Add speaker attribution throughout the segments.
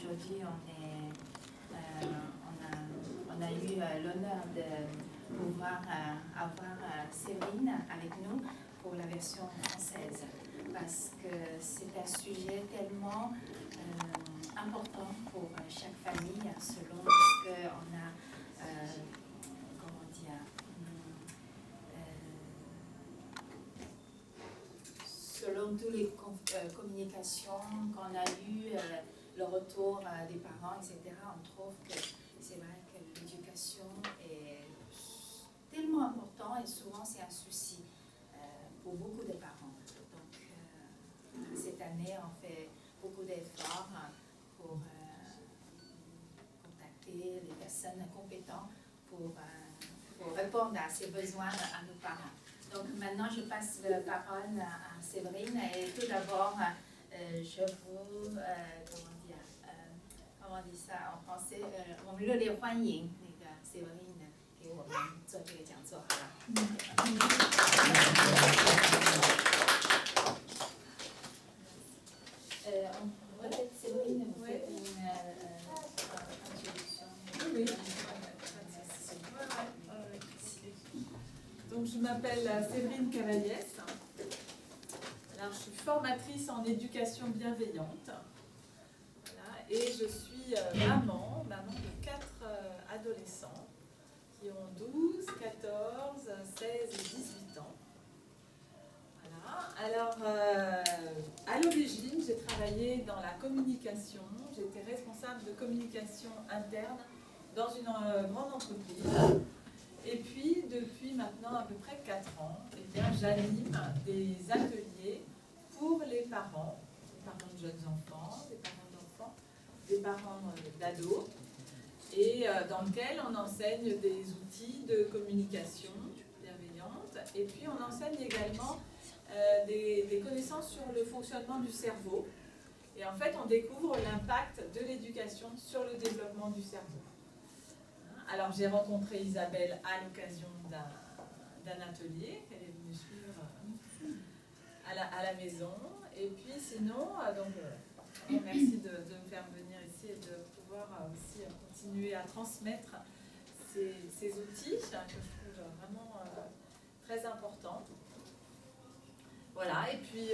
Speaker 1: aujourd'hui, on a eu l'honneur de pouvoir avoir Séverine avec nous pour la version française, parce que c'est un sujet tellement important pour chaque famille, selon ce qu'on a, comment dire, selon toutes les communications qu'on a eues, le retour des parents, etc., on trouve que c'est vrai que l'éducation est tellement important et souvent c'est un souci pour beaucoup de parents. Donc cette année, on fait beaucoup d'efforts pour contacter les personnes compétentes pour répondre à ces besoins à nos parents. Donc maintenant, je passe la parole à Séverine et tout d'abord, je vous, comment on dit ça en français, 我们热烈欢迎那个 Séverine 给我们做这个讲座，好了。Peut-être Séverine, vous faites une introduction.
Speaker 2: Oui. Donc, je m'appelle Séverine Cavaillès. Alors, je suis formatrice en éducation bienveillante. Voilà, et je suis maman de 4 adolescents qui ont 12, 14, 16 et 18 ans. Voilà. Alors, à l'origine, j'ai travaillé dans la communication. J'étais responsable de communication interne dans une grande entreprise. Et puis, depuis maintenant à peu près 4 ans, j'anime des ateliers pour les parents de jeunes enfants, des parents d'ados, et dans lesquels on enseigne des outils de communication bienveillante. Et puis, on enseigne également des connaissances sur le fonctionnement du cerveau. Et en fait, on découvre l'impact de l'éducation sur le développement du cerveau. Alors, j'ai rencontré Isabelle à l'occasion d'un atelier qu'elle est venue suivre à la maison. Et puis, sinon, merci de me faire venir ici et de pouvoir aussi continuer à transmettre ces outils que je trouve vraiment très importants. Voilà, et puis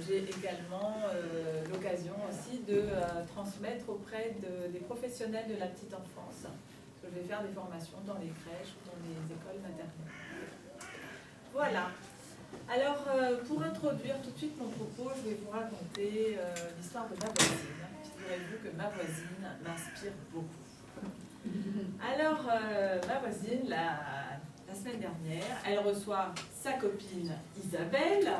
Speaker 2: j'ai également l'occasion aussi de transmettre auprès des professionnels de la petite enfance. Je vais faire des formations dans les crèches ou dans les écoles maternelles. Voilà. Alors, pour introduire tout de suite mon propos, je vais vous raconter l'histoire de ma voisine. Figurez-vous que ma voisine m'inspire beaucoup. Alors, ma voisine, la semaine dernière, elle reçoit sa copine Isabelle.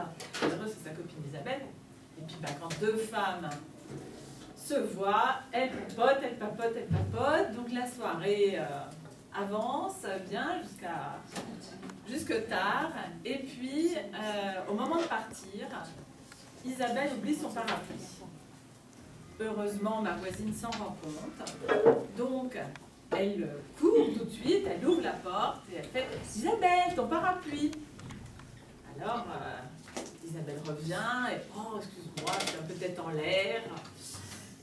Speaker 2: Et puis, quand 2 femmes se voient, elles papotent. Donc la soirée avance bien jusque tard. Et puis, au moment de partir, Isabelle oublie son parapluie. Heureusement, ma voisine s'en rend compte. Donc, elle court tout de suite, elle ouvre la porte et elle fait « Isabelle, ton parapluie !» Alors, Isabelle revient et « Oh, excuse-moi, je suis un peu tête en l'air. »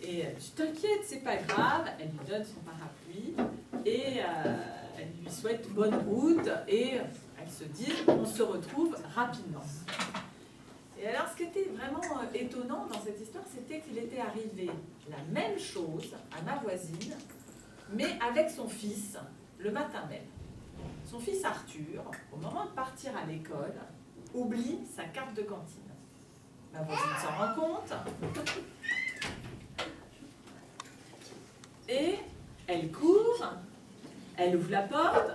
Speaker 2: Et je t'inquiète, c'est pas grave. Elle lui donne son parapluie et elle lui souhaite bonne route et elle se dit on se retrouve rapidement. Et alors ce qui était vraiment étonnant dans cette histoire, c'était qu'il était arrivé la même chose à ma voisine, mais avec son fils le matin même. Son fils Arthur, au moment de partir à l'école, oublie sa carte de cantine. Ma voisine s'en rend compte. Et elle court, elle ouvre la porte,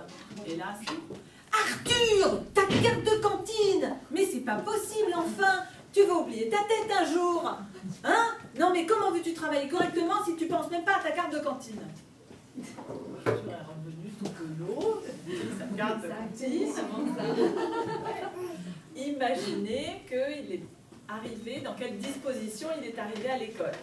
Speaker 2: et là c'est « Arthur, ta carte de cantine! Mais c'est pas possible, enfin! Tu vas oublier ta tête un jour! Hein? Non mais comment veux-tu travailler correctement si tu penses même pas à ta carte de cantine? » Arthur est revenu tout penaud, sa carte de cantine. Imaginez qu'il est arrivé, dans quelle disposition il est arrivé à l'école.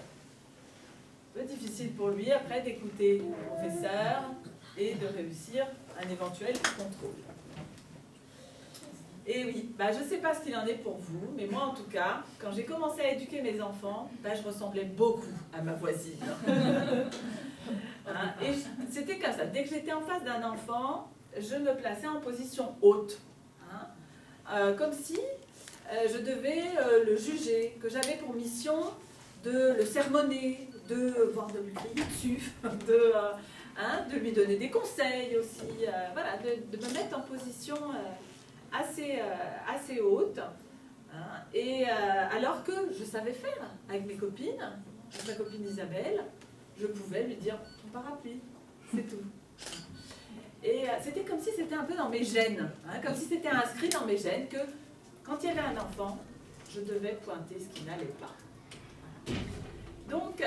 Speaker 2: Un peu difficile pour lui après d'écouter le professeur et de réussir un éventuel contrôle. Et oui, bah, je ne sais pas ce qu'il en est pour vous, mais moi en tout cas, quand j'ai commencé à éduquer mes enfants, bah, je ressemblais beaucoup à ma voisine. Hein, et c'était comme ça, dès que j'étais en face d'un enfant, je me plaçais en position haute. Hein, comme si je devais le juger, que j'avais pour mission de le sermonner, voire de lui crier dessus, de lui donner des conseils aussi, voilà, de me mettre en position assez haute. Hein, et alors que je savais faire avec mes copines, avec ma copine Isabelle, je pouvais lui dire ton parapluie, c'est tout. Et c'était comme si c'était un peu dans mes gènes, hein, comme si c'était inscrit dans mes gènes que quand il y avait un enfant, je devais pointer ce qui n'allait pas. Donc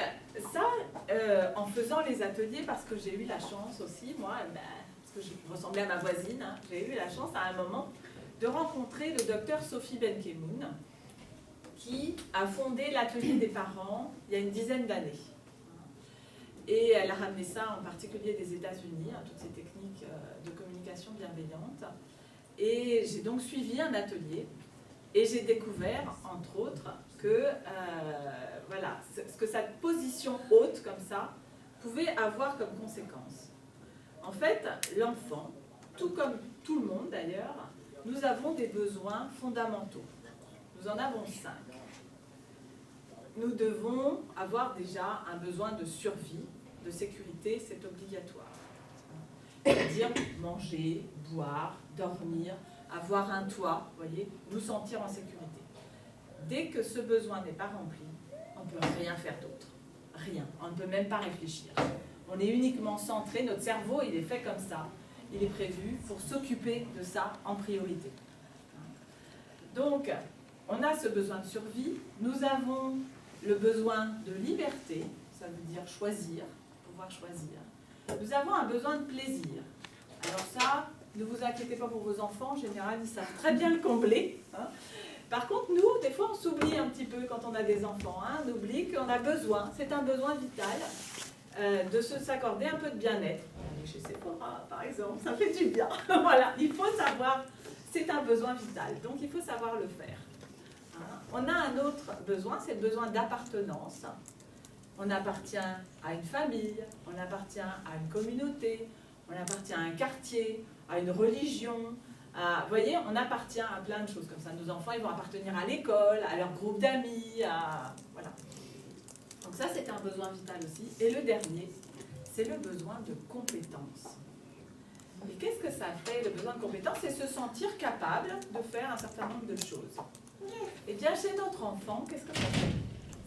Speaker 2: ça, en faisant les ateliers, parce que j'ai eu la chance aussi, moi, parce que je ressemblais à ma voisine, hein, j'ai eu la chance à un moment de rencontrer le docteur Sophie Benkemoun, qui a fondé l'atelier des parents il y a une dizaine d'années. Et elle a ramené ça en particulier des États-Unis, hein, toutes ces techniques de communication bienveillante. Et j'ai donc suivi un atelier et j'ai découvert, entre autres, que voilà, ce que cette position haute comme ça pouvait avoir comme conséquence. En fait, l'enfant, tout comme tout le monde d'ailleurs, nous avons des besoins fondamentaux. Nous en avons 5. Nous devons avoir déjà un besoin de survie, de sécurité, c'est obligatoire. C'est-à-dire manger, boire, dormir, avoir un toit, voyez, nous sentir en sécurité. Dès que ce besoin n'est pas rempli, on ne peut rien faire d'autre. Rien. On ne peut même pas réfléchir. On est uniquement centré, notre cerveau, il est fait comme ça. Il est prévu pour s'occuper de ça en priorité. Donc, on a ce besoin de survie. Nous avons le besoin de liberté, ça veut dire choisir, pouvoir choisir. Nous avons un besoin de plaisir. Alors ça, ne vous inquiétez pas pour vos enfants, en général, ils savent très bien le combler. Hein. Par contre, nous, des fois, on s'oublie un petit peu quand on a des enfants. Hein. On oublie qu'on a besoin, c'est un besoin vital, de s'accorder un peu de bien-être. Aller chez Sephora, par exemple, ça fait du bien. Voilà, il faut savoir, c'est un besoin vital, donc il faut savoir le faire. Hein. On a un autre besoin, c'est le besoin d'appartenance. On appartient à une famille, on appartient à une communauté, on appartient à un quartier, à une religion. Vous voyez, on appartient à plein de choses comme ça. Nos enfants, ils vont appartenir à l'école, à leur groupe d'amis, voilà. Donc ça, c'est un besoin vital aussi. Et le dernier, c'est le besoin de compétence. Et qu'est-ce que ça fait, le besoin de compétence? C'est se sentir capable de faire un certain nombre de choses. Et bien, chez notre enfant, qu'est-ce que ça fait?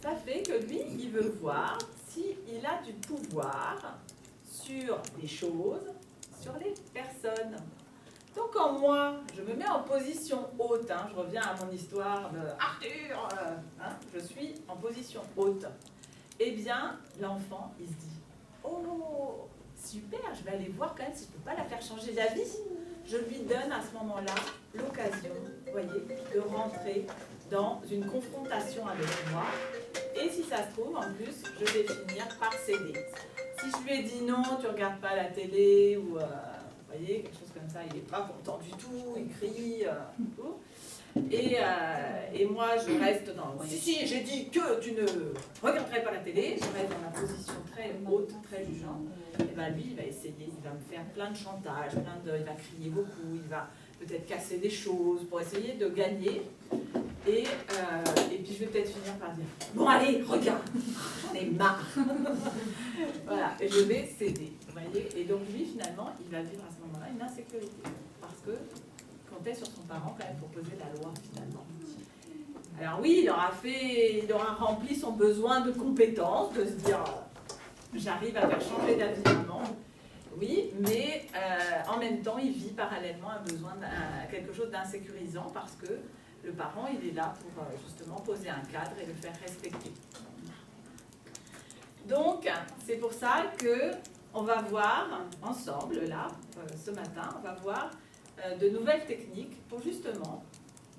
Speaker 2: Ça fait que lui, il veut voir s'il a du pouvoir sur les choses, sur les personnes. Donc quand moi, je me mets en position haute, hein, je reviens à mon histoire de Arthur, je suis en position haute, eh bien, l'enfant, il se dit, oh, super, je vais aller voir quand même si je ne peux pas la faire changer d'avis. Je lui donne à ce moment-là l'occasion, vous voyez, de rentrer dans une confrontation avec moi. Et si ça se trouve, en plus, je vais finir par céder. Si je lui ai dit non, tu ne regardes pas la télé, ou vous voyez, quelque chose comme ça, il n'est pas content du tout, il crie, tout. Et moi, je reste dans... Si, j'ai dit que tu ne regarderais pas la télé, je reste dans la position très haute, très jugeante. Et bien lui, il va essayer, il va me faire plein de chantage, il va crier beaucoup, il va peut-être casser des choses pour essayer de gagner. Et puis je vais peut-être finir par dire « Bon allez, regarde, j'en ai marre !» Voilà, et je vais céder, vous voyez. Et donc lui, finalement, il va vivre à ce moment-là une insécurité. Parce que comptait sur son parent quand même pour poser la loi, finalement. Alors oui, il aura rempli son besoin de compétence, de se dire « J'arrive à faire changer d'avis maman ». Oui, mais en même temps, il vit parallèlement un besoin, quelque chose d'insécurisant parce que le parent, il est là pour justement poser un cadre et le faire respecter. Donc, c'est pour ça qu'on va voir ensemble, là, ce matin, on va voir de nouvelles techniques pour justement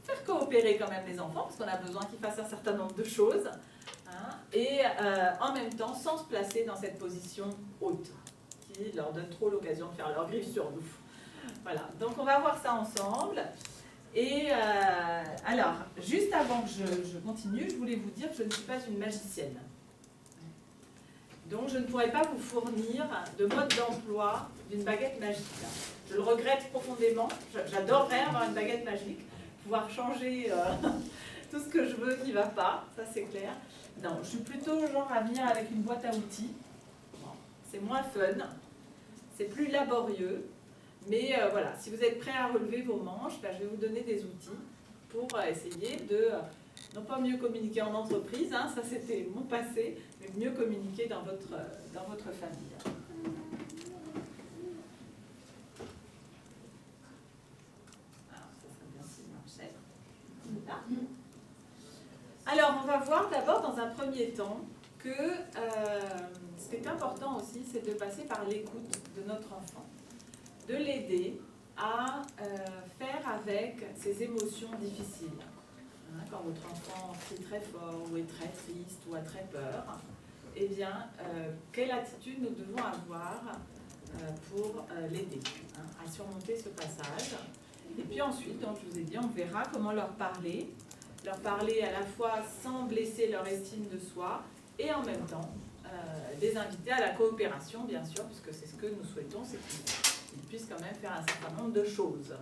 Speaker 2: faire coopérer quand même les enfants, parce qu'on a besoin qu'ils fassent un certain nombre de choses, hein, et en même temps, sans se placer dans cette position haute, qui leur donne trop l'occasion de faire leur griffe sur nous. Voilà, donc on va voir ça ensemble. Et alors, juste avant que je continue, je voulais vous dire que je ne suis pas une magicienne. Donc je ne pourrais pas vous fournir de mode d'emploi d'une baguette magique. Je le regrette profondément. J'adorerais avoir une baguette magique, pouvoir changer tout ce que je veux qui ne va pas, ça c'est clair. Non, je suis plutôt genre à venir avec une boîte à outils. C'est moins fun, c'est plus laborieux. Mais voilà, si vous êtes prêts à relever vos manches, ben, je vais vous donner des outils pour essayer de, non pas mieux communiquer en entreprise, hein, ça c'était mon passé, mais mieux communiquer dans votre famille. Alors, ça serait bien s'il marchait. Là. Alors, on va voir d'abord dans un premier temps que ce qui est important aussi, c'est de passer par l'écoute de notre enfant. De l'aider à faire avec ses émotions difficiles. Hein, quand votre enfant crie très fort, ou est très triste, ou a très peur, eh bien, quelle attitude nous devons avoir pour l'aider à surmonter ce passage. Et puis ensuite, donc, je vous ai dit, on verra comment leur parler à la fois sans blesser leur estime de soi, et en même temps, les inviter à la coopération, bien sûr, puisque c'est ce que nous souhaitons, c'est qu'ils puissent quand même faire un certain nombre de choses.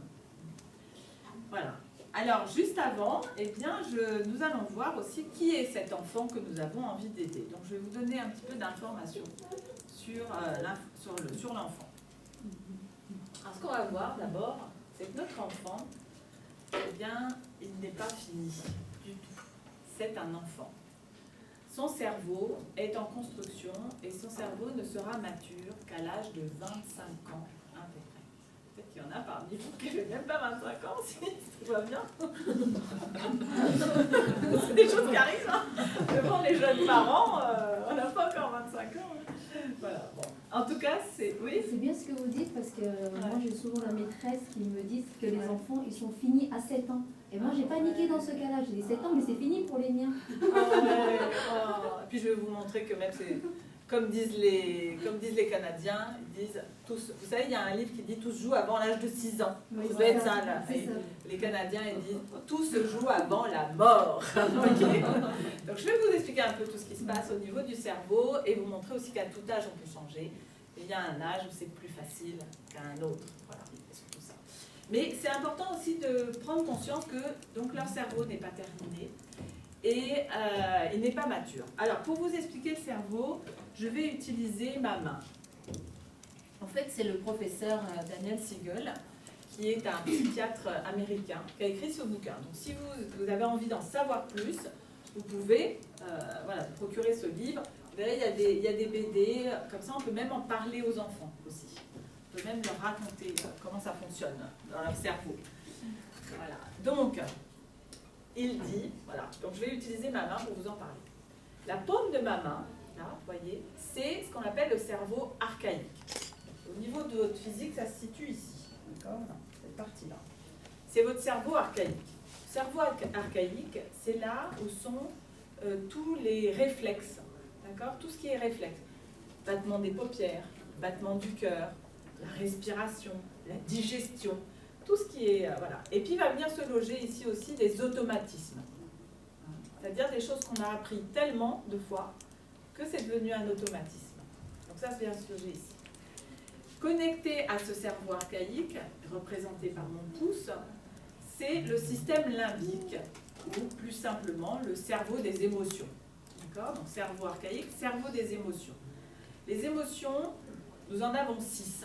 Speaker 2: Voilà. Alors, juste avant, eh bien, nous allons voir aussi qui est cet enfant que nous avons envie d'aider. Donc, je vais vous donner un petit peu d'informations sur l'enfant. Alors, ce qu'on va voir d'abord, c'est que notre enfant, eh bien, il n'est pas fini du tout. C'est un enfant. Son cerveau est en construction et son cerveau ne sera mature qu'à l'âge de 25 ans à peu près. Peut-être qu'il y en a parmi vous qui n'avaient même pas 25 ans, si tout va bien. C'est des choses qui arrivent. Hein. Devant les jeunes parents, on n'a pas encore 25 ans. Voilà, bon. En tout cas, c'est... Oui,
Speaker 3: c'est bien ce que vous dites parce que moi j'ai souvent la maîtresse qui me dit que les enfants ils sont finis à 7 ans. Et moi j'ai paniqué dans ce cas-là, j'ai dit 7 ans mais c'est fini pour les miens.
Speaker 2: Et puis je vais vous montrer que même c'est... Comme disent les Canadiens, ils disent tous, vous savez, il y a un livre qui dit tous jouent avant l'âge de 6 ans.
Speaker 3: Oui,
Speaker 2: ça doit être ça, là. Les Canadiens, ils disent tout se joue avant la mort. Okay. Donc je vais vous expliquer un peu tout ce qui se passe au niveau du cerveau et vous montrer aussi qu'à tout âge on peut changer. Et il y a un âge où c'est plus facile qu'à un autre. Voilà, c'est surtout ça. Mais c'est important aussi de prendre conscience que donc, leur cerveau n'est pas terminé. Et il n'est pas mature. Alors, pour vous expliquer le cerveau, je vais utiliser ma main. En fait, c'est le professeur Daniel Siegel, qui est un psychiatre américain, qui a écrit ce bouquin. Donc, si vous avez envie d'en savoir plus, vous pouvez procurer ce livre. Vous verrez, il y a des BD, comme ça, on peut même en parler aux enfants aussi. On peut même leur raconter comment ça fonctionne dans leur cerveau. Voilà. Donc, il dit, voilà, donc je vais utiliser ma main pour vous en parler. La paume de ma main, là, vous voyez, c'est ce qu'on appelle le cerveau archaïque. Au niveau de votre physique, ça se situe ici. D'accord ? Cette partie-là. C'est votre cerveau archaïque. Le cerveau archaïque, c'est là où sont tous les réflexes. D'accord ? Tout ce qui est réflexe. Battement des paupières, battement du cœur, la respiration, la digestion. Tout ce qui est... voilà. Et puis, il va venir se loger ici aussi des automatismes. C'est-à-dire des choses qu'on a appris tellement de fois que c'est devenu un automatisme. Donc ça vient se loger ici. Connecté à ce cerveau archaïque, représenté par mon pouce, c'est le système limbique, ou plus simplement le cerveau des émotions. D'accord ? Donc cerveau archaïque, cerveau des émotions. Les émotions, nous en avons 6.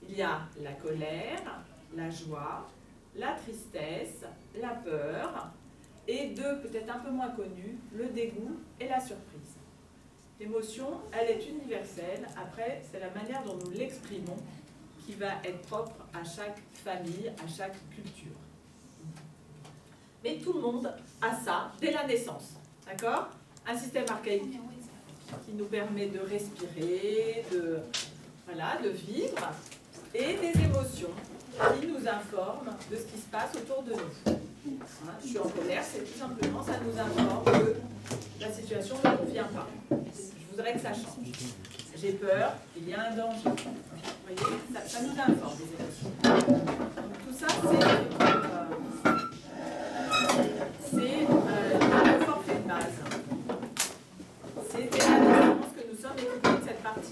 Speaker 2: Il y a la colère, la joie, la tristesse, la peur, et 2 peut-être un peu moins connus, le dégoût et la surprise. L'émotion, elle est universelle, après c'est la manière dont nous l'exprimons qui va être propre à chaque famille, à chaque culture. Mais tout le monde a ça dès la naissance, d'accord ? Un système archaïque qui nous permet de respirer, de vivre, et des émotions qui nous informent de ce qui se passe autour de nous. Hein, je suis en colère, c'est tout simplement, ça nous informe que la situation ne me convient pas. Je voudrais que ça change. J'ai peur, il y a un danger. Vous voyez, ça nous informe des émotions. Donc, tout ça, c'est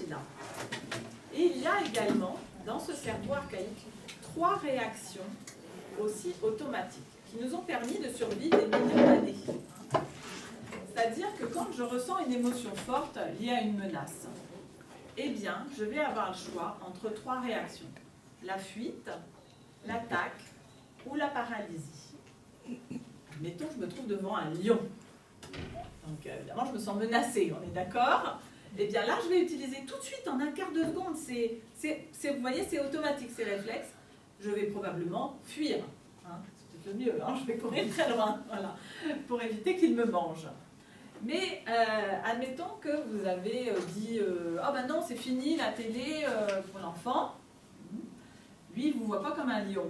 Speaker 2: partie-là. Et il y a également, dans ce cerveau archaïque, 3 réactions aussi automatiques qui nous ont permis de survivre des millions d'années. C'est-à-dire que quand je ressens une émotion forte liée à une menace, eh bien, je vais avoir le choix entre 3 réactions. La fuite, l'attaque ou la paralysie. Mettons que je me trouve devant un lion. Donc, évidemment, je me sens menacée, on est d'accord? Eh bien là, je vais utiliser tout de suite, en un quart de seconde, vous voyez, c'est automatique, c'est réflexe. Je vais probablement fuir. Hein, c'est peut-être le mieux, hein, je vais courir très loin, voilà, pour éviter qu'il me mange. Mais admettons que vous avez dit « Ah ben non, c'est fini la télé pour l'enfant ». Lui, il ne vous voit pas comme un lion.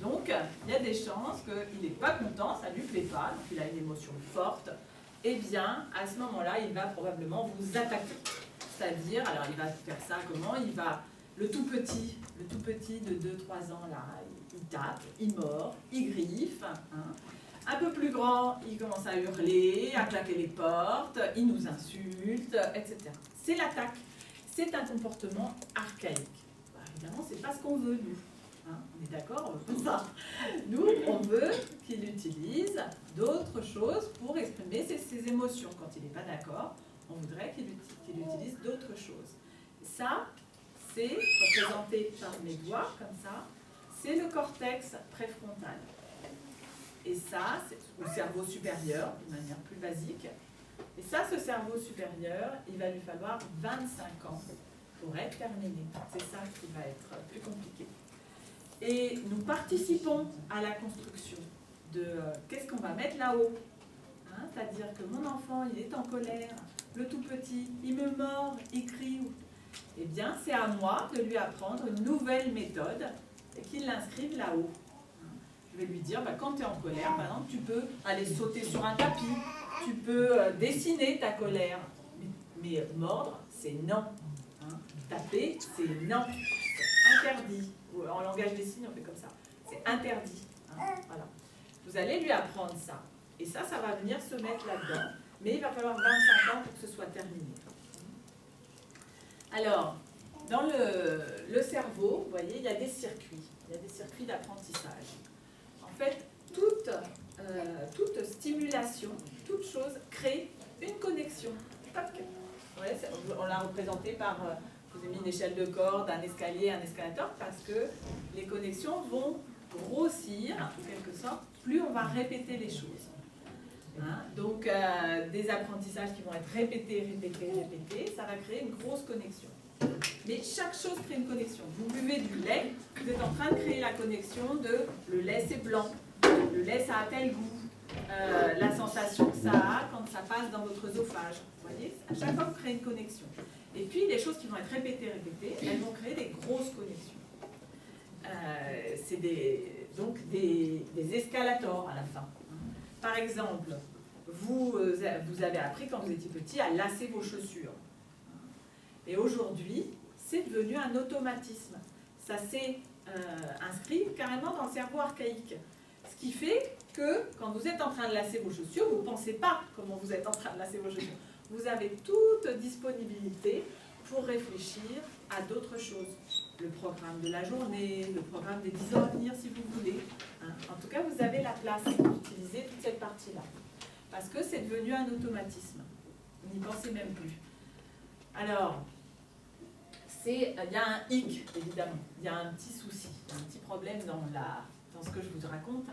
Speaker 2: Donc, il y a des chances qu'il n'est pas content, ça ne lui plaît pas, donc il a une émotion forte. Eh bien, à ce moment-là, il va probablement vous attaquer. C'est-à-dire, alors il va faire ça comment? Il va, le tout petit de 2-3 ans, là, il tape, il mord, il griffe. Hein. Un peu plus grand, il commence à hurler, à claquer les portes, il nous insulte, etc. C'est l'attaque. C'est un comportement archaïque. Bah, évidemment, c'est pas ce qu'on veut, nous. Hein, on est d'accord, on veut pas ça. Nous, on veut qu'il utilise d'autres choses pour exprimer ses émotions. Quand il n'est pas d'accord, on voudrait qu'il utilise d'autres choses. Ça, c'est représenté par mes doigts, comme ça, c'est le cortex préfrontal. Et ça, c'est le cerveau supérieur, de manière plus basique. Et ça, ce cerveau supérieur, il va lui falloir 25 ans pour être terminé. C'est ça qui va être plus compliqué. Et nous participons à la construction de qu'est-ce qu'on va mettre là-haut. Hein, c'est-à-dire que mon enfant, il est en colère, le tout petit, il me mord, il crie. Eh bien, c'est à moi de lui apprendre une nouvelle méthode et qu'il l'inscrive là-haut. Je vais lui dire, bah, quand tu es en colère, par exemple, tu peux aller sauter sur un tapis, tu peux dessiner ta colère. Mais mordre, c'est non. Hein. Taper, c'est non. C'est interdit. En langage des signes, on fait comme ça. C'est interdit. Hein. Voilà. Vous allez lui apprendre ça. Et ça va venir se mettre là-dedans. Mais il va falloir 25 ans pour que ce soit terminé. Alors, dans le cerveau, vous voyez, il y a des circuits. Il y a des circuits d'apprentissage. En fait, toute stimulation, toute chose crée une connexion. Ouais, on l'a représenté par, je vous ai mis une échelle de corde, un escalier, un escalator, parce que les connexions vont grossir, en quelque sorte, plus on va répéter les choses. Hein? Donc, des apprentissages qui vont être répétés, ça va créer une grosse connexion. Mais chaque chose crée une connexion. Vous buvez du lait, vous êtes en train de créer la connexion de le lait c'est blanc, le lait ça a tel goût, la sensation que ça a quand ça passe dans votre œsophage. Vous voyez, à chaque fois vous créez une connexion. Et puis les choses qui vont être répétées, elles vont créer des grosses connexions. C'est donc des escalators à la fin. Par exemple, vous avez appris quand vous étiez petit à lasser vos chaussures. Et aujourd'hui, c'est devenu un automatisme. Ça s'est inscrit carrément dans le cerveau archaïque. Ce qui fait que quand vous êtes en train de lasser vos chaussures, vous ne pensez pas comment vous êtes en train de lasser vos chaussures. Vous avez toute disponibilité pour réfléchir à d'autres choses. Le programme de la journée, le programme des 10 ans à venir si vous voulez. Hein. En tout cas, vous avez la place d'utiliser toute cette partie-là. Parce que c'est devenu un automatisme. Vous n'y pensez même plus. Alors, il y a un hic, évidemment. Il y a un petit souci, un petit problème dans ce que je vous raconte.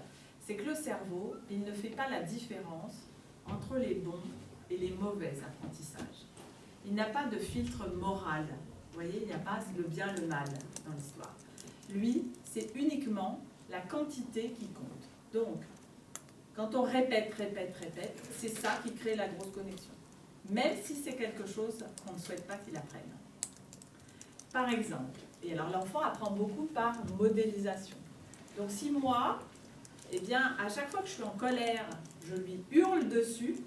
Speaker 2: C'est que le cerveau, il ne fait pas la différence entre les bons et les mauvais apprentissages. Il n'a pas de filtre moral. Vous voyez, il n'y a pas le bien, le mal dans l'histoire. Lui, c'est uniquement la quantité qui compte. Donc, quand on répète, c'est ça qui crée la grosse connexion. Même si c'est quelque chose qu'on ne souhaite pas qu'il apprenne. Par exemple, et alors l'enfant apprend beaucoup par modélisation. Donc si moi, eh bien, à chaque fois que je suis en colère, je lui hurle dessus,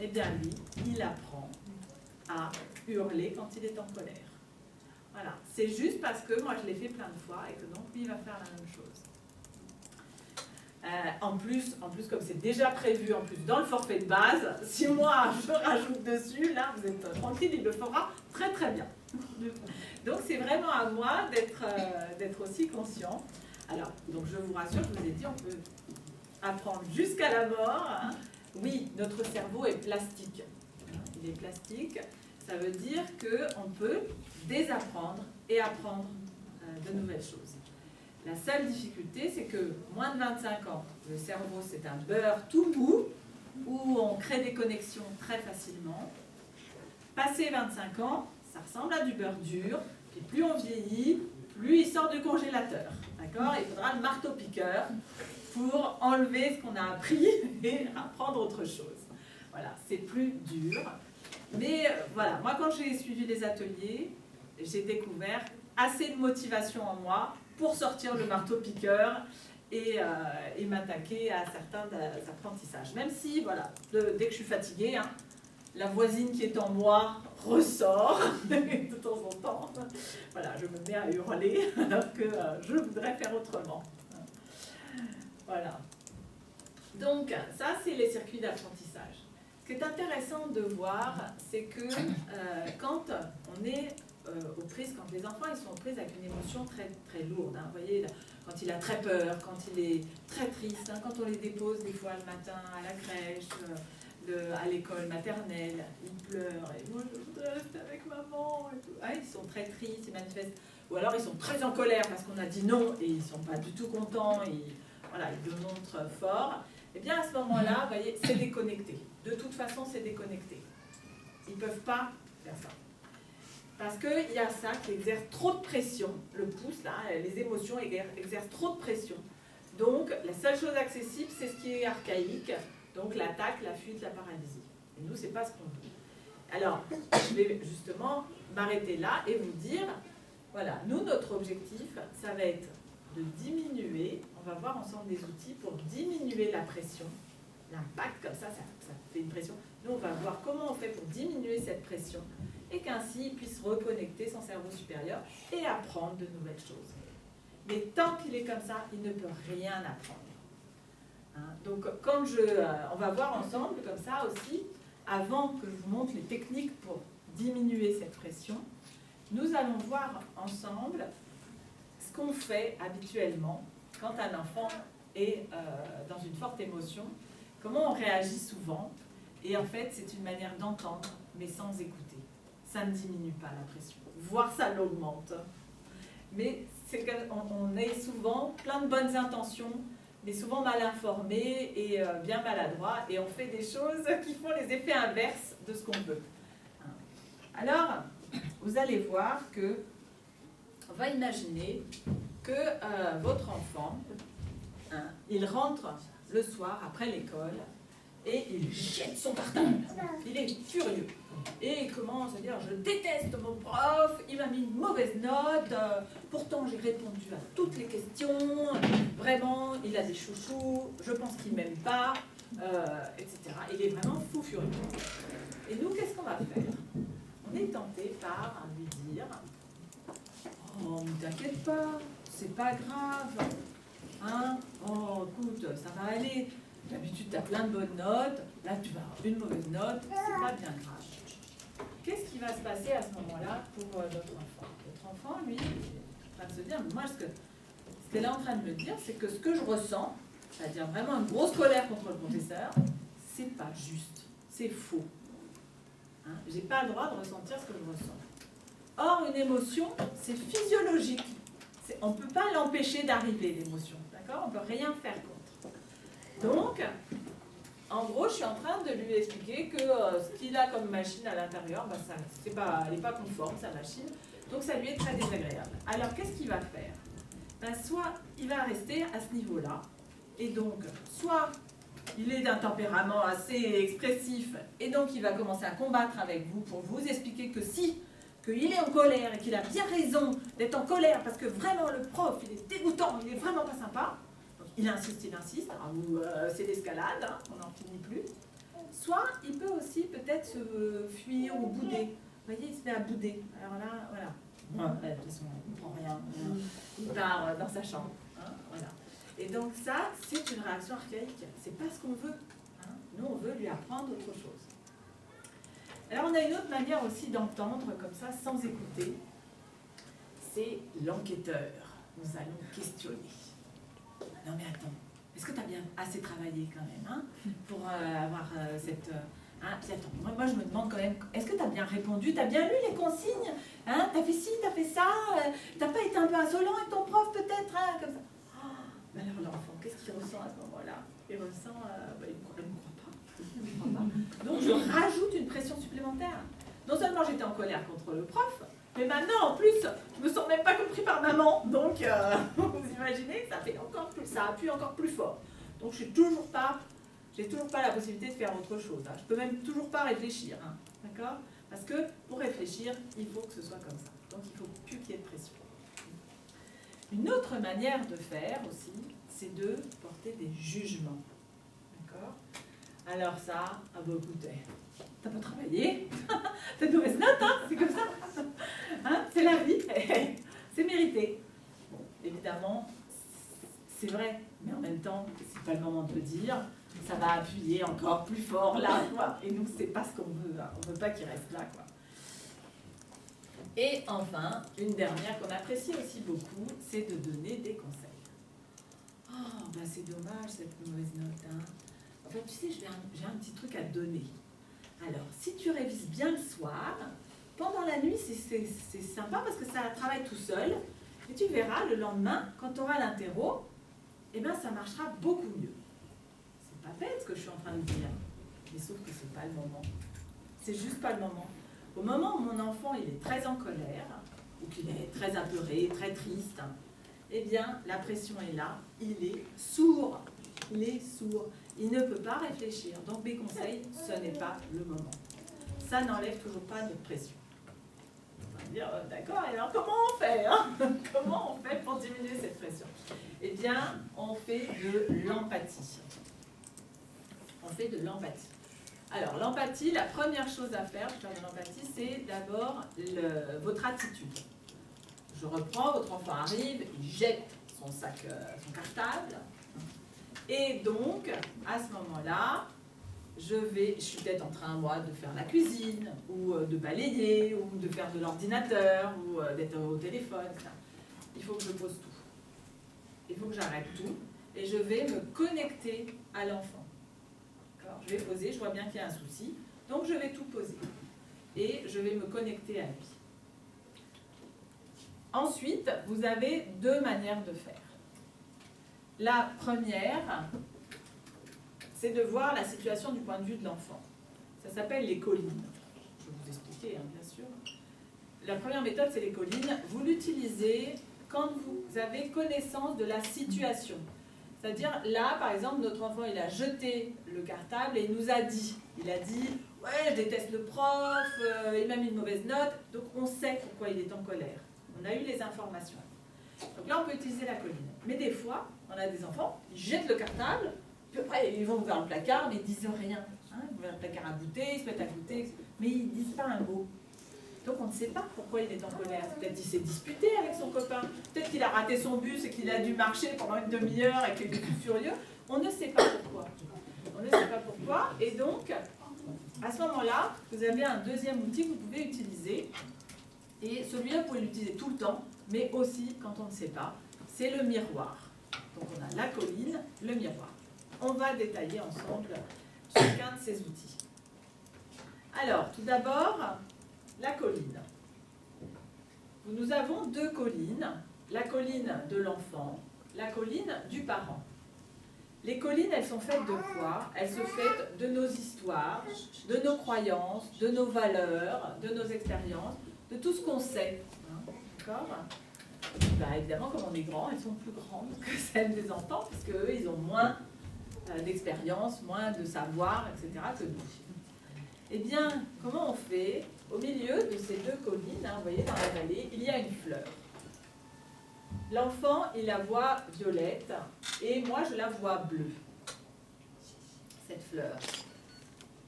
Speaker 2: eh bien lui, il apprend à hurler quand il est en colère. Voilà, c'est juste parce que moi je l'ai fait plein de fois et que donc lui il va faire la même chose. En plus, comme c'est déjà prévu en plus dans le forfait de base, si moi je rajoute dessus, là vous êtes tranquille, il le fera très très bien. Donc c'est vraiment à moi d'être aussi conscient. Alors, donc je vous rassure, je vous ai dit, on peut apprendre jusqu'à la mort. Hein. Oui, notre cerveau est plastique. Il est plastique, ça veut dire qu'on peut désapprendre et apprendre de nouvelles choses. La seule difficulté, c'est que moins de 25 ans, le cerveau c'est un beurre tout mou, où on crée des connexions très facilement. Passé 25 ans, ça ressemble à du beurre dur, puis plus on vieillit, plus il sort du congélateur. D'accord ? Il faudra le marteau-piqueur pour enlever ce qu'on a appris et apprendre autre chose. Voilà, c'est plus dur. Mais voilà, moi quand j'ai suivi les ateliers, j'ai découvert assez de motivation en moi pour sortir le marteau-piqueur et m'attaquer à certains apprentissages. Même si, voilà, dès que je suis fatiguée, hein, la voisine qui est en moi ressort de temps en temps. Voilà, je me mets à hurler alors que je voudrais faire autrement. Voilà. Donc, ça, c'est les circuits d'apprentissage. Ce qui est intéressant de voir, c'est que quand on est aux prises, quand les enfants ils sont aux prises avec une émotion très, très lourde, hein, vous voyez, quand il a très peur, quand il est très triste, hein, quand on les dépose des fois le matin à la crèche, à l'école maternelle, ils pleurent, et moi je voudrais rester avec maman, et tout. Ah, ils sont très tristes, ils manifestent, ou alors ils sont très en colère parce qu'on a dit non, et ils ne sont pas du tout contents, voilà, ils le montrent fort. Et bien à ce moment-là, vous voyez, c'est déconnecté. De toute façon, c'est déconnecté. Ils ne peuvent pas faire ça. Parce qu'il y a ça qui exerce trop de pression, le pouce, là, les émotions exercent trop de pression. Donc, la seule chose accessible, c'est ce qui est archaïque, donc l'attaque, la fuite, la paralysie. Et nous, c'est pas ce qu'on veut. Alors, je vais justement m'arrêter là et vous dire, voilà, nous, notre objectif, ça va être de diminuer, on va voir ensemble des outils pour diminuer la pression, l'impact, comme ça fait une pression. Nous, on va voir comment on fait pour diminuer cette pression et qu'ainsi, il puisse reconnecter son cerveau supérieur et apprendre de nouvelles choses. Mais tant qu'il est comme ça, il ne peut rien apprendre. Hein? Donc, on va voir ensemble, comme ça aussi, avant que je vous montre les techniques pour diminuer cette pression, nous allons voir ensemble ce qu'on fait habituellement quand un enfant est dans une forte émotion, comment on réagit souvent, et en fait, c'est une manière d'entendre, mais sans écouter. Ça ne diminue pas la pression, voire ça l'augmente. Mais on est souvent plein de bonnes intentions, mais souvent mal informés et bien maladroits, et on fait des choses qui font les effets inverses de ce qu'on veut. Alors, vous allez voir que, on va imaginer que votre enfant, il rentre le soir après l'école, et il jette son cartable. Il est furieux. Et il commence à dire, je déteste mon prof, il m'a mis une mauvaise note, pourtant j'ai répondu à toutes les questions, vraiment, il a des chouchous, je pense qu'il ne m'aime pas, etc. Il est vraiment fou furieux. Et nous, qu'est-ce qu'on va faire? On est tenté par lui dire, oh, ne t'inquiète pas, c'est pas grave, hein? Oh, écoute, ça va aller. D'habitude, tu as plein de bonnes notes. Là, tu vas avoir une mauvaise note. C'est pas bien grave. Qu'est-ce qui va se passer à ce moment-là pour notre enfant? Notre enfant, lui, est en train de se dire, moi, ce qu'elle est en train de me dire, c'est que ce que je ressens, c'est-à-dire vraiment une grosse colère contre le professeur, c'est pas juste. C'est faux. Hein? J'ai pas le droit de ressentir ce que je ressens. Or, une émotion, c'est physiologique. On ne peut pas l'empêcher d'arriver, l'émotion. D'accord? On ne peut rien faire contre. Donc, en gros, je suis en train de lui expliquer que ce qu'il a comme machine à l'intérieur, bah, elle n'est pas conforme, sa machine, donc ça lui est très désagréable. Alors, qu'est-ce qu'il va faire? Ben, soit il va rester à ce niveau-là, et donc, soit il est d'un tempérament assez expressif, et donc il va commencer à combattre avec vous pour vous expliquer que qu'il est en colère et qu'il a bien raison d'être en colère parce que vraiment le prof, il est dégoûtant, il est vraiment pas sympa. Il insiste, ou c'est l'escalade, hein, on n'en finit plus. Soit il peut aussi peut-être se fuir ou bouder. Vous voyez, il se met à bouder. Alors là, voilà. De toute façon, il ne comprend rien. Il part dans sa chambre. Hein, voilà. Et donc ça, c'est une réaction archaïque. C'est pas ce qu'on veut. Hein. Nous, on veut lui apprendre autre chose. Alors, on a une autre manière aussi d'entendre comme ça, sans écouter. C'est l'enquêteur. Nous allons questionner. Non mais attends, est-ce que tu as bien assez travaillé quand même hein, pour avoir cette... Hein, puis attends, moi je me demande quand même, est-ce que tu as bien répondu, tu as bien lu les consignes hein, tu as fait ci, tu as fait ça, tu n'as pas été un peu insolent avec ton prof peut-être hein, comme ça. Oh, mais alors l'enfant, qu'est-ce qu'il ressent à ce moment-là? Il ressent, il ne croit pas. Donc je rajoute une pression supplémentaire. Non seulement j'étais en colère contre le prof, mais maintenant en plus, je me sens même pas compris par maman. Donc vous imaginez, ça appuie encore plus fort. Donc j'ai toujours pas la possibilité de faire autre chose. Hein. Je peux même toujours pas réfléchir. Hein. D'accord? Parce que pour réfléchir, il faut que ce soit comme ça. Donc il ne faut plus qu'il y ait de pression. Une autre manière de faire aussi, c'est de porter des jugements. D'accord? Alors ça, ah bah écoutez, t'as pas travaillé, t'as de mauvaises notes, hein, c'est comme ça. Hein, c'est la vie, c'est mérité. Bon, évidemment, c'est vrai, mais en même temps, c'est pas le moment de le dire. Ça va appuyer encore plus fort là, quoi. Et nous, c'est pas ce qu'on veut. Hein. On veut pas qu'il reste là, quoi. Et enfin, une dernière qu'on apprécie aussi beaucoup, c'est de donner des conseils. Oh, bah c'est dommage cette mauvaise note. Hein. En fait, tu sais, j'ai un petit truc à te donner. Alors, si tu révises bien le soir, pendant la nuit, c'est sympa parce que ça travaille tout seul. Et tu verras, le lendemain, quand tu auras l'interro, eh ben, ça marchera beaucoup mieux. C'est pas bête ce que je suis en train de dire. Mais sauf que c'est pas le moment. C'est juste pas le moment. Au moment où mon enfant il est très en colère, ou qu'il est très apeuré, très triste, eh bien, la pression est là. Il est sourd. Il est sourd. Il ne peut pas réfléchir. Donc mes conseils, ce n'est pas le moment. Ça n'enlève toujours pas de pression. On va dire, d'accord, alors comment on fait hein? Comment on fait pour diminuer cette pression? Eh bien, on fait de l'empathie. On fait de l'empathie. Alors, l'empathie, la première chose à faire pour faire de l'empathie, c'est d'abord votre attitude. Je reprends, votre enfant arrive, il jette son sac, son cartable. Et donc, à ce moment-là, je suis peut-être en train, moi, de faire la cuisine, ou de balayer, ou de faire de l'ordinateur, ou d'être au téléphone. Etc. Il faut que je pose tout. Il faut que j'arrête tout. Et je vais me connecter à l'enfant. Je vais poser, je vois bien qu'il y a un souci. Donc, je vais tout poser. Et je vais me connecter à lui. Ensuite, vous avez deux manières de faire. La première, c'est de voir la situation du point de vue de l'enfant. Ça s'appelle les collines. Je vais vous expliquer, hein, bien sûr. La première méthode, c'est les collines. Vous l'utilisez quand vous avez connaissance de la situation. C'est-à-dire, là, par exemple, notre enfant, il a jeté le cartable et il nous a dit, ouais, je déteste le prof, il m'a mis une mauvaise note. Donc, on sait pourquoi il est en colère. On a eu les informations. Donc là, on peut utiliser la colline. Mais des fois, on a des enfants, ils jettent le cartable, puis après, ils vont vers le placard, mais ils ne disent rien. Hein, ils vont vers le placard à goûter, ils se mettent à goûter, mais ils ne disent pas un mot. Donc on ne sait pas pourquoi il est en colère. Peut-être qu'il s'est disputé avec son copain, peut-être qu'il a raté son bus et qu'il a dû marcher pendant une demi-heure et qu'il est tout furieux. On ne sait pas pourquoi. On ne sait pas pourquoi. Et donc, à ce moment-là, vous avez un deuxième outil que vous pouvez utiliser. Et celui-là, vous pouvez l'utiliser tout le temps, mais aussi quand on ne sait pas. C'est le miroir. Donc on a la colline, le miroir. On va détailler ensemble chacun de ces outils. Alors, tout d'abord, la colline. Nous avons deux collines, la colline de l'enfant, la colline du parent. Les collines, elles sont faites de quoi? Elles sont faites de nos histoires, de nos croyances, de nos valeurs, de nos expériences, de tout ce qu'on sait. D'accord? Bah, évidemment, comme on est grand, elles sont plus grandes que celles des enfants, parce qu'eux, ils ont moins d'expérience, moins de savoir, etc. que nous. Eh bien, comment on fait? Au milieu de ces deux collines, hein, vous voyez, dans la vallée, il y a une fleur. L'enfant, il la voit violette, et moi, je la vois bleue, cette fleur.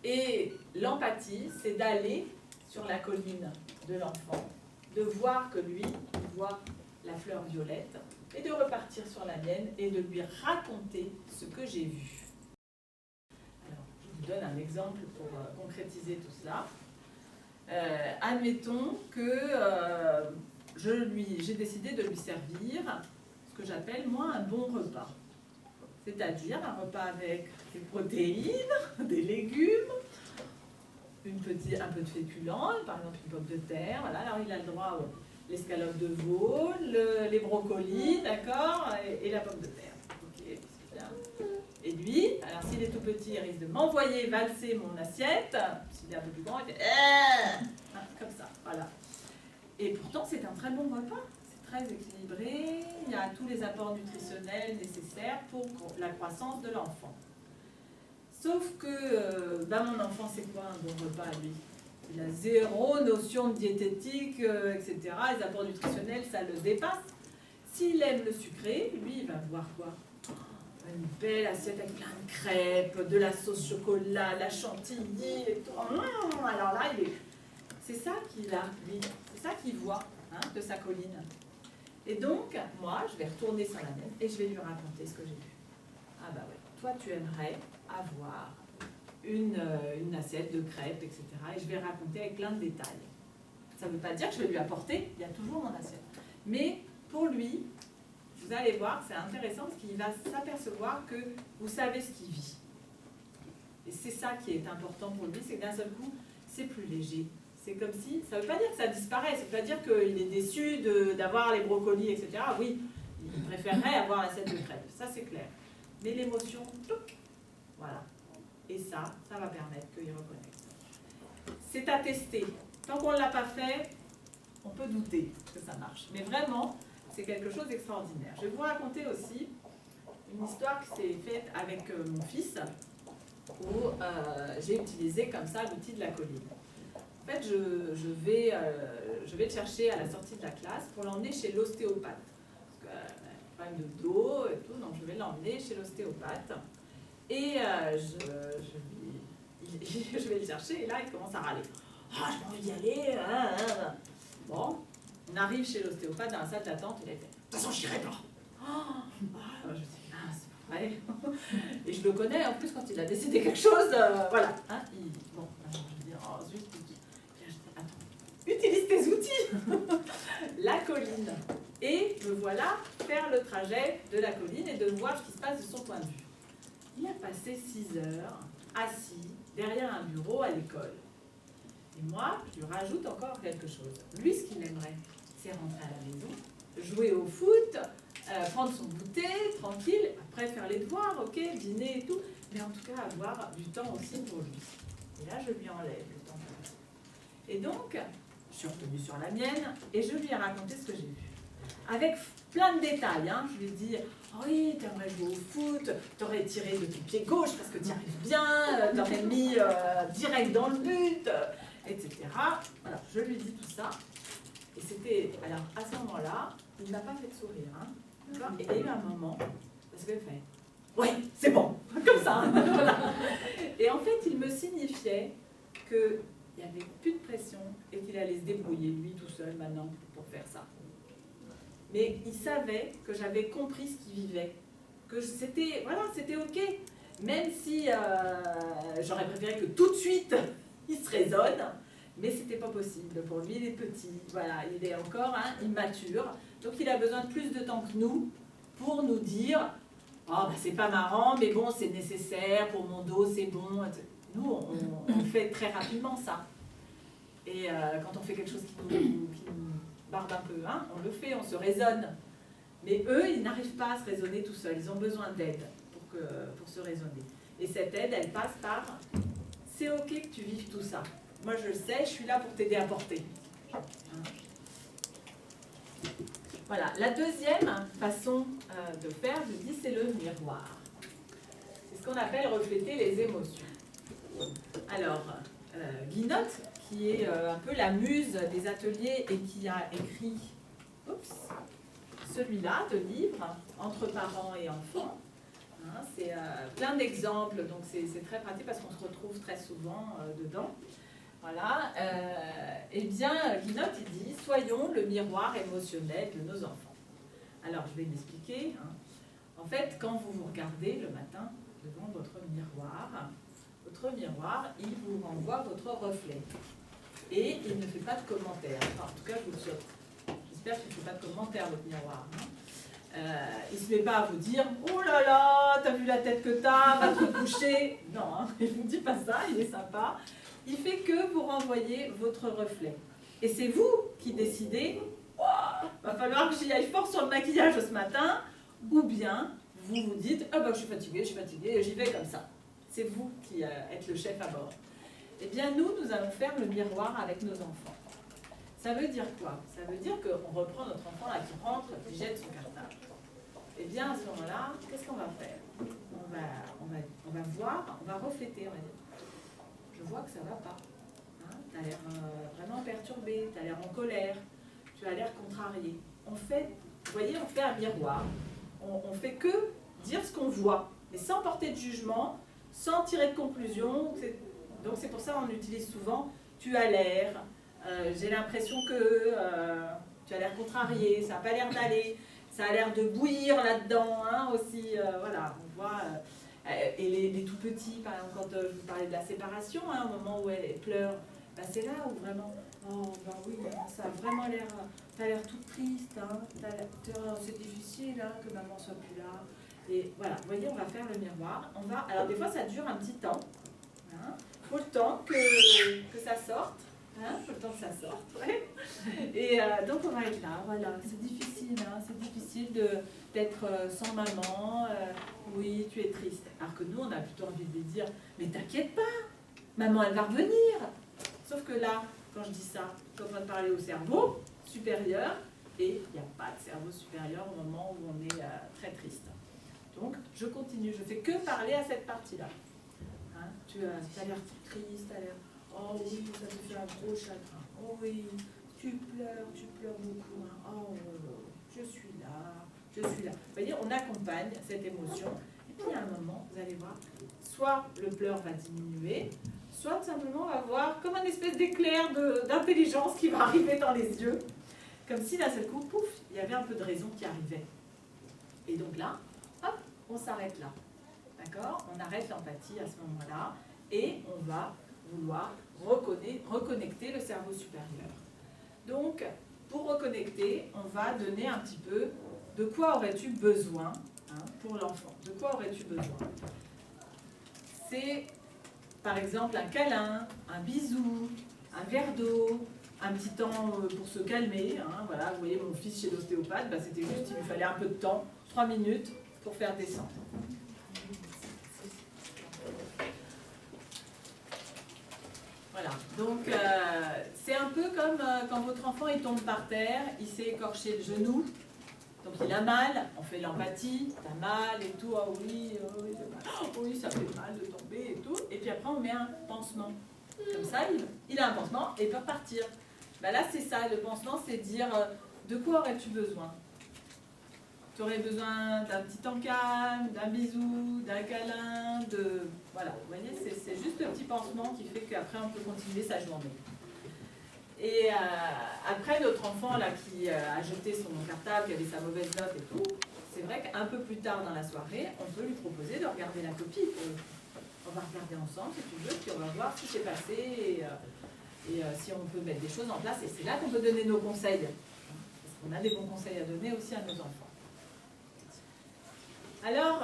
Speaker 2: Et l'empathie, c'est d'aller sur la colline de l'enfant, de voir que lui, il voit la fleur violette, et de repartir sur la mienne et de lui raconter ce que j'ai vu. Alors, je vous donne un exemple pour concrétiser tout cela. Admettons que j'ai décidé de lui servir ce que j'appelle, moi, un bon repas. C'est-à-dire un repas avec des protéines, des légumes, un peu de féculents, par exemple une pomme de terre. Voilà. Alors il a le droit aux l'escalope de veau, les brocolis, d'accord, et la pomme de terre. Ok, c'est bien. Et lui, alors s'il est tout petit, il risque de m'envoyer valser mon assiette. S'il est un peu plus grand, il fait comme ça, voilà. Et pourtant, c'est un très bon repas. C'est très équilibré. Il y a tous les apports nutritionnels nécessaires pour la croissance de l'enfant. Sauf que, mon enfant, c'est quoi un bon repas, lui? Il a zéro notion de diététique, etc. Les apports nutritionnels, ça le dépasse. S'il aime le sucré, lui, il va voir quoi? Une belle assiette avec plein de crêpes, de la sauce chocolat, la chantilly, et tout. Alors là, c'est ça qu'il a, lui. C'est ça qu'il voit de sa colline. Et donc, moi, je vais retourner sur la mienne et je vais lui raconter ce que j'ai vu. Ah bah ouais, toi, tu aimerais avoir une assiette de crêpes, etc. Et je vais raconter avec plein de détails. Ça ne veut pas dire que je vais lui apporter, il y a toujours mon assiette. Mais pour lui, vous allez voir, c'est intéressant parce qu'il va s'apercevoir que vous savez ce qu'il vit. Et c'est ça qui est important pour lui, c'est que d'un seul coup, c'est plus léger. C'est comme si, ça ne veut pas dire que ça disparaît, ça ne veut pas dire qu'il est déçu d'avoir les brocolis, etc. Oui, il préférerait avoir l'assiette de crêpes, ça c'est clair. Mais l'émotion, voilà. Et ça va permettre qu'il reconnecte. C'est à tester. Tant qu'on ne l'a pas fait, on peut douter que ça marche. Mais vraiment, c'est quelque chose d'extraordinaire. Je vais vous raconter aussi une histoire qui s'est faite avec mon fils, où j'ai utilisé comme ça l'outil de la colline. En fait, je vais le chercher à la sortie de la classe pour l'emmener chez l'ostéopathe. Parce qu'il a un problème de dos et tout, donc je vais l'emmener chez l'ostéopathe. Et je vais le chercher et là il commence à râler. Ah, j'ai pas envie d'y aller. Bon, on arrive chez l'ostéopathe dans la salle d'attente, il a fait. De toute façon, j'irai pas. Je me dis, c'est pas vrai. Et je le connais en plus quand il a décidé quelque chose, voilà. Bon, je dis, zut. Et là, je dis, attends, utilise tes outils. La colline. Et me voilà faire le trajet de la colline et de voir ce qui se passe de son point de vue. Il a passé 6 heures assis derrière un bureau à l'école. Et moi, je lui rajoute encore quelque chose. Lui, ce qu'il aimerait, c'est rentrer à la maison, jouer au foot, prendre son goûter, tranquille, après faire les devoirs, ok, dîner et tout, mais en tout cas avoir du temps aussi pour lui. Et là, je lui enlève le temps pour lui. Et donc, je suis revenue sur la mienne et je lui ai raconté ce que j'ai vu. Avec plein de détails, je lui ai dit, oh oui, t'aimerais jouer au foot, t'aurais tiré de ton pied gauche parce que t'y arrives bien, t'aurais mis direct dans le but, etc. Voilà, je lui ai dit tout ça. Et c'était, alors à ce moment-là, il ne m'a pas fait de sourire, d'accord. Et il y a eu un moment, parce qu'il fait, oui, c'est bon, comme ça. Voilà. Et en fait, il me signifiait qu'il n'y avait plus de pression et qu'il allait se débrouiller, lui, tout seul, maintenant, pour faire ça. Mais il savait que j'avais compris ce qu'il vivait, que c'était, voilà, c'était ok, même si j'aurais préféré que tout de suite il se raisonne, mais c'était pas possible pour lui, il est petit, voilà, il est encore immature, donc il a besoin de plus de temps que nous pour nous dire, oh, c'est pas marrant, mais bon, c'est nécessaire pour mon dos, c'est bon. Nous, on fait très rapidement ça, et quand on fait quelque chose qui nous barbe un peu, on le fait, on se raisonne. Mais eux, ils n'arrivent pas à se raisonner tout seuls, ils ont besoin d'aide pour se raisonner. Et cette aide, elle passe par, c'est ok que tu vives tout ça. Moi, je le sais, je suis là pour t'aider à porter. Voilà, la deuxième façon de faire, je dis, c'est le miroir. C'est ce qu'on appelle refléter les émotions. Alors, Guinotte, qui est un peu la muse des ateliers et qui a écrit celui-là de livre, Entre parents et enfants. C'est plein d'exemples, donc c'est très pratique parce qu'on se retrouve très souvent dedans. Voilà. Eh bien, Guinotte, il dit « Soyons le miroir émotionnel de nos enfants ». Alors, je vais m'expliquer. En fait, quand vous vous regardez le matin devant votre miroir, il vous renvoie votre reflet. Et il ne fait pas de commentaires. Enfin, en tout cas, je vous le souhaite. J'espère qu'il ne fait pas de commentaires, votre miroir. Il ne se met pas à vous dire « Oh là là, t'as vu la tête que t'as, va te coucher !» Non, il ne vous dit pas ça, il est sympa. Il fait que vous renvoyez votre reflet. Et c'est vous qui décidez « Oh, va falloir que j'y aille fort sur le maquillage ce matin !» ou bien vous vous dites « Ah ben, je suis fatiguée, j'y vais comme ça !» C'est vous qui êtes le chef à bord. Eh bien, nous allons faire le miroir avec nos enfants. Ça veut dire quoi? Ça veut dire qu'on reprend notre enfant là qui rentre, qui jette son cartable. Eh bien, à ce moment-là, qu'est-ce qu'on va faire? On va voir, on va refléter, on va dire. Je vois que ça ne va pas. Hein, tu as l'air vraiment perturbé, tu as l'air en colère, tu as l'air contrarié. Vous voyez, on fait un miroir. On fait que dire ce qu'on voit, mais sans porter de jugement, sans tirer de conclusion. Donc c'est pour ça qu'on utilise souvent « tu as l'air », j'ai l'impression que tu as l'air contrarié, ça n'a pas l'air d'aller, ça a l'air de bouillir là-dedans hein, aussi. Voilà, on voit. Et les tout petits, par exemple, quand je vous parlais de la séparation, hein, au moment où elle pleure, ben, c'est là où vraiment, oh ben oui, ça a vraiment l'air, t'as l'air toute triste, hein, c'est difficile hein, que maman soit plus là. Et voilà, vous voyez, on va faire le miroir. Alors des fois, ça dure un petit temps. Hein, faut le temps que ça sorte. Hein, faut le temps que ça sorte, ouais. Et donc on va être là, voilà, c'est difficile, hein, c'est difficile d'être sans maman, oui, tu es triste. Alors que nous, on a plutôt envie de lui dire, mais t'inquiète pas, maman, elle va revenir. Sauf que là, quand je dis ça, je suis en train de parler au cerveau supérieur, et il n'y a pas de cerveau supérieur au moment où on est très triste. Donc, je continue, je fais que parler à cette partie-là. Hein, tu as l'air triste, tu as l'air... Oh oui, ça te fait un gros chagrin. Oh oui, tu pleures beaucoup. Hein. Oh, je suis là. Vous voyez, on accompagne cette émotion. Et puis à un moment, vous allez voir, soit le pleur va diminuer, soit tout simplement on va voir comme un espèce d'éclair d'intelligence qui va arriver dans les yeux. Comme si d'un seul coup, pouf, il y avait un peu de raison qui arrivait. Et donc là, hop, on s'arrête là. D'accord? On arrête l'empathie à ce moment-là et on va vouloir reconnecter le cerveau supérieur. Donc, pour reconnecter, on va donner un petit peu de quoi aurais-tu besoin hein, pour l'enfant. De quoi aurais-tu besoin? C'est, par exemple, un câlin, un bisou, un verre d'eau, un petit temps pour se calmer. Hein, voilà, vous voyez mon fils chez l'ostéopathe, bah, c'était juste, il lui fallait un peu de temps, 3 minutes pour faire descendre. Voilà, donc c'est un peu comme quand votre enfant il tombe par terre, il s'est écorché le genou, donc il a mal, on fait l'empathie, t'as mal et tout, ah oui, oui, ça fait mal de tomber et tout, et puis après on met un pansement. Comme ça, il a un pansement et il peut repartir. Ben là c'est ça, le pansement c'est dire de quoi aurais-tu besoin? Tu aurais besoin d'un petit encâme, d'un bisou, d'un câlin, Voilà, vous voyez, c'est juste le petit pansement qui fait qu'après on peut continuer sa journée. Et après, notre enfant là, qui a jeté son cartable, qui avait sa mauvaise note et tout, c'est vrai qu'un peu plus tard dans la soirée, on peut lui proposer de regarder la copie. On va regarder ensemble si tu veux, puis on va voir ce qui s'est passé et si on peut mettre des choses en place. Et c'est là qu'on peut donner nos conseils. Parce qu'on a des bons conseils à donner aussi à nos enfants. Alors,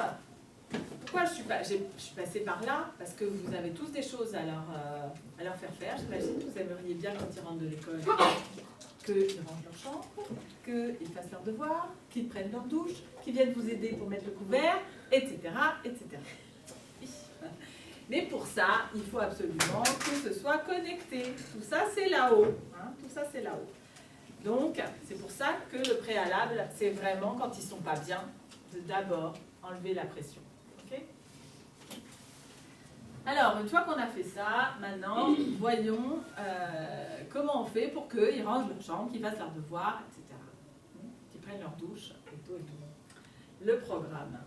Speaker 2: pourquoi je suis passée par là? Parce que vous avez tous des choses à leur faire faire. J'imagine que vous aimeriez bien, quand ils rentrent de l'école, qu'ils rangent leur chambre, qu'ils fassent leurs devoirs, qu'ils prennent leur douche, qu'ils viennent vous aider pour mettre le couvert, etc., etc. Mais pour ça, il faut absolument que ce soit connecté. Tout ça, c'est là-haut. Hein, tout ça, c'est là-haut. Donc, c'est pour ça que le préalable, c'est vraiment, quand ils ne sont pas bien, de d'abord enlever la pression. Okay? Alors, une fois qu'on a fait ça, maintenant, voyons comment on fait pour qu'ils rangent leur chambre, qu'ils fassent leurs devoirs, etc. Qu'ils prennent leur douche, et tout. Le programme.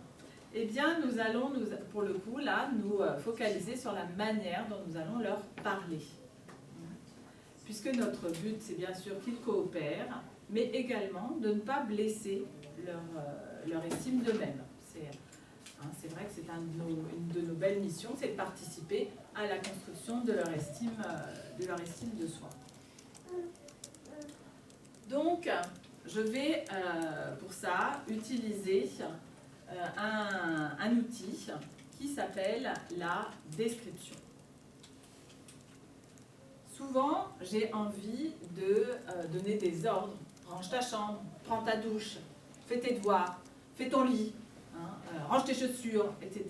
Speaker 2: Eh bien, nous allons, pour le coup, là, nous focaliser sur la manière dont nous allons leur parler. puisque notre but, c'est bien sûr qu'ils coopèrent, mais également de ne pas blesser leur estime d'eux-mêmes. C'est vrai que c'est une de nos belles missions, c'est de participer à la construction de leur estime de soi. Donc, je vais pour ça utiliser un outil qui s'appelle la description. Souvent, j'ai envie de donner des ordres. Range ta chambre, prends ta douche, fais tes devoirs, fais ton lit, range tes chaussures, etc.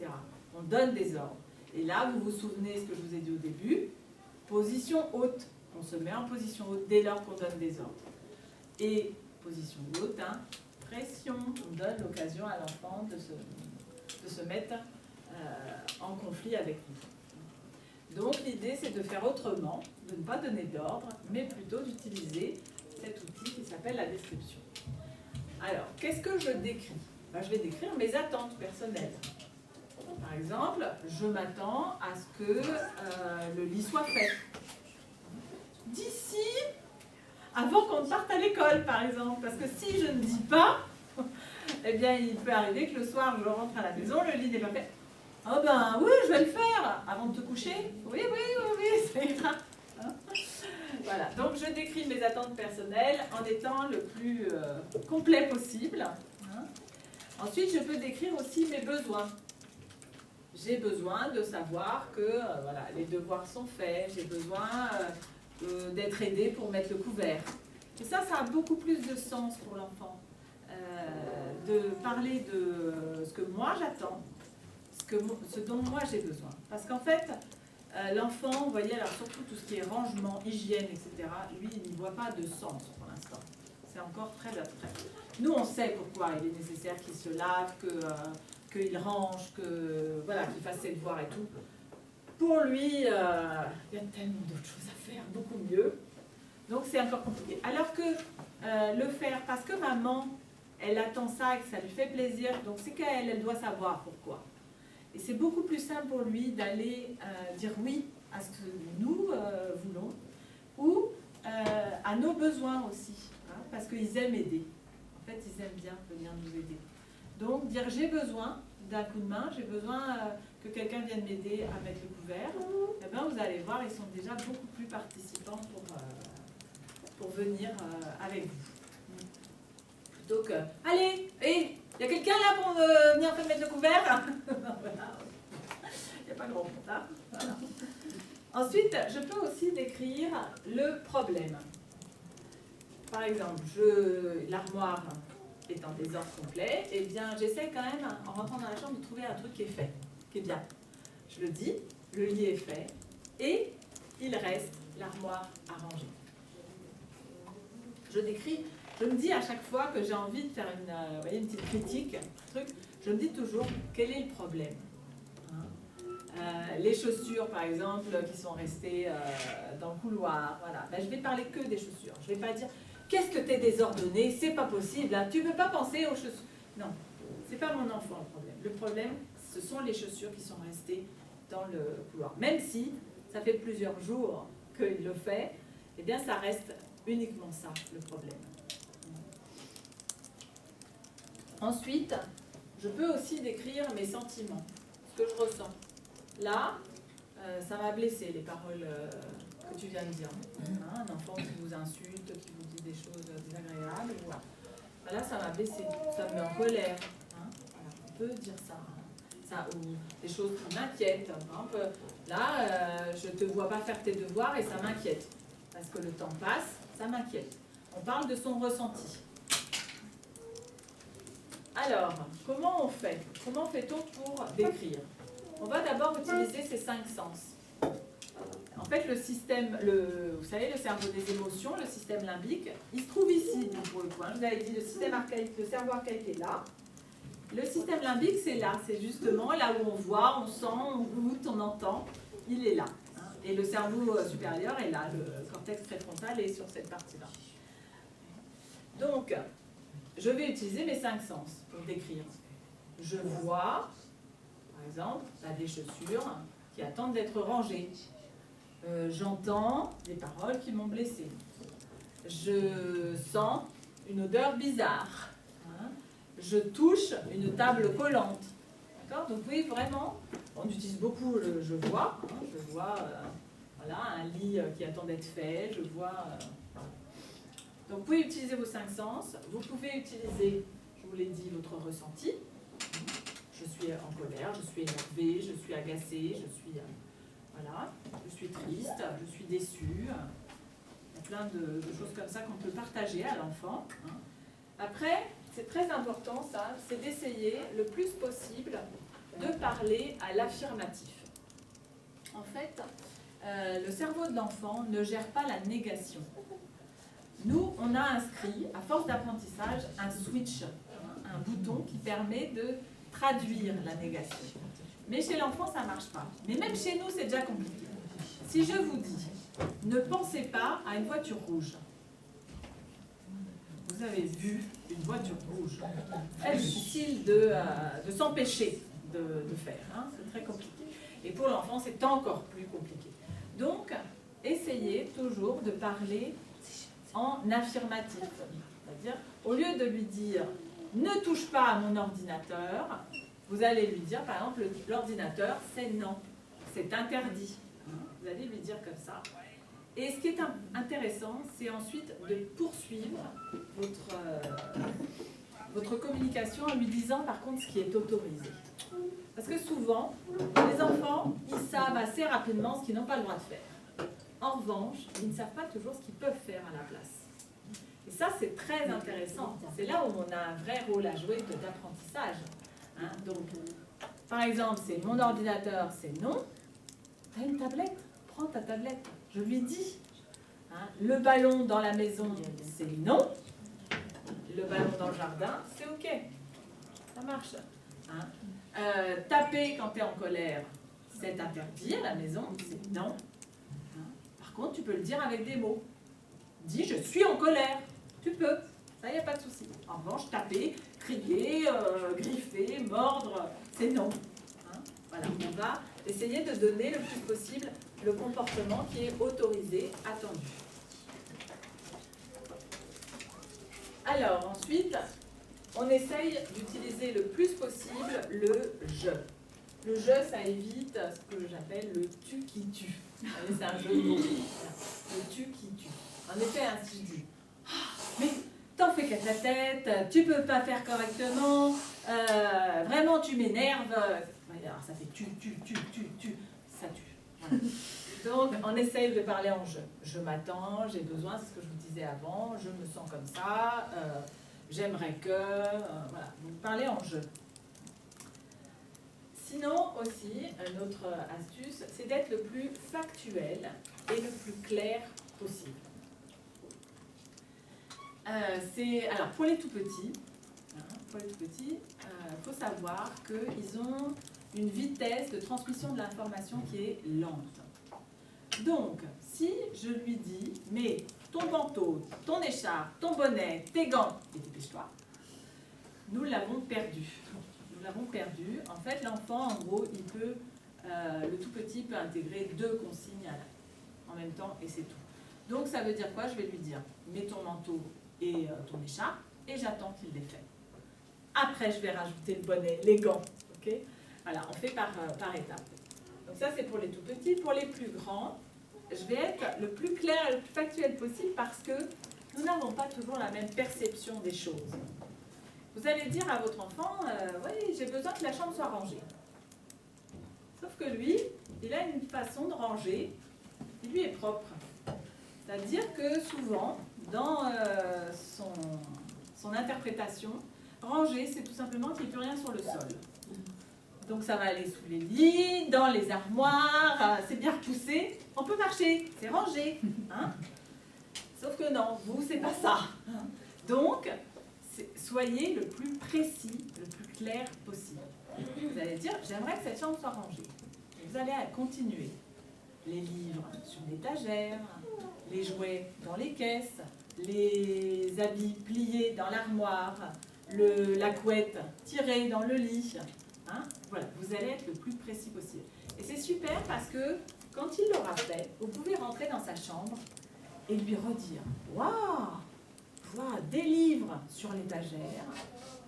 Speaker 2: On donne des ordres. Et là, vous vous souvenez ce que je vous ai dit au début, position haute. On se met en position haute dès lors qu'on donne des ordres. Et position haute, pression. On donne l'occasion à l'enfant de se mettre en conflit avec nous. Donc l'idée, c'est de faire autrement, de ne pas donner d'ordre, mais plutôt d'utiliser cet outil qui s'appelle la description. Alors, qu'est-ce que je décris? Je vais décrire mes attentes personnelles. Par exemple, je m'attends à ce que le lit soit fait. D'ici, avant qu'on parte à l'école, par exemple. Parce que si je ne dis pas, eh bien, il peut arriver que le soir, je rentre à la maison, le lit n'est pas fait. Oh ben oui, je vais le faire avant de te coucher. Oui, ça ira. Voilà, donc je décris mes attentes personnelles en étant le plus complet possible. Ensuite, je peux décrire aussi mes besoins. J'ai besoin de savoir que voilà, les devoirs sont faits, j'ai besoin d'être aidée pour mettre le couvert. Et ça a beaucoup plus de sens pour l'enfant. De parler de ce que moi j'attends, ce dont moi j'ai besoin. Parce qu'en fait, l'enfant, vous voyez, alors surtout tout ce qui est rangement, hygiène, etc., lui, il n'y voit pas de sens pour l'instant. C'est encore très abstrait. Nous, on sait pourquoi il est nécessaire qu'il se lave, qu'il range, voilà, qu'il fasse ses devoirs et tout. Pour lui, il y a tellement d'autres choses à faire, beaucoup mieux. Donc, c'est encore compliqué. Alors que le faire, parce que maman, elle attend ça et que ça lui fait plaisir, donc c'est qu'elle, elle doit savoir pourquoi. Et c'est beaucoup plus simple pour lui d'aller dire oui à ce que nous voulons, ou à nos besoins aussi, parce qu'ils aiment aider. En fait, ils aiment bien venir nous aider. Donc, dire j'ai besoin d'un coup de main, j'ai besoin que quelqu'un vienne m'aider à mettre le couvert, eh bien, vous allez voir, ils sont déjà beaucoup plus participants pour venir avec vous. Plutôt que, allez, il y a quelqu'un là pour venir mettre le couvert? Voilà. Il n'y a pas grand monde là. Voilà. Ensuite, je peux aussi décrire le problème. Par exemple, l'armoire est en désordre complet, et bien j'essaie quand même, en rentrant dans la chambre, de trouver un truc qui est fait, qui est bien. Je le dis, le lit est fait, et il reste l'armoire à ranger. Je décris, je me dis à chaque fois que j'ai envie de faire une petite critique, je me dis toujours quel est le problème. Les chaussures, par exemple, qui sont restées dans le couloir, voilà. Ben, je vais parler que des chaussures. Je ne vais pas dire qu'est-ce que t'es désordonné, c'est pas possible, hein. Tu ne peux pas penser aux chaussures. Non, c'est pas mon enfant le problème. Le problème, ce sont les chaussures qui sont restées dans le couloir. Même si ça fait plusieurs jours qu'il le fait, eh bien ça reste uniquement ça le problème. Ensuite, je peux aussi décrire mes sentiments, ce que je ressens. Là, ça m'a blessé les paroles que tu viens de dire. Un enfant qui vous insulte, qui vous dit des choses désagréables. Voilà, ça m'a blessé, ça me met en colère. Voilà, on peut dire ça. Ou des choses qui m'inquiètent. Là, je ne te vois pas faire tes devoirs et ça m'inquiète. Parce que le temps passe, ça m'inquiète. On parle de son ressenti. Alors, comment on fait? Comment fait-on pour décrire? On va d'abord utiliser ces 5 sens. En fait, le système, vous savez, le cerveau des émotions, le système limbique, il se trouve ici, pour le point. Je vous avais dit, le système archaïque, le cerveau archaïque est là. Le système limbique, c'est là. C'est justement là où on voit, on sent, on goûte, on entend. Il est là. Et le cerveau supérieur est là. Le cortex préfrontal est sur cette partie-là. Donc, je vais utiliser mes 5 sens pour décrire. Je vois, par exemple, des chaussures qui attendent d'être rangées. J'entends des paroles qui m'ont blessée. Je sens une odeur bizarre. Hein. Je touche une table collante. D'accord? Donc oui, vraiment, on utilise beaucoup le je vois. Hein. Je vois voilà, un lit qui attend d'être fait. Je vois... Donc vous pouvez utiliser vos 5 sens. Vous pouvez utiliser, je vous l'ai dit, votre ressenti. Je suis en colère, je suis énervée, je suis agacée, je suis... voilà, je suis triste, je suis déçue. Il y a plein de choses comme ça qu'on peut partager à l'enfant. Après, c'est très important ça, c'est d'essayer le plus possible de parler à l'affirmatif. En fait, le cerveau de l'enfant ne gère pas la négation. Nous, on a inscrit, à force d'apprentissage, un switch, un bouton qui permet de traduire la négation. Mais chez l'enfant, ça ne marche pas. Mais même chez nous, c'est déjà compliqué. Si je vous dis, ne pensez pas à une voiture rouge. Vous avez vu une voiture rouge. Très difficile de s'empêcher de faire. Hein. C'est très compliqué. Et pour l'enfant, c'est encore plus compliqué. Donc, essayez toujours de parler en affirmatif. C'est-à-dire, au lieu de lui dire « ne touche pas à mon ordinateur », vous allez lui dire, par exemple, l'ordinateur, c'est non, c'est interdit. Vous allez lui dire comme ça. Et ce qui est intéressant, c'est ensuite de poursuivre votre communication en lui disant, par contre, ce qui est autorisé. Parce que souvent, les enfants, ils savent assez rapidement ce qu'ils n'ont pas le droit de faire. En revanche, ils ne savent pas toujours ce qu'ils peuvent faire à la place. Et ça, c'est très intéressant. C'est là où on a un vrai rôle à jouer d'apprentissage. Hein, donc, par exemple, c'est mon ordinateur, c'est non. Tu as une tablette, prends ta tablette. Je lui dis. Hein, le ballon dans la maison, c'est non. Le ballon dans le jardin, c'est OK. Ça marche. Hein. Taper quand tu es en colère, c'est interdit à la maison, c'est non. Hein. Par contre, tu peux le dire avec des mots. Dis, je suis en colère. Tu peux. Ça, il n'y a pas de souci. En revanche, taper, crier, griffer, mordre, c'est non. Hein. Voilà, on va essayer de donner le plus possible le comportement qui est autorisé, attendu. Alors, ensuite, on essaye d'utiliser le plus possible le « je ». Le « je », ça évite ce que j'appelle le « tu qui tue ». C'est un jeu de mots. Le « tu qui tue ». En effet, si je dis « mais t'en fais qu'à ta tête, tu peux pas faire correctement, vraiment tu m'énerves », alors ça fait « tu », ça tue. Voilà. Donc, on essaye de parler en « je ». Je m'attends, j'ai besoin, c'est ce que je vous disais avant, je me sens comme ça, j'aimerais que, voilà. Donc, parler en « je ». Sinon, aussi, une autre astuce, c'est d'être le plus factuel et le plus clair possible. Alors, pour les tout petits, faut savoir qu'ils ont une vitesse de transmission de l'information qui est lente. Donc, si je lui dis, mais ton manteau, ton écharpe, ton bonnet, tes gants, et dépêche-toi, nous l'avons perdu. Nous l'avons perdu. En fait, l'enfant, en gros, le tout petit peut intégrer 2 consignes en même temps et c'est tout. Donc, ça veut dire quoi? Je vais lui dire, mets ton manteau et ton écharpe, et j'attends qu'il les fait. Après, je vais rajouter le bonnet, les gants. Okay, voilà, on fait par étapes. Donc ça, c'est pour les tout petits. Pour les plus grands, je vais être le plus clair et le plus factuel possible parce que nous n'avons pas toujours la même perception des choses. Vous allez dire à votre enfant, oui, j'ai besoin que la chambre soit rangée. Sauf que lui, il a une façon de ranger qui lui est propre. C'est-à-dire que souvent, dans son interprétation, ranger, c'est tout simplement qu'il n'y ait plus rien sur le sol. Donc ça va aller sous les lits, dans les armoires, c'est bien repoussé, on peut marcher, c'est rangé. Hein? Sauf que non, vous, c'est pas ça. Donc, soyez le plus précis, le plus clair possible. Vous allez dire, j'aimerais que cette chambre soit rangée. Et vous allez continuer. Les livres sur l'étagère, les jouets dans les caisses, les habits pliés dans l'armoire, la couette tirée dans le lit. Hein? Voilà, vous allez être le plus précis possible. Et c'est super parce que Quand il l'aura fait, vous pouvez rentrer dans sa chambre et lui redire « Waouh, voilà, des livres sur l'étagère,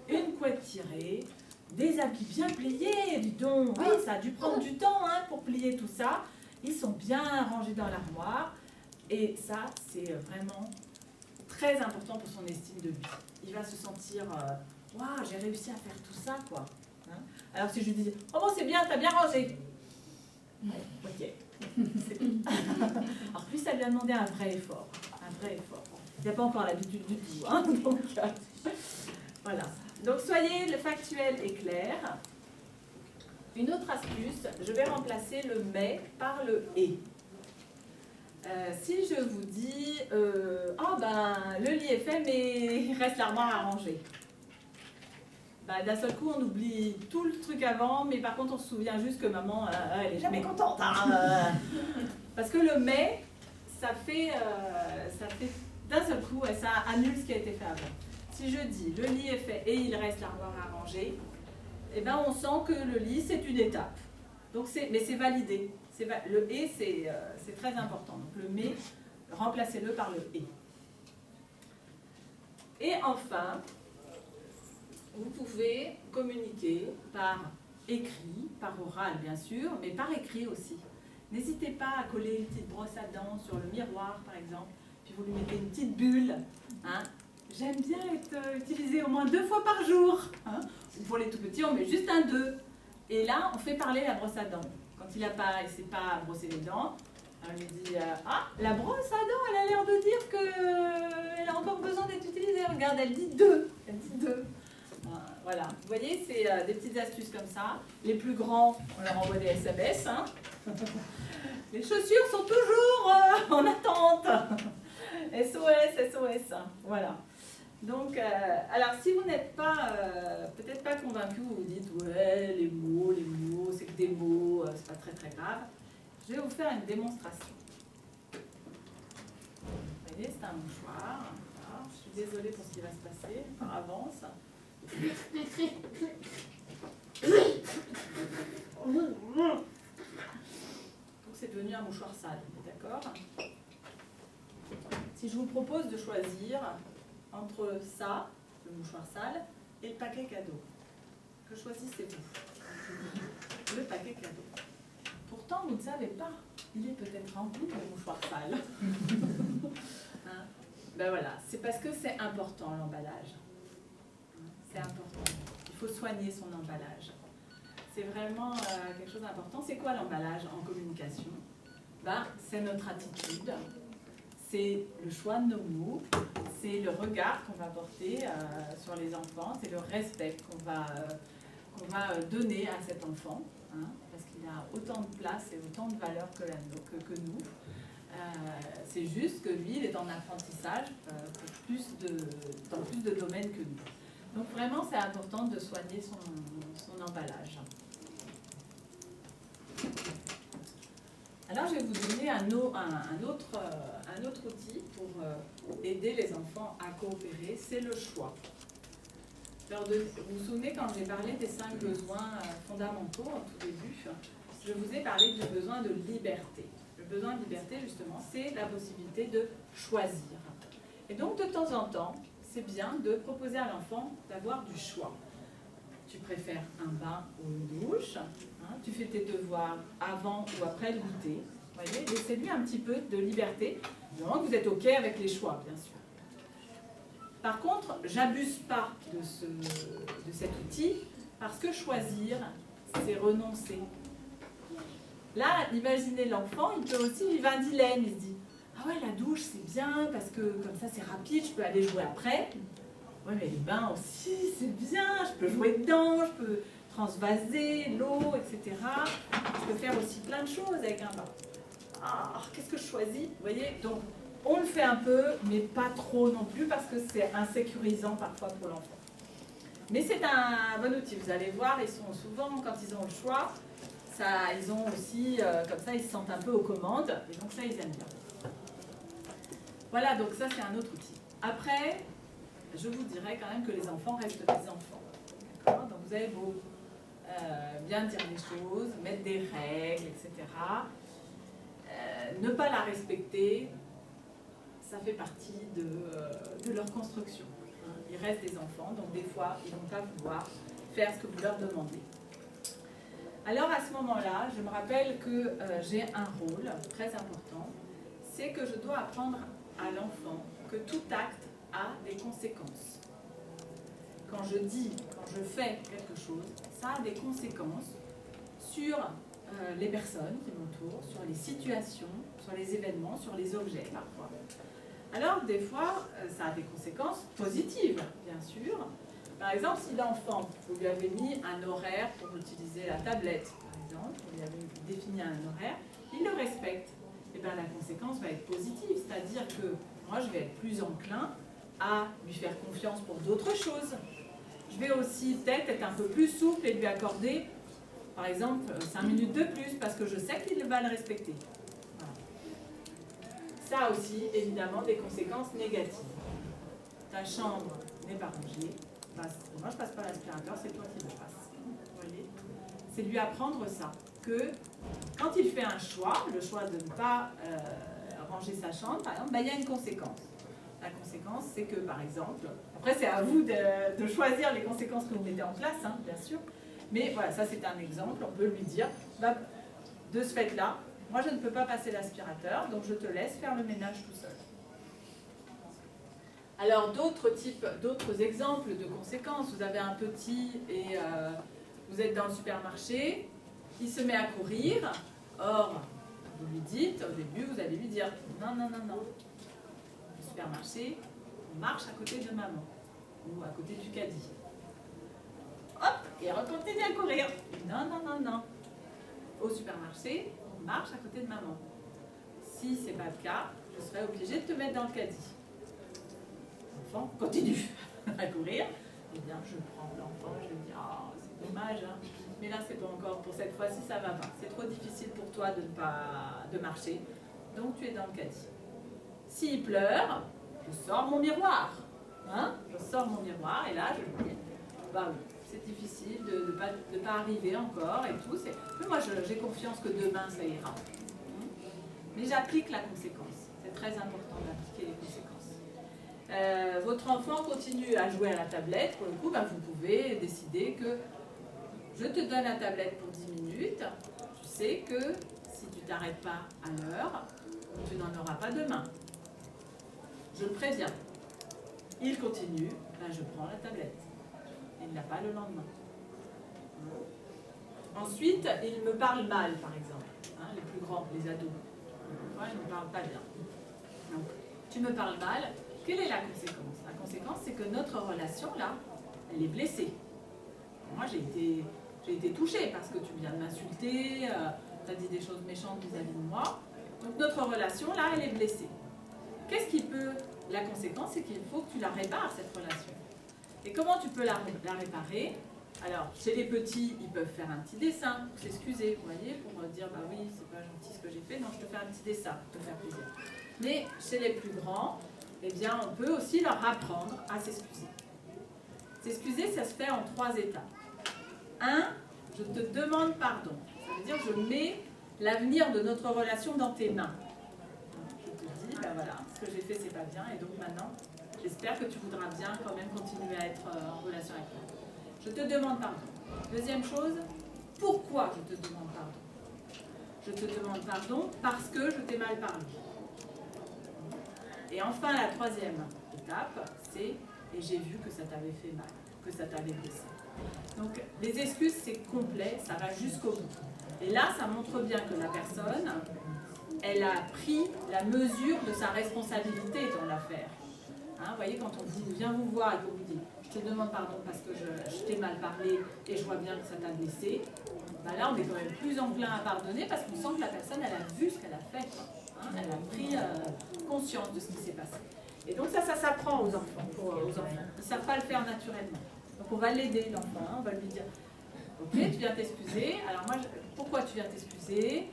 Speaker 2: une couette tirée, des habits bien pliés, dis donc, oui, ça a dû prendre du temps hein, pour plier tout ça. Ils sont bien rangés dans l'armoire. » Et ça, c'est vraiment très important pour son estime de lui. Il va se sentir « Waouh, j'ai réussi à faire tout ça, quoi. » Alors si je lui disais « Oh bon, c'est bien, t'as bien rangé. » Ok. Alors plus ça lui a demandé un vrai effort. Il n'a pas encore l'habitude du tout. Hein, donc, voilà. Donc soyez le factuel et clair. Une autre astuce, je vais remplacer le mais par le et. Si je vous dis le lit est fait mais il reste l'armoire à ranger. D'un seul coup, on oublie tout le truc avant, mais par contre, on se souvient juste que maman, elle est jamais contente. Hein, parce que le mais, ça fait d'un seul coup, ça annule ce qui a été fait avant. Si je dis le lit est fait et il reste l'armoire à ranger, eh ben, on sent que le lit, c'est une étape. Donc mais c'est validé. Le et, c'est très important. Donc le mais, remplacez-le par le et. Et enfin, vous pouvez communiquer par écrit, par oral bien sûr, mais par écrit aussi. N'hésitez pas à coller une petite brosse à dents sur le miroir par exemple, puis vous lui mettez une petite bulle. Hein. J'aime bien être utilisé au moins 2 fois par jour. Hein. Pour les tout petits, on met juste un 2. Et là, on fait parler la brosse à dents. Quand il ne sait pas brosser les dents, on lui dit la brosse à dents, elle a l'air de dire qu'elle a encore besoin d'être utilisée. Regarde, elle dit 2. Elle dit 2. Voilà, vous voyez, c'est des petites astuces comme ça. Les plus grands, on leur envoie des SMS. Hein. Les chaussures sont toujours en attente. SOS, SOS. Voilà. Donc, alors si vous n'êtes pas, peut-être pas convaincu, vous vous dites, ouais, les mots, c'est que des mots, c'est pas très très grave. Je vais vous faire une démonstration. Vous voyez, c'est un mouchoir. Voilà. Je suis désolée pour ce qui va se passer par avance. Donc c'est devenu un mouchoir sale, d'accord? Si je vous propose de choisir entre ça, le mouchoir sale, et le paquet cadeau, que choisissez-vous? Le paquet cadeau. Pourtant, vous ne savez pas, il est peut-être rempli de mouchoirs sales. Hein? Ben voilà, c'est parce que c'est important l'emballage. C'est important. Il faut soigner son emballage. C'est vraiment quelque chose d'important. C'est quoi l'emballage en communication? C'est notre attitude, c'est le choix de nos mots, c'est le regard qu'on va porter sur les enfants, c'est le respect qu'on va donner à cet enfant, hein, parce qu'il a autant de place et autant de valeur que nous. C'est juste que lui, il est en apprentissage dans plus de domaines que nous. Donc vraiment, c'est important de soigner son emballage. Alors, je vais vous donner un autre outil pour aider les enfants à coopérer, c'est le choix. Alors, vous vous souvenez quand j'ai parlé des 5 besoins fondamentaux au tout début, je vous ai parlé du besoin de liberté. Le besoin de liberté, justement, c'est la possibilité de choisir. Et donc, de temps en temps, c'est bien de proposer à l'enfant d'avoir du choix. Tu préfères un bain ou une douche, hein, tu fais tes devoirs avant ou après le goûter. Vous voyez, laissez-lui un petit peu de liberté, du moment que vous êtes OK avec les choix, bien sûr. Par contre, j'abuse pas de cet outil, parce que choisir, c'est renoncer. Là, imaginez l'enfant, il peut aussi vivre un dilemme, il se dit « Ah ouais, la douche, c'est bien, parce que comme ça, c'est rapide, je peux aller jouer après. » Oui, mais les bains aussi, c'est bien, je peux jouer dedans, je peux transvaser l'eau, etc. Je peux faire aussi plein de choses avec un bain. Ah, qu'est-ce que je choisis? Vous voyez, donc on le fait un peu, mais pas trop non plus, parce que c'est insécurisant parfois pour l'enfant. Mais c'est un bon outil, vous allez voir, ils sont souvent, quand ils ont le choix, ils ont aussi, comme ça, ils se sentent un peu aux commandes, et donc ça, ils aiment bien. Voilà, donc ça, c'est un autre outil. Après, je vous dirais quand même que les enfants restent des enfants. D'accord? Donc vous avez beau bien dire les choses, mettre des règles, etc. ne pas la respecter, ça fait partie de leur construction. Ils restent des enfants, donc des fois, ils ne vont pas pouvoir faire ce que vous leur demandez. Alors à ce moment-là, je me rappelle que j'ai un rôle très important, c'est que je dois apprendre à l'enfant que tout acte a des conséquences. Quand je dis, quand je fais quelque chose, ça a des conséquences sur les personnes qui m'entourent, sur les situations, sur les événements, sur les objets parfois. Alors des fois, ça a des conséquences positives, bien sûr. Par exemple, si l'enfant, vous lui avez mis un horaire pour utiliser la tablette, par exemple, vous lui avez défini un horaire, il le respecte. Et bien la conséquence va être positive, c'est-à-dire que moi je vais être plus enclin à lui faire confiance pour d'autres choses. Je vais aussi peut-être être un peu plus souple et lui accorder, par exemple, 5 minutes de plus, parce que je sais qu'il va le respecter. Voilà. Ça a aussi, évidemment, des conséquences négatives. Ta chambre n'est pas rangée. Moi, je ne passe pas l'aspirateur, c'est toi qui le passes. Vous voyez ? C'est lui apprendre ça, que quand il fait un choix, le choix de ne pas ranger sa chambre, par exemple, ben, il y a une conséquence. La conséquence, c'est que, par exemple, après c'est à vous de choisir les conséquences que vous mettez en place, hein, bien sûr, mais voilà, ça c'est un exemple, on peut lui dire, bah, de ce fait-là, moi je ne peux pas passer l'aspirateur, donc je te laisse faire le ménage tout seul. Alors d'autres exemples de conséquences, vous avez un petit et vous êtes dans le supermarché, il se met à courir, or, vous lui dites, au début, vous allez lui dire, non, non, non, non. Au supermarché, on marche à côté de maman, ou à côté du caddie. Hop, et on continue à courir. Non, non, non, non. Au supermarché, on marche à côté de maman. Si ce n'est pas le cas, je serai obligée de te mettre dans le caddie. L'enfant continue à courir. Eh bien, je prends l'enfant, je lui dis, ah, c'est dommage, hein. Mais là, c'est pas encore, pour cette fois-ci, ça va pas. C'est trop difficile pour toi de marcher, donc tu es dans le caddie. S'il pleure, je sors mon miroir. Hein, je sors mon miroir et là, je lui dis, bah oui, c'est difficile de pas arriver encore et tout. Mais moi, j'ai confiance que demain, ça ira. Mais j'applique la conséquence. C'est très important d'appliquer les conséquences. Votre enfant continue à jouer à la tablette, pour le coup, bah, vous pouvez décider que je te donne la tablette pour 10 minutes. Tu sais que si tu ne t'arrêtes pas à l'heure, tu n'en auras pas demain. Je le préviens. Il continue, ben je prends la tablette. Il n'a pas le lendemain. Ensuite, il me parle mal, par exemple. Hein, les plus grands, les ados. Moi, ils ne me parlent pas bien. Donc, tu me parles mal. Quelle est la conséquence? La conséquence, c'est que notre relation, là, elle est blessée. Moi, j'ai été touchée parce que tu viens de m'insulter, tu as dit des choses méchantes vis-à-vis de moi. Donc, notre relation, là, elle est blessée. Qu'est-ce qui peut... La conséquence, c'est qu'il faut que tu la répares, cette relation. Et comment tu peux la réparer? Alors, chez les petits, ils peuvent faire un petit dessin, pour s'excuser, vous voyez, pour dire, bah oui, c'est pas gentil ce que j'ai fait, non, je te fais un petit dessin, pour te faire plaisir. Mais chez les plus grands, eh bien, on peut aussi leur apprendre à s'excuser. S'excuser, ça se fait en 3 étapes. 1, je te demande pardon. Ça veut dire, je mets l'avenir de notre relation dans tes mains. Ben voilà, ce que j'ai fait c'est pas bien et donc maintenant j'espère que tu voudras bien quand même continuer à être en relation avec moi. Je te demande pardon. Deuxième chose, pourquoi je te demande pardon? Je te demande pardon parce que je t'ai mal parlé. Et enfin la 3e étape, c'est et j'ai vu que ça t'avait fait mal, que ça t'avait blessé. Donc les excuses c'est complet, ça va jusqu'au bout. Et là ça montre bien que la personne elle a pris la mesure de sa responsabilité dans l'affaire. Hein, vous voyez, quand on vient vous voir et qu'on vous dit « je te demande pardon parce que je t'ai mal parlé et je vois bien que ça t'a blessé », ben là, on est quand même plus enclin à pardonner parce qu'on sent que la personne, elle a vu ce qu'elle a fait. Hein, elle a pris conscience de ce qui s'est passé. Et donc ça s'apprend aux enfants. Ils ne savent pas le faire naturellement. Donc on va l'aider, l'enfant. Hein, on va lui dire « ok, tu viens t'excuser. Alors moi, pourquoi tu viens t'excuser ?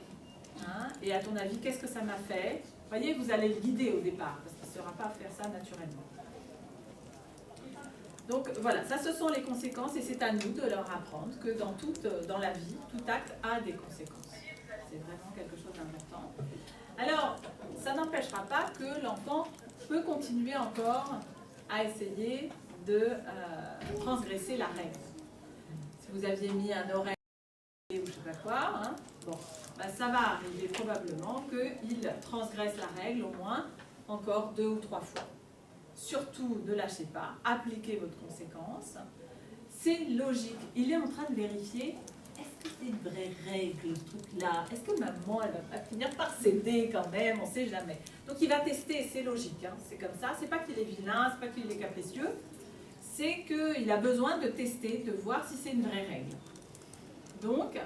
Speaker 2: Hein, et à ton avis, qu'est-ce que ça m'a fait? Vous voyez, vous allez le guider au départ, parce qu'il ne saura pas faire ça naturellement. Donc voilà, ça ce sont les conséquences, et c'est à nous de leur apprendre que dans la vie, tout acte a des conséquences. C'est vraiment quelque chose d'important. Alors, ça n'empêchera pas que l'enfant peut continuer encore à essayer de transgresser la règle. Si vous aviez mis un horaire ou je ne sais pas quoi, hein, bon, ben ça va arriver probablement qu'il transgresse la règle au moins encore 2 ou 3 fois. Surtout, ne lâchez pas, appliquez votre conséquence. C'est logique. Il est en train de vérifier, est-ce que c'est une vraie règle, ce truc-là? Est-ce que maman, elle va pas finir par céder quand même? On ne sait jamais. Donc il va tester, c'est logique. Hein, c'est comme ça. C'est pas qu'il est vilain, c'est pas qu'il est capricieux. C'est qu'il a besoin de tester, de voir si c'est une vraie règle. Donc,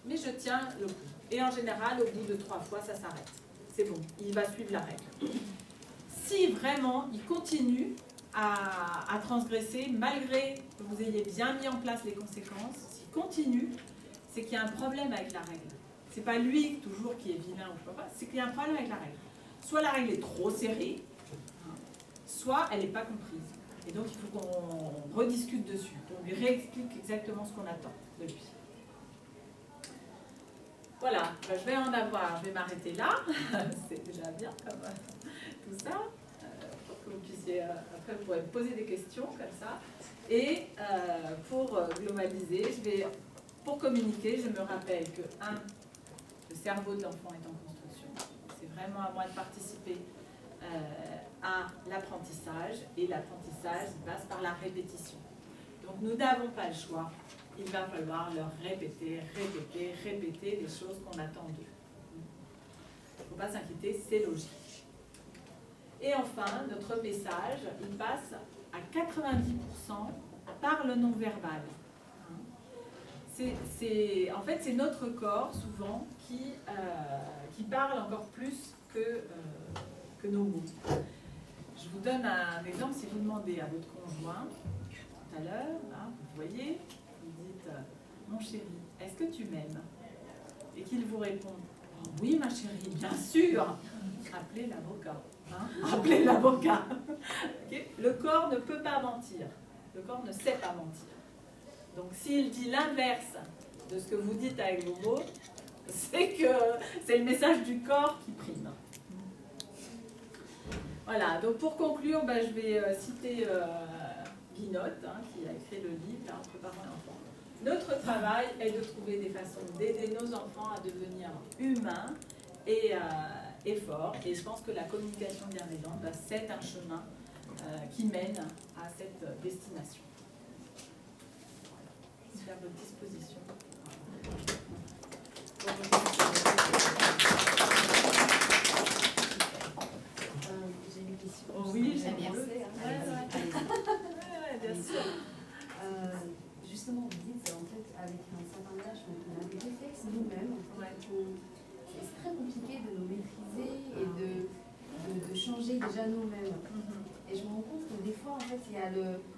Speaker 2: mais je tiens le coup. Et en général, au bout de 3 fois, ça s'arrête. C'est bon, il va suivre la règle. Si vraiment il continue à transgresser, malgré que vous ayez bien mis en place les conséquences, s'il continue, c'est qu'il y a un problème avec la règle. C'est pas lui toujours qui est vilain ou je sais pas, c'est qu'il y a un problème avec la règle. Soit la règle est trop serrée, soit elle n'est pas comprise. Et donc il faut qu'on rediscute dessus, qu'on lui réexplique exactement ce qu'on attend de lui. Voilà, ben, je vais m'arrêter là, c'est déjà bien comme tout ça, pour que vous puissiez, après vous pourrez me poser des questions comme ça. Et pour globaliser, pour communiquer, je me rappelle que le cerveau de l'enfant est en construction. C'est vraiment à moi de participer à l'apprentissage, et l'apprentissage passe par la répétition. Donc nous n'avons pas le choix. Il va falloir leur répéter les choses qu'on attend d'eux. Il ne faut pas s'inquiéter, c'est logique. Et enfin, notre message, il passe à 90% par le non-verbal. En fait, c'est notre corps, souvent, qui parle encore plus que nos mots. Je vous donne un exemple. Si vous demandez à votre conjoint, tout à l'heure, vous voyez, vous dites « Mon chéri, est-ce que tu m'aimes ?» Et qu'il vous répond « Oh, oui, ma chérie, bien sûr !» Appelez l'avocat. Appelez l'avocat. Okay. Le corps ne peut pas mentir. Le corps ne sait pas mentir. Donc s'il dit l'inverse de ce que vous dites avec vos mots, c'est que c'est le message du corps qui prime. Voilà, donc pour conclure, je vais citer Guinotte, qui a écrit le livre « Préparant l'enfant ». Notre travail est de trouver des façons d'aider nos enfants à devenir humains et forts. Et je pense que la communication bienveillante, c'est un chemin qui mène à cette destination. Je suis à votre disposition.
Speaker 4: J'ai une question.
Speaker 2: Oui,
Speaker 1: Très bien.
Speaker 2: Bien sûr.
Speaker 4: Justement, vous dites, en fait, avec un certain âge, on a des réflexes nous-mêmes. C'est très compliqué de nous maîtriser et de changer déjà nous-mêmes. Et je me rends compte que des fois, en fait, il y a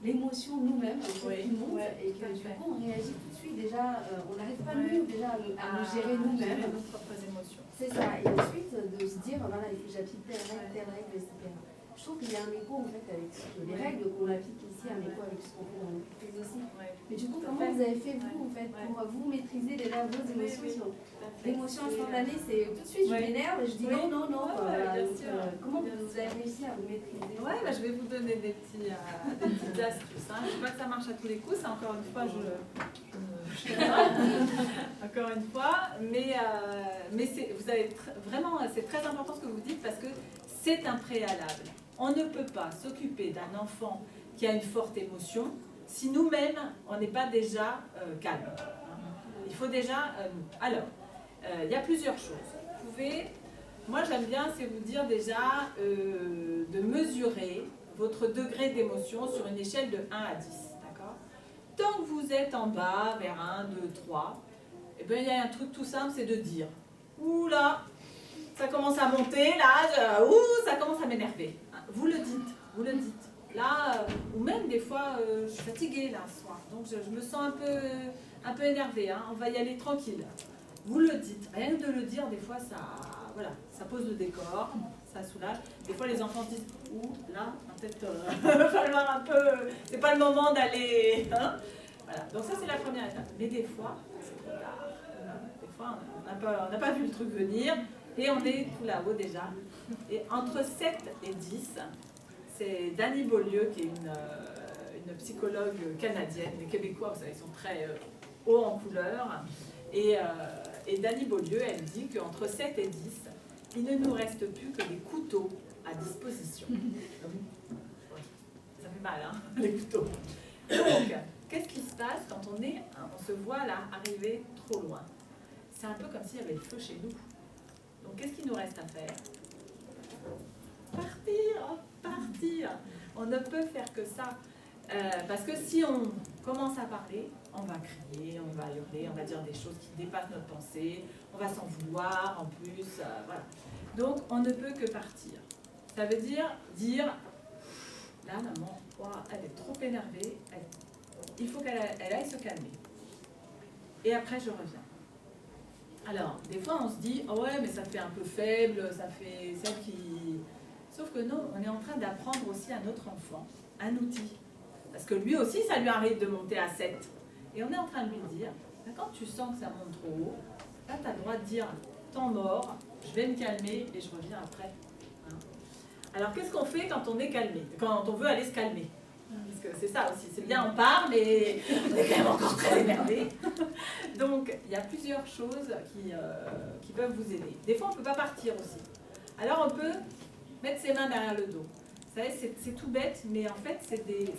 Speaker 4: l'émotion nous-mêmes qui monte et que du coup, on réagit tout de suite. Déjà, on n'arrive pas nous déjà à nous gérer nous-mêmes.
Speaker 2: Nos propres émotions.
Speaker 4: C'est ça. Et ensuite, de se dire, voilà, il faut que j'applique telle règle, etc. Je trouve qu'il y a un écho en fait avec les règles qu'on applique ici, un écho avec ce qu'on fait dans l'entreprise aussi. Mais du coup, comment vous avez fait vous en fait pour vous maîtriser déjà vos émotions sur l'émotion instantanée, c'est tout de suite je m'énerve et je dis non. Comment vous avez réussi à vous maîtriser?
Speaker 2: Je vais vous donner des petites astuces. Je ne dis pas que ça marche à tous les coups, c'est encore une fois, encore une fois, mais vous avez vraiment, c'est très important ce que vous dites parce que c'est un préalable. On ne peut pas s'occuper d'un enfant qui a une forte émotion si nous-mêmes, on n'est pas déjà calme. Il faut déjà... alors, il y a plusieurs choses. Vous pouvez... Moi, j'aime bien, c'est vous dire déjà de mesurer votre degré d'émotion sur une échelle de 1 à 10. D'accord ? Tant que vous êtes en bas, vers 1, 2, 3, eh bien, il y a un truc tout simple, c'est de dire « Ouh là, ça commence à monter, là, ça commence à m'énerver. » Vous le dites. Là, ou même des fois, je suis fatiguée là ce soir, donc je me sens un peu énervée. On va y aller tranquille. Vous le dites. Rien que de le dire, des fois, ça pose le décor, ça soulage. Des fois, les enfants se disent « Ouh, là, peut-être va falloir un peu... C'est pas le moment d'aller... » Voilà. Donc ça, c'est la première étape. Mais des fois, c'est trop tard. Des fois, on n'a pas vu le truc venir. Et on est tout là-haut déjà. Et entre 7 et 10, c'est Dany Beaulieu, qui est une psychologue canadienne. Les Québécois, vous savez, ils sont très hauts en couleur. Et Dany Beaulieu, elle dit qu'entre 7 et 10, il ne nous reste plus que des couteaux à disposition. Ça fait mal, hein, les couteaux. Donc, qu'est-ce qui se passe quand on se voit là arriver trop loin? C'est un peu comme s'il y avait le feu chez nous. Donc, qu'est-ce qu'il nous reste à faire? Partir. On ne peut faire que ça. Parce que si on commence à parler, on va crier, on va hurler, on va dire des choses qui dépassent notre pensée, on va s'en vouloir en plus. Voilà. Donc, on ne peut que partir. Ça veut dire, là, maman, elle est trop énervée, il faut qu'elle aille se calmer. Et après, je reviens. Alors, des fois, on se dit, oh ouais, mais ça fait un peu faible, ça fait celle qui... Sauf que non, on est en train d'apprendre aussi à notre enfant un outil. Parce que lui aussi, ça lui arrive de monter à 7. Et on est en train de lui dire, quand tu sens que ça monte trop haut, là, tu as le droit de dire, temps mort, je vais me calmer et je reviens après. Hein. Alors, qu'est-ce qu'on fait quand on est calmé, quand on veut aller se calmer? Parce que c'est ça aussi, c'est bien, on parle, mais on est quand même encore très énervé. Donc, il y a plusieurs choses qui peuvent vous aider. Des fois, on ne peut pas partir aussi. Alors, on peut mettre ses mains derrière le dos. Vous savez, c'est tout bête, mais en fait,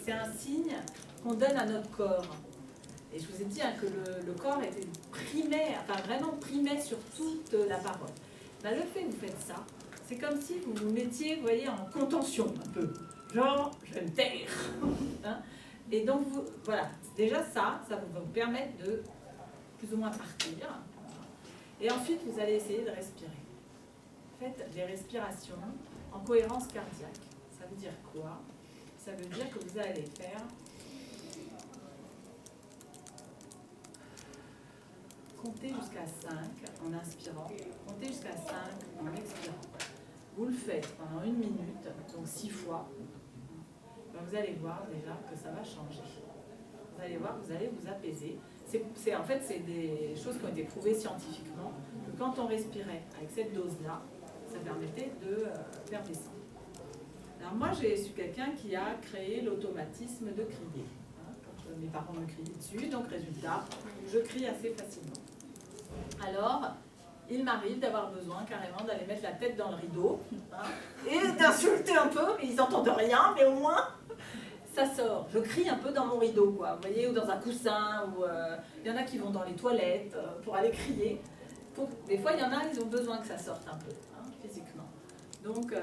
Speaker 2: c'est un signe qu'on donne à notre corps. Et je vous ai dit que le corps était vraiment primé sur toute la parole. Ben, le fait que vous faites ça, c'est comme si vous vous mettiez, vous voyez, en contention un peu. Genre, je vais me taire. Hein? Et donc, voilà, déjà ça va vous permettre de plus ou moins partir. Et ensuite, vous allez essayer de respirer. Faites des respirations en cohérence cardiaque. Ça veut dire quoi? Ça veut dire que vous allez faire compter jusqu'à 5 en inspirant, compter jusqu'à 5 en expirant. Vous le faites pendant 1 minute, donc 6 fois. Vous allez voir déjà que ça va changer. Vous allez voir, vous allez vous apaiser. En fait, c'est des choses qui ont été prouvées scientifiquement, que quand on respirait avec cette dose-là, ça permettait de faire descendre. Alors moi, j'ai su quelqu'un qui a créé l'automatisme de crier. Hein, quand mes parents me criaient dessus, donc résultat, je crie assez facilement. Alors, il m'arrive d'avoir besoin carrément d'aller mettre la tête dans le rideau hein, et d'insulter un peu, mais ils n'entendent rien, mais au moins, ça sort. Je crie un peu dans mon rideau, quoi, vous voyez, ou dans un coussin, ou il y en a qui vont dans les toilettes pour aller crier. Des fois, il y en a, ils ont besoin que ça sorte un peu, hein, physiquement. Donc,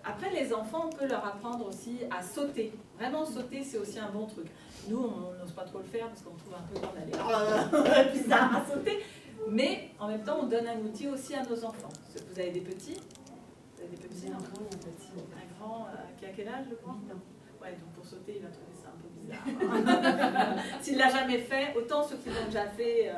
Speaker 2: après, les enfants, on peut leur apprendre aussi à sauter. Vraiment, sauter, c'est aussi un bon truc. Nous, on n'ose pas trop le faire parce qu'on trouve un peu qu'on a l'air bizarre à sauter. Mais, en même temps, on donne un outil aussi à nos enfants. Vous avez des petits? Vous avez des petits?
Speaker 4: Un grand et un petit.
Speaker 2: Un grand qui a quel âge, je crois?
Speaker 4: 8 ans.
Speaker 2: Ouais, donc pour sauter, il va trouver ça un peu bizarre. S'il ne l'a jamais fait, autant ceux qui l'ont déjà fait.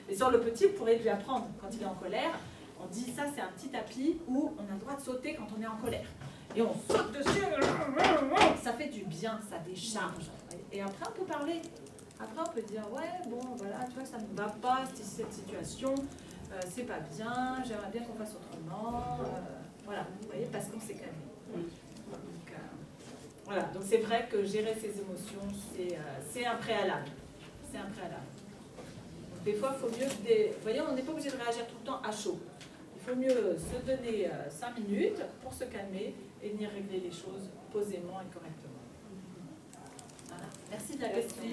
Speaker 2: Mais sur le petit, vous pourrez lui apprendre quand il est en colère. On dit ça, c'est un petit tapis où on a le droit de sauter quand on est en colère. Et on saute dessus, ça fait du bien, ça décharge. Et après, on peut parler. Après, on peut dire, ouais, bon, voilà, tu vois, ça ne va pas, cette situation, c'est pas bien, j'aimerais bien qu'on fasse autrement. Voilà, vous voyez, parce qu'on s'est calmé. Donc, voilà, donc c'est vrai que gérer ses émotions, c'est un préalable. C'est un préalable. Donc, des fois, il faut mieux... Vous voyez, on n'est pas obligé de réagir tout le temps à chaud. Il faut mieux se donner 5 minutes pour se calmer et venir régler les choses posément et correctement. Voilà. Merci de la question.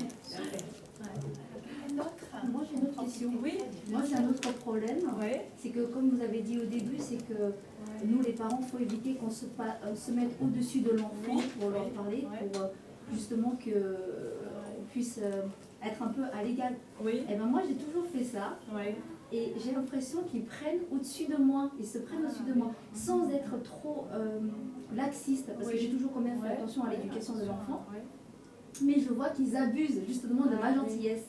Speaker 3: Moi j'ai une autre question.
Speaker 2: Oui.
Speaker 3: Moi j'ai un autre problème.
Speaker 2: Ouais.
Speaker 3: C'est que comme vous avez dit au début, c'est que nous les parents, il faut éviter qu'on se mette au-dessus de l'enfant pour leur parler, pour justement qu'on puisse être un peu à l'égal.
Speaker 2: Oui.
Speaker 3: Et ben moi j'ai toujours fait ça.
Speaker 2: Oui.
Speaker 3: Et j'ai l'impression qu'ils prennent au-dessus de moi, ils se prennent au-dessus de moi, sans être trop laxiste, parce que j'ai toujours quand même fait attention à l'éducation de l'enfant. Mais je vois qu'ils abusent justement de ma gentillesse.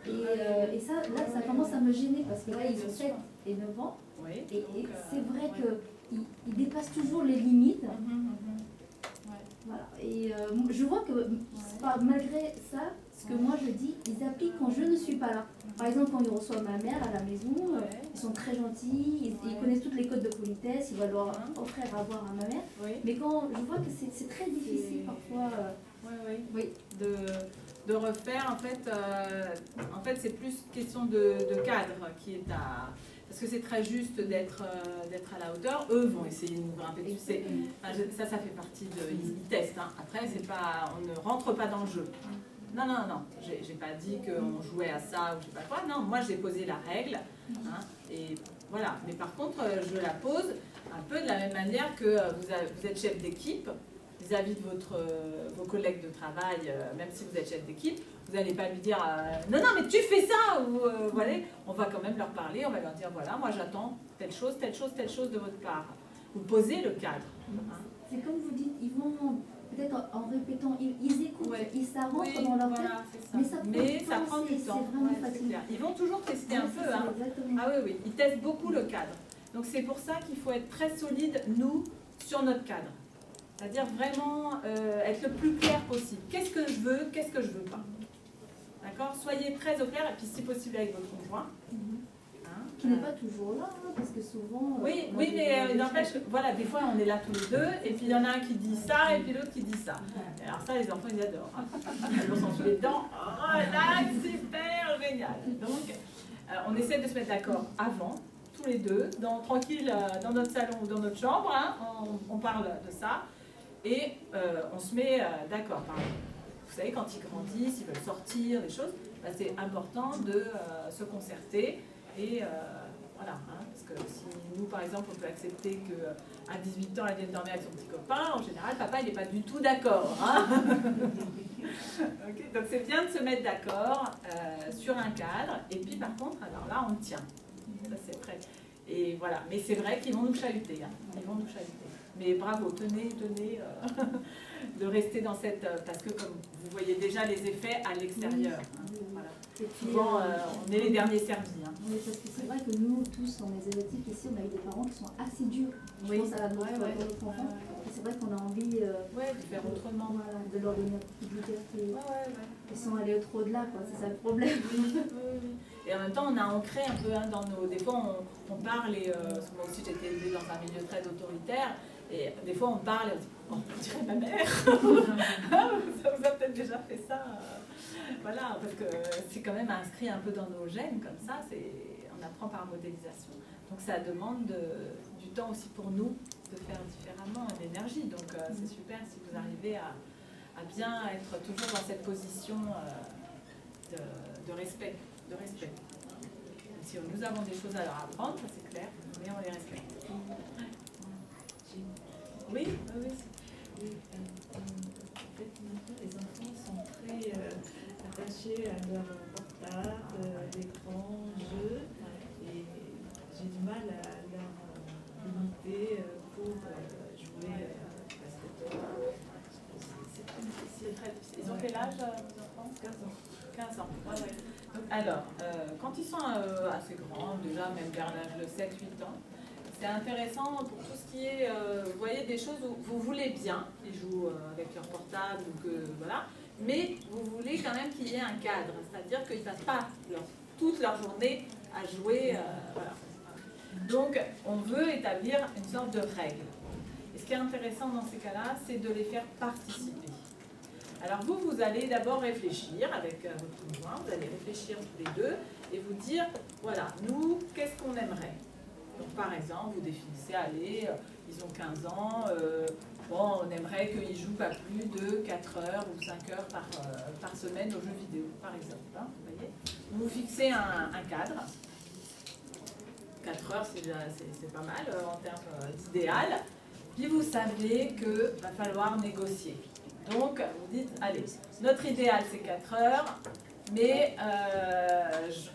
Speaker 3: Et ça, là, ça commence à me gêner, parce que là, ils ont 7 et 9 ans. Et c'est vrai qu'ils dépassent toujours les limites. Voilà. Et je vois que malgré ça, ce que moi je dis, ils appliquent quand je ne suis pas là. Par exemple, quand ils reçoivent ma mère à la maison, ils sont très gentils, ils connaissent toutes les codes de politesse, ils vont leur offrir à boire à ma mère. Mais quand je vois que c'est très difficile parfois.
Speaker 2: Oui. De refaire, en fait c'est plus question de cadre qui est à... Parce que c'est très juste d'être à la hauteur. Eux vont essayer de nous grimper dessus. Ça fait partie de... Ils testent. Hein. Après, on ne rentre pas dans le jeu. Non. J'ai pas dit qu'on jouait à ça ou je sais pas quoi. Non, moi j'ai posé la règle. Hein, et voilà. Mais par contre, je la pose un peu de la même manière que vous êtes chef d'équipe vis-à-vis de vos collègues de travail, même si vous êtes chef d'équipe. Vous n'allez pas lui dire non, mais tu fais ça ou voilà. On va quand même leur parler, on va leur dire voilà, moi j'attends telle chose de votre part. Vous posez le cadre. Hein.
Speaker 3: C'est comme vous dites, ils vont peut-être en répétant, ils écoutent, ça rentre dans leur tête, mais ça prend du temps. C'est vraiment facile.
Speaker 2: Ils vont toujours tester un peu. Hein. Ah oui, ils testent beaucoup le cadre. Donc c'est pour ça qu'il faut être très solide, nous, sur notre cadre. C'est-à-dire vraiment être le plus clair possible. Qu'est-ce que je veux pas. D'accord? Soyez très au clair, et puis si possible avec votre conjoint.
Speaker 3: Qui n'est pas toujours là, hein, parce que souvent...
Speaker 2: Oui, mais n'empêche que, voilà, des fois on est là tous les deux, et puis il y en a un qui dit ça, et puis l'autre qui dit ça. Et alors ça, les enfants, ils adorent. Ils vont s'enfiler dedans. Oh là, super, génial. Donc, on essaie de se mettre d'accord avant, tous les deux, tranquille, dans notre salon ou dans notre chambre, hein, on parle de ça, et on se met d'accord. Vous savez, quand ils grandissent, ils veulent sortir, des choses, c'est important de se concerter. Et voilà, hein, parce que si nous, par exemple, on peut accepter qu'à 18 ans, elle vienne dormir avec son petit copain, en général, papa, il n'est pas du tout d'accord. Hein. Okay, donc c'est bien de se mettre d'accord sur un cadre, et puis par contre, alors là, on le tient. Ça, c'est prêt. Et voilà, mais c'est vrai qu'ils vont nous chahuter. Hein. Ils vont nous chahuter. Mais bravo, tenez de rester dans cette... parce que comme vous voyez déjà les effets à l'extérieur. Hein, voilà. Souvent, on est les derniers servis. Hein.
Speaker 3: Oui, parce que c'est vrai que nous, tous, on est asiatiques ici, on a eu des parents qui sont assez durs. Je pense à notre enfant. Et c'est vrai qu'on a envie de
Speaker 2: faire autrement.
Speaker 3: Voilà, de leur donner une petite liberté. Ils sont allés trop au-delà, c'est ça le problème.
Speaker 2: Et en même temps, on a ancré un peu dans nos... Des fois, on parle, et parce que moi aussi, j'ai été élevée dans un milieu très autoritaire, et des fois, on parle, et on dit, on dirait ma mère. Ça vous a peut-être déjà fait ça. Voilà, parce que c'est quand même inscrit un peu dans nos gènes, comme ça, on apprend par modélisation. Donc ça demande du temps aussi pour nous de faire différemment, d'énergie. Donc c'est super si vous arrivez à bien être toujours dans cette position de respect. Si nous avons des choses à leur apprendre, ça c'est clair, mais on les respecte. Oui.
Speaker 5: En fait, maintenant, les enfants sont très attachés à leur portable, l'écran, jeux, et j'ai du mal à leur limiter pour jouer parce que
Speaker 2: c'est très difficile. Ils ont quel âge, vos enfants?
Speaker 5: 15 ans.
Speaker 2: 15 ans, ouais. Donc, alors, quand ils sont assez grands, déjà même vers l'âge de 7-8 ans, c'est intéressant pour tout ce qui est, vous voyez, des choses où vous voulez bien, ils jouent avec leur portable, voilà, mais vous voulez quand même qu'il y ait un cadre, c'est-à-dire qu'ils ne passent pas toute leur journée à jouer. Voilà. Donc, on veut établir une sorte de règle. Et ce qui est intéressant dans ces cas-là, c'est de les faire participer. Alors vous allez d'abord réfléchir avec votre conjoint, vous allez réfléchir tous les deux et vous dire, voilà, nous, qu'est-ce qu'on aimerait? Donc par exemple, vous définissez, allez, ils ont 15 ans, bon, on aimerait qu'ils jouent pas plus de 4 heures ou 5 heures par semaine aux jeux vidéo, par exemple. Hein, vous voyez, vous fixez un cadre. 4 heures, c'est pas mal en termes d'idéal. Puis vous savez qu'il va falloir négocier. Donc, vous dites, allez, notre idéal c'est 4 heures, mais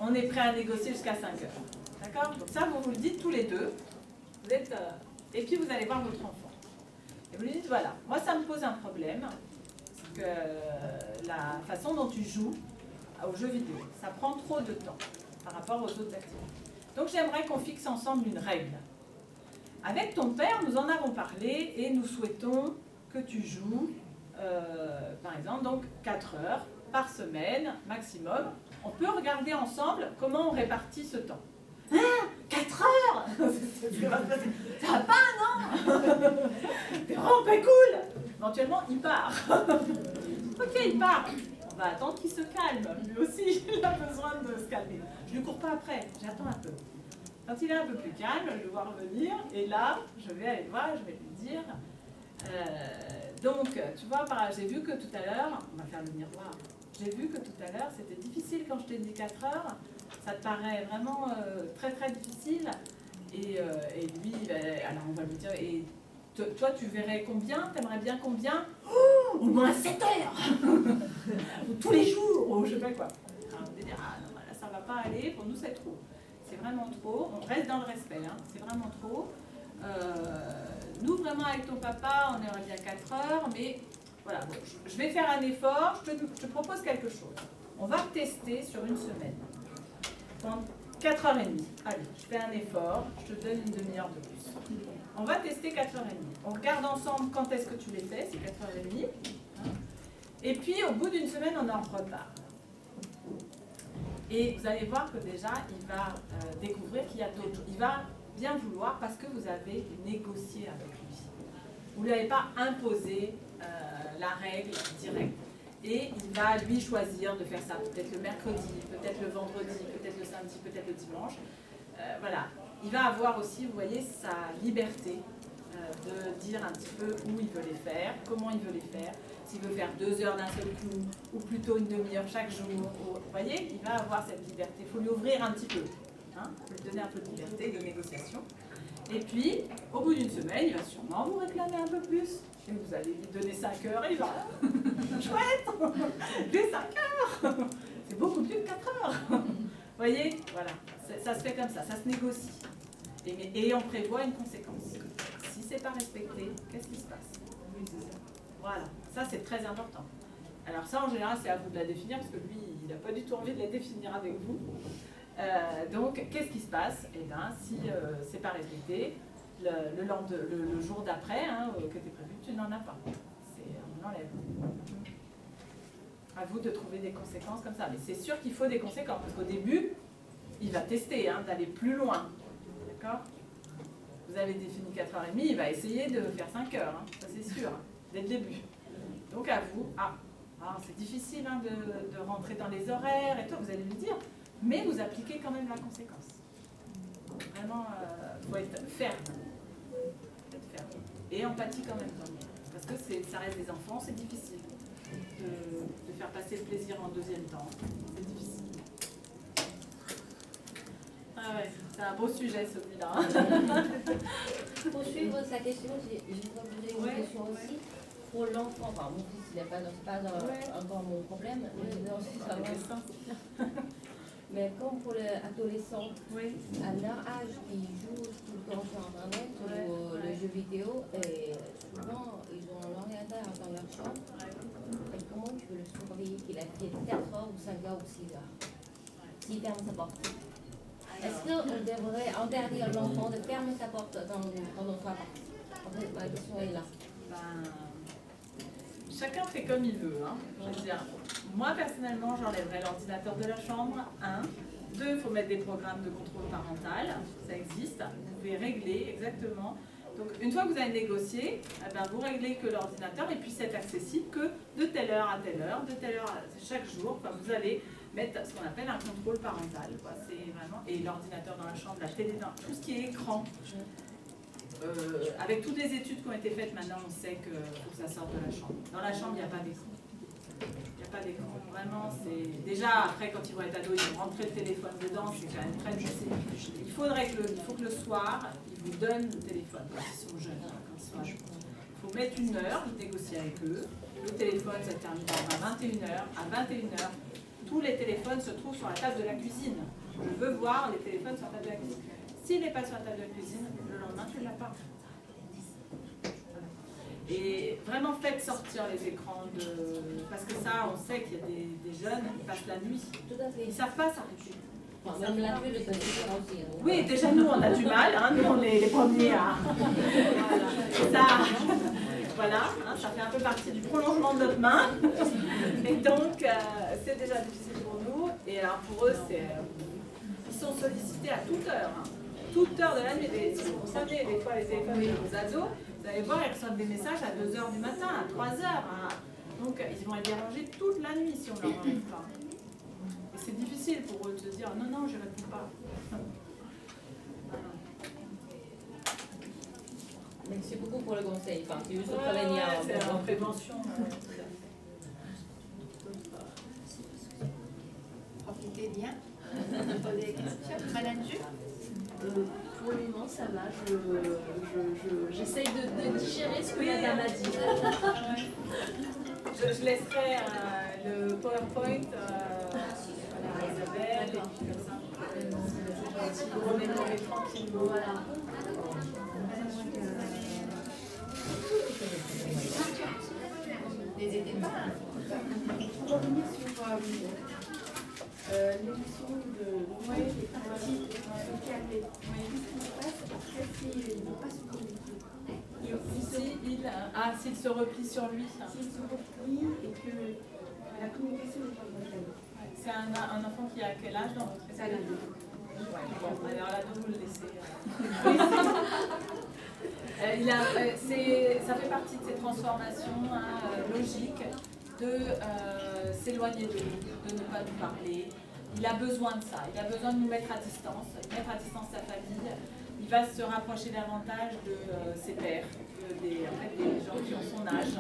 Speaker 2: on est prêt à négocier jusqu'à 5 heures. D'accord? Donc ça, vous le dites tous les deux. Vous êtes, et puis vous allez voir votre enfant. Et vous lui dites, voilà, moi ça me pose un problème, parce que la façon dont tu joues aux jeux vidéo, ça prend trop de temps par rapport aux autres activités. Donc j'aimerais qu'on fixe ensemble une règle. Avec ton père, nous en avons parlé et nous souhaitons que tu joues, par exemple, donc 4 heures par semaine, maximum. On peut regarder ensemble comment on répartit ce temps. 4 heures. Ça va pas, non? T'es vraiment pas cool. Éventuellement, il part. Ok, il part. On va attendre qu'il se calme. Lui aussi, il a besoin de se calmer. Je ne lui cours pas après, j'attends un peu. Quand il est un peu plus calme, je vais le voir revenir. Et là, je vais aller le voir, je vais lui dire... donc, tu vois, j'ai vu que tout à l'heure... On va faire le miroir. J'ai vu que tout à l'heure, c'était difficile quand je t'ai dit 4 heures. Ça te paraît vraiment très très difficile. Et lui, alors on va lui dire... Et toi, tu verrais combien? T'aimerais bien combien? Au moins 7 heures. Ou tous les jours, ou je sais pas quoi. Alors, on va dire, ah non, là, ça va pas aller, pour nous c'est trop. C'est vraiment trop, on reste dans le respect, hein. C'est vraiment trop. Nous, vraiment, avec ton papa, on aimerait bien 4 heures, mais voilà, bon, je vais faire un effort, je te propose quelque chose. On va tester sur une semaine. Pendant 4h30. Allez, je fais un effort, je te donne une demi-heure de plus. On va tester 4h30. On regarde ensemble quand est-ce que tu les fais, c'est 4h30. Hein. Et puis, au bout d'une semaine, on en repart. Et vous allez voir que déjà, il va découvrir qu'il y a d'autres choses. Il va bien vouloir parce que vous avez négocié avec lui. Vous ne lui avez pas imposé la règle directe. Et il va lui choisir de faire ça peut-être le mercredi, peut-être le vendredi, peut-être le samedi, peut-être le dimanche. Voilà. Il va avoir aussi, vous voyez, sa liberté de dire un petit peu où il veut les faire, comment il veut les faire, s'il veut faire 2 heures d'un seul coup, ou plutôt une demi-heure chaque jour. Vous voyez, il va avoir cette liberté. Il faut lui ouvrir un petit peu. Hein, il faut lui donner un peu de liberté, de négociation. Et puis, au bout d'une semaine, il va sûrement vous réclamer un peu plus. Et vous allez lui donner 5 heures et il va chouette, j'ai 5 heures. C'est beaucoup mieux que 4 heures. Vous voyez, voilà, ça se fait comme ça se négocie. Et on prévoit une conséquence. Si c'est pas respecté, qu'est-ce qui se passe? Voilà, ça c'est très important. Alors ça, en général, c'est à vous de la définir, parce que lui, il n'a pas du tout envie de la définir avec vous. Donc, qu'est-ce qui se passe? Eh bien, si c'est pas respecté, le jour d'après, hein, que tu es prévu, tu n'en as pas. On enlève. À vous de trouver des conséquences comme ça. Mais c'est sûr qu'il faut des conséquences, parce qu'au début, il va tester hein, d'aller plus loin. D'accord? Vous avez défini 4h30, il va essayer de faire 5 heures, hein, ça c'est sûr, hein, dès le début. Donc à vous, c'est difficile hein, de rentrer dans les horaires et tout, vous allez lui dire, mais vous appliquez quand même la conséquence. Vraiment, il faut être ferme. Et empathie quand même. Parce que ça reste des enfants, c'est difficile de faire passer le plaisir en deuxième temps. C'est difficile. Ah ouais, c'est un beau sujet celui-là.
Speaker 6: Pour suivre sa question, je vais poser une question aussi. Pour l'enfant, enfin mon fils, il n'est pas encore mon problème, mais aussi ça va. Mais comme pour l'adolescent, à leur âge, ils jouent tout le temps sur Internet, sur les jeux vidéo, et souvent ils ont un ordinateur dans leur chambre. Et comment tu peux le surveiller qu'il a fait 4 heures ou 5 heures ou 6 heures s'il ferme sa porte? Est-ce qu'on devrait interdire l'enfant de fermer sa porte quand on soit parti? En fait, ma question est là.
Speaker 2: Chacun fait comme il veut. Hein. Je veux dire, moi, personnellement, j'enlèverais l'ordinateur de la chambre. 1. 2, il faut mettre des programmes de contrôle parental. Ça existe. Vous pouvez régler exactement. Donc, une fois que vous avez négocié, vous réglez que l'ordinateur et puisse être accessible que de telle heure à telle heure, de telle heure à chaque jour. Enfin, vous allez mettre ce qu'on appelle un contrôle parental. C'est vraiment, et l'ordinateur dans la chambre, la télé, tout ce qui est écran. Avec toutes les études qui ont été faites, maintenant on sait que faut que ça sorte de la chambre. Dans la chambre, il n'y a pas d'écran. Il n'y a pas d'écran. Vraiment, c'est... Déjà, après, quand ils vont être ados, ils vont rentrer le téléphone dedans, c'est quand même très difficile. Il faut que le soir, ils vous donnent le téléphone, quand ils sont jeunes. Il faut mettre une heure, négocier avec eux. Le téléphone, ça termine à 21h. À 21h, tous les téléphones se trouvent sur la table de la cuisine. Je veux voir les téléphones sur la table de la cuisine. S'il n'est pas sur la table de la cuisine, le lendemain, tu ne l'as pas. Et vraiment, faites sortir les écrans parce que ça, on sait qu'il y a des jeunes qui passent la nuit.
Speaker 6: Tout à fait.
Speaker 2: Ils ne savent pas s'arrêter.
Speaker 6: Même la nuit, le petit aussi.
Speaker 2: Oui, déjà, nous, on a du mal. Hein, nous, on est les premiers à... Voilà, ça fait un peu partie du prolongement de notre main. Et donc, c'est déjà difficile pour nous. Et alors pour eux, ils sont sollicités à toute heure. Hein. Toute heure de la nuit. Si vous savez, des fois, les téléphones des ados, vous allez voir, ils reçoivent des messages à 2h du matin, à 3h. Donc, ils vont être dérangés toute la nuit si on ne leur enlève pas. Et c'est difficile pour eux de se dire non, non, je ne réponds pas.
Speaker 6: Merci beaucoup pour le conseil. Enfin, c'est juste prévenir.
Speaker 2: C'est en prévention.
Speaker 1: Profitez bien. Posez des questions. Madame Jules?
Speaker 7: Pour le moment, ça va. J'essaye de digérer ce que Madame a dit.
Speaker 2: Je laisserai le PowerPoint à Isabelle et puis comme ça. Vous remémorez tranquillement.
Speaker 7: Voilà.
Speaker 1: N'hésitez pas.
Speaker 4: Pour revenir sur l'émission de Noël et partie calmer. Qu'est-ce qui se passe après s'il ne pas se connecter?
Speaker 2: S'il se replie sur lui.
Speaker 4: S'il se replie et que la communication n'est pas bonne.
Speaker 2: C'est un enfant qui a quel âge dans votre
Speaker 4: Ça l'a dit.
Speaker 2: Bon, alors là, de vous le laisser. Ça fait partie de ces transformations logiques de s'éloigner de nous, de ne pas nous parler. Il a besoin de ça, il a besoin de nous mettre à distance sa famille. Il va se rapprocher davantage de ses pairs, des gens qui ont son âge.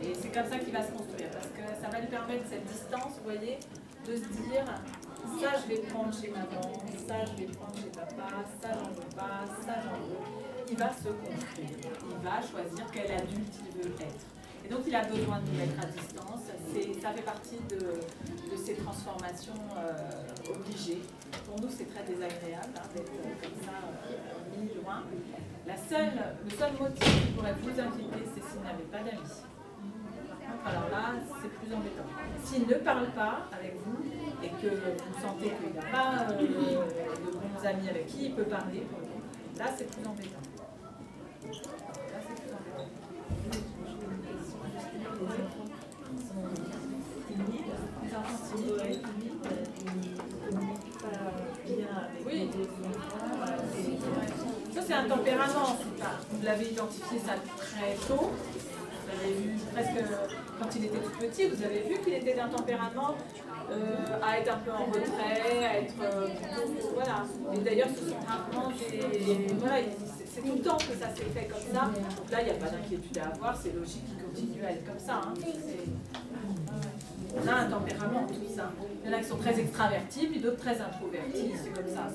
Speaker 2: Et c'est comme ça qu'il va se construire, parce que ça va lui permettre cette distance, vous voyez, de se dire ça je vais prendre chez maman, ça je vais prendre chez papa, ça j'en veux pas, ça j'en veux. Il va se construire, il va choisir quel adulte il veut être. Et donc il a besoin de nous mettre à distance, ça fait partie de ces transformations obligées. Pour nous c'est très désagréable d'être comme ça mis loin. Le seul motif qui pourrait vous inquiéter, c'est s'il n'avait pas d'amis. Alors là, c'est plus embêtant. S'il ne parle pas avec vous et que vous sentez qu'il n'a pas de bons amis avec qui il peut parler, là c'est plus embêtant.
Speaker 5: Les enfants sont timides, ils ne communiquent pas bien avec
Speaker 2: Oui.
Speaker 5: les enfants.
Speaker 2: Ça c'est un tempérament. Vous l'avez identifié ça très tôt. Vous l'avez vu presque quand il était tout petit, vous avez vu qu'il était d'un tempérament à être un peu en retrait, à être plutôt, voilà. Et d'ailleurs, ce sont rarement des... Voilà, c'est tout le temps que ça s'est fait comme ça. Donc là, il n'y a pas d'inquiétude à avoir, c'est logique qu'il continue à être comme ça. Hein. On a un tempérament, tous. Hein. Il y en a qui sont très extravertis, puis d'autres très introvertis, c'est comme ça.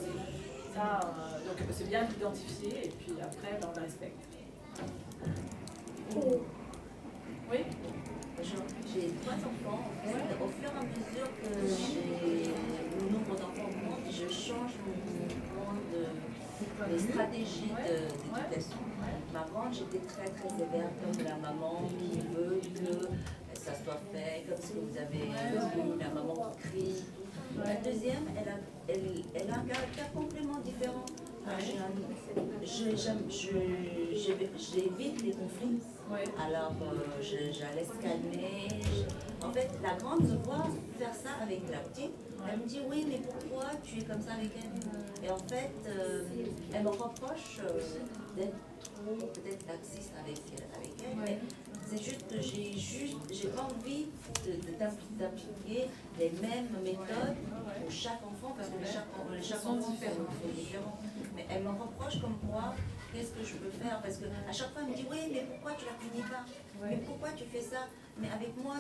Speaker 2: Donc c'est bien d'identifier, et puis après, on le respecte. Oui.
Speaker 6: J'ai 3 enfants. En fait, au fur et à mesure que le nombre d'enfants augmente, je change les stratégies d'éducation. Ma grande, j'étais très très sévère comme la maman qui veut que ça soit fait, comme ce que vous avez dit, la maman qui crie. La deuxième, elle a un caractère complètement différent. J'évite les conflits.
Speaker 2: Oui.
Speaker 6: Alors, je la laisse calmer. En fait, la grande me voit faire ça avec la petite. Elle me dit, oui, mais pourquoi tu es comme ça avec elle? Et en fait, elle me reproche d'être trop, peut-être laxiste avec elle. Mais c'est juste que j'ai pas envie d'appliquer les mêmes méthodes pour chaque enfant, parce que chaque enfant sont différents. Mais elle me reproche comme moi, qu'est-ce que je peux faire? Parce qu'à chaque fois, elle me dit, oui, mais pourquoi tu la punis pas? Mais pourquoi tu fais ça? Mais avec moi,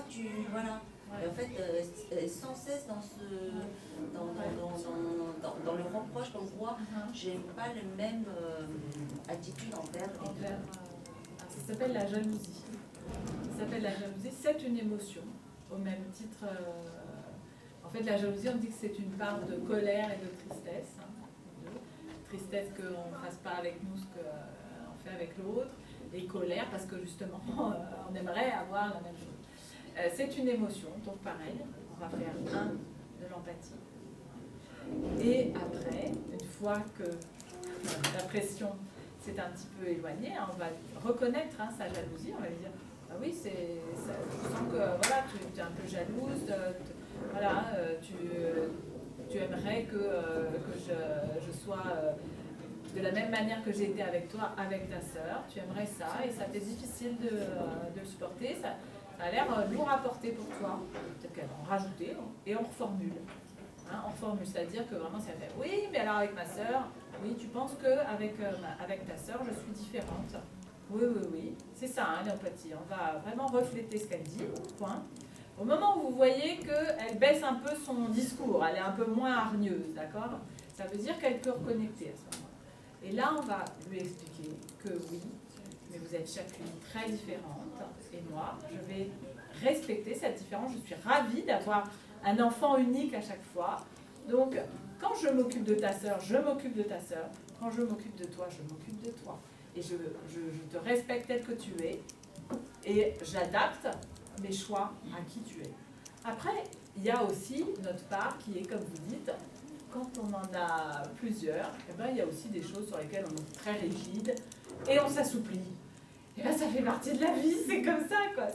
Speaker 6: voilà. Et en fait, sans cesse dans le reproche comme quoi, j'ai pas la même attitude envers.
Speaker 2: Ça s'appelle la jalousie. C'est une émotion, au même titre. En fait, la jalousie, on dit que c'est une part de colère et de tristesse. Tristesse qu'on ne fasse pas avec nous ce qu'on fait avec l'autre, et colère parce que justement, on aimerait avoir la même chose. C'est une émotion, donc pareil, on va faire de l'empathie. Et après, une fois que la pression s'est un petit peu éloignée, on va reconnaître sa jalousie, on va lui dire, ah oui, je sens que voilà, tu es un peu jalouse, voilà, tu aimerais que je sois de la même manière que j'ai été avec toi, avec ta sœur, tu aimerais ça, et ça t'est difficile de le supporter, ça a l'air lourd à porter pour toi, peut-être qu'elle va en rajouter, et on reformule. Hein, on reformule, c'est-à-dire que vraiment, ça fait « Oui, mais alors avec ma sœur, oui, tu penses qu'avec avec ta sœur, je suis différente. » Oui, oui, oui, c'est ça, hein, l'empathie. On va vraiment refléter ce qu'elle dit, point. Au moment où vous voyez qu'elle baisse un peu son discours, elle est un peu moins hargneuse, d'accord? Ça veut dire qu'elle peut reconnecter à ce moment-là. Et là, on va lui expliquer que oui, mais vous êtes chacune très différente. Et moi, je vais respecter cette différence. Je suis ravie d'avoir un enfant unique à chaque fois. Donc, quand je m'occupe de ta sœur, je m'occupe de ta sœur. Quand je m'occupe de toi, je m'occupe de toi. Et je te respecte tel que tu es. Et j'adapte mes choix à qui tu es. Après, il y a aussi notre part qui est, comme vous dites, quand on en a plusieurs, eh ben, il y a aussi des choses sur lesquelles on est très rigide et on s'assouplit. Et bien, ça fait partie de la vie, c'est comme ça, quoi.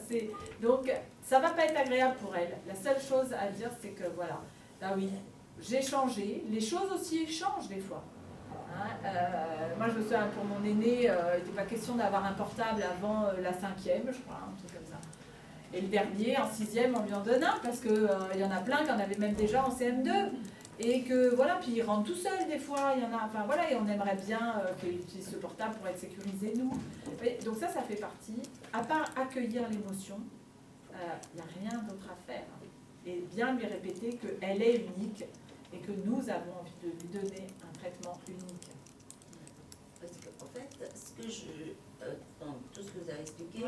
Speaker 2: Donc, ça ne va pas être agréable pour elle. La seule chose à dire, c'est que, voilà, là oui, j'ai changé. Les choses aussi changent des fois. Hein, moi, je me souviens, pour mon aîné, il n'était pas question d'avoir un portable avant la 5e, je crois, un truc comme ça. Et le dernier, en 6e, on lui en donne un, parce qu'il y en a plein qui en avaient même déjà en CM2. Et que, voilà, puis il rentre tout seul des fois, il y en a, enfin voilà, et on aimerait bien qu'il utilise ce portable pour être sécurisé, nous. Et donc ça fait partie. À part accueillir l'émotion, il n'y a rien d'autre à faire. Et bien lui répéter qu'elle est unique et que nous avons envie de lui donner un traitement unique.
Speaker 6: Parce qu'en fait, dans tout ce que vous avez expliqué,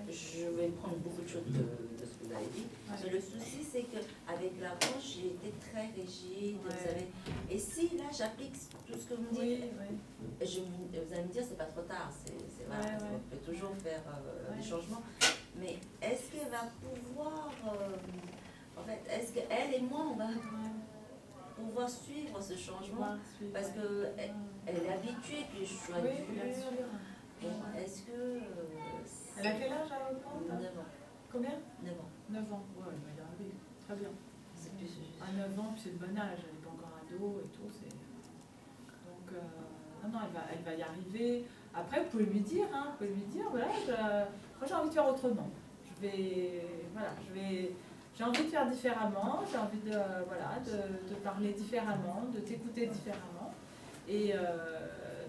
Speaker 2: je
Speaker 6: vais prendre beaucoup de choses de ce que vous avez dit. Mais le souci, c'est qu'avec l'avant, j'ai été très rigide, vous savez. Et si là, j'applique tout ce que vous me dites, vous allez me dire, c'est pas trop tard, voilà, on peut toujours faire des changements. Mais est-ce qu'elle va pouvoir, en fait, est-ce qu'elle et moi, on va pouvoir suivre ce changement? Parce qu'elle est habituée que je sois dure. Est-ce que...
Speaker 2: Elle a quel âge à
Speaker 6: 9 ans.
Speaker 2: Combien?
Speaker 6: 9 ans.
Speaker 2: 9 ans, ouais, elle va y arriver. Très bien. À 9 ans, puis c'est le bon âge, elle n'est pas encore ado et tout. Donc, non, elle va y arriver. Après, vous pouvez lui dire, voilà, moi j'ai envie de faire autrement. J'ai envie de faire différemment, j'ai envie de parler différemment, de t'écouter différemment. Et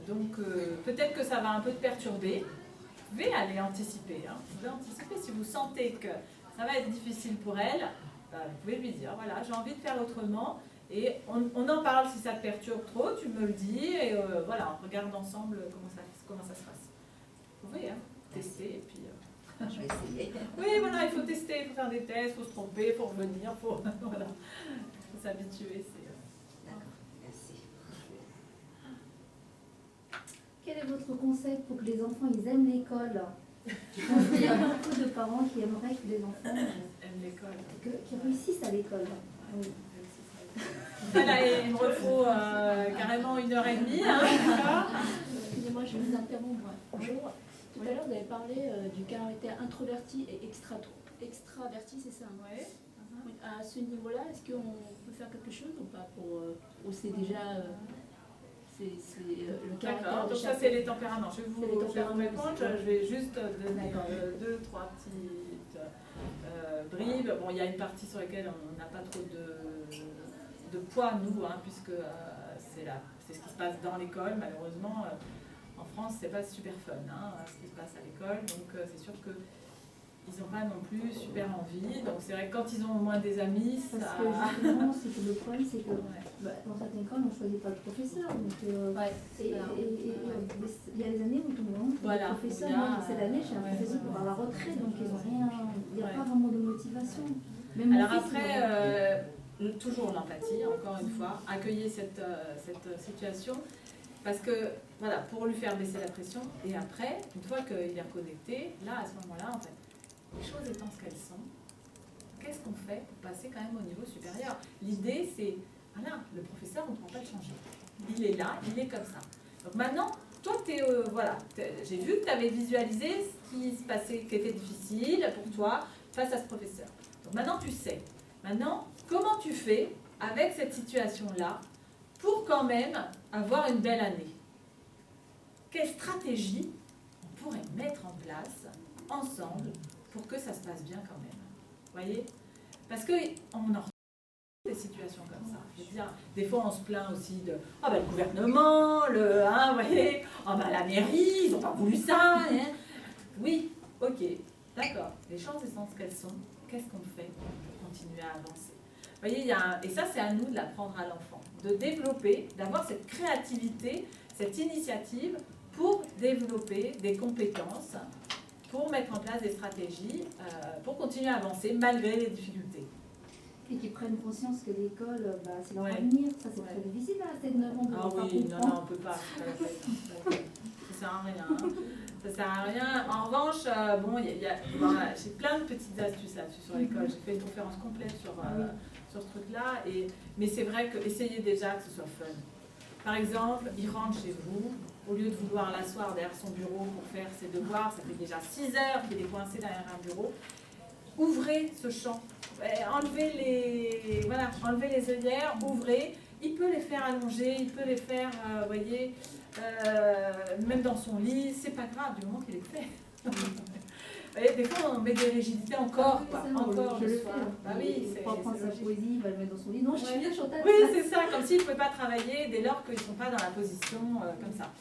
Speaker 2: donc, peut-être que ça va un peu te perturber. Vous pouvez aller anticiper. Vous pouvez anticiper si vous sentez que ça va être difficile pour elle. Vous pouvez lui dire, voilà, j'ai envie de faire autrement. Et on en parle si ça te perturbe trop, tu me le dis. Et voilà, on regarde ensemble comment ça se passe. Vous pouvez tester et puis...
Speaker 6: Je vais essayer.
Speaker 2: Oui, voilà, il faut tester, il faut faire des tests, il faut se tromper, il faut revenir, voilà, faut s'habituer.
Speaker 6: D'accord, merci.
Speaker 3: Quel est votre conseil pour que les enfants ils aiment l'école? Il y a beaucoup de parents qui aimeraient que les enfants
Speaker 2: aiment l'école,
Speaker 3: qui réussissent à l'école. Oui.
Speaker 2: Voilà, il me refaut carrément 1h30.
Speaker 7: Excusez-moi, je vous interromps. Bonjour. Tout à l'heure, vous avez parlé du caractère introverti et extraverti, c'est ça?
Speaker 2: Oui.
Speaker 7: À ce niveau-là, est-ce qu'on peut faire quelque chose ou pas ou c'est déjà le caractère?
Speaker 2: D'accord, donc ça c'est les tempéraments. Je vais vous répondre, je vais juste donner 2-3 petites bribes. Bon, il y a une partie sur laquelle on n'a pas trop de poids, nous, puisque c'est ce qui se passe dans l'école, malheureusement. En France, c'est pas super fun, ce qui se passe à l'école, donc c'est sûr qu'ils n'ont pas non plus super envie. Donc c'est vrai que quand ils ont moins des amis, ça...
Speaker 3: Parce que justement, le problème, c'est que dans certaines écoles, on ne choisit pas le professeur. Donc, il y a des années où on tombe vraiment pour le professeur. Moi, cette année, j'ai un professeur pour avoir la retraite, donc ils ont rien, il n'y a pas vraiment de motivation. Même
Speaker 2: alors après, toujours l'empathie, encore une fois, accueillir cette situation. Parce que, voilà, pour lui faire baisser la pression, et après, une fois qu'il est reconnecté, là, à ce moment-là, en fait, les choses étant ce qu'elles sont, qu'est-ce qu'on fait pour passer quand même au niveau supérieur? L'idée, c'est, voilà, le professeur, on ne peut pas le changer. Il est là, il est comme ça. Donc maintenant, toi, j'ai vu que tu avais visualisé ce qui se passait, qui était difficile pour toi face à ce professeur. Donc maintenant tu sais. Maintenant, comment tu fais avec cette situation-là pour quand même avoir une belle année? Quelle stratégie on pourrait mettre en place ensemble pour que ça se passe bien quand même? Vous voyez? Parce qu'on en retrouve des situations comme ça. Je veux dire, des fois on se plaint aussi de le gouvernement, vous voyez, la mairie, ils n'ont pas voulu ça. Hein. Oui, ok, d'accord. Les chances étant ce qu'elles sont, qu'est-ce qu'on fait pour continuer à avancer? Vous voyez, et ça c'est à nous de l'apprendre à l'enfant, de développer, d'avoir cette créativité, cette initiative pour développer des compétences, pour mettre en place des stratégies, pour continuer à avancer malgré les difficultés.
Speaker 3: Et qu'ils prennent conscience que l'école, c'est leur avenir. Ça, c'est très difficile à 7-9 ans de
Speaker 2: Ah oui, non, on ne peut pas. Ça sert à rien. Hein. Ça sert à rien. En revanche, j'ai plein de petites astuces là-dessus sur l'école. J'ai fait une conférence complète sur ce truc-là. Mais c'est vrai que essayez déjà que ce soit fun. Par exemple, il rentre chez vous, au lieu de vouloir l'asseoir derrière son bureau pour faire ses devoirs, ça fait déjà 6 heures qu'il est coincé derrière un bureau. Ouvrez ce champ, enlevez les œillères, ouvrez. Il peut les faire allonger, il peut les faire, même dans son lit, c'est pas grave du moment qu'il est fait. Des fois on met des rigidités encore, encore
Speaker 3: je
Speaker 2: le
Speaker 3: le
Speaker 2: soir.
Speaker 3: fais.
Speaker 2: Oui,
Speaker 3: il va prendre sa poésie, il va le mettre dans son lit. Non, je suis bien Chantal.
Speaker 2: Oui, c'est ça, comme s'ils ne pouvaient pas travailler dès lors qu'ils ne sont pas dans la position comme ça.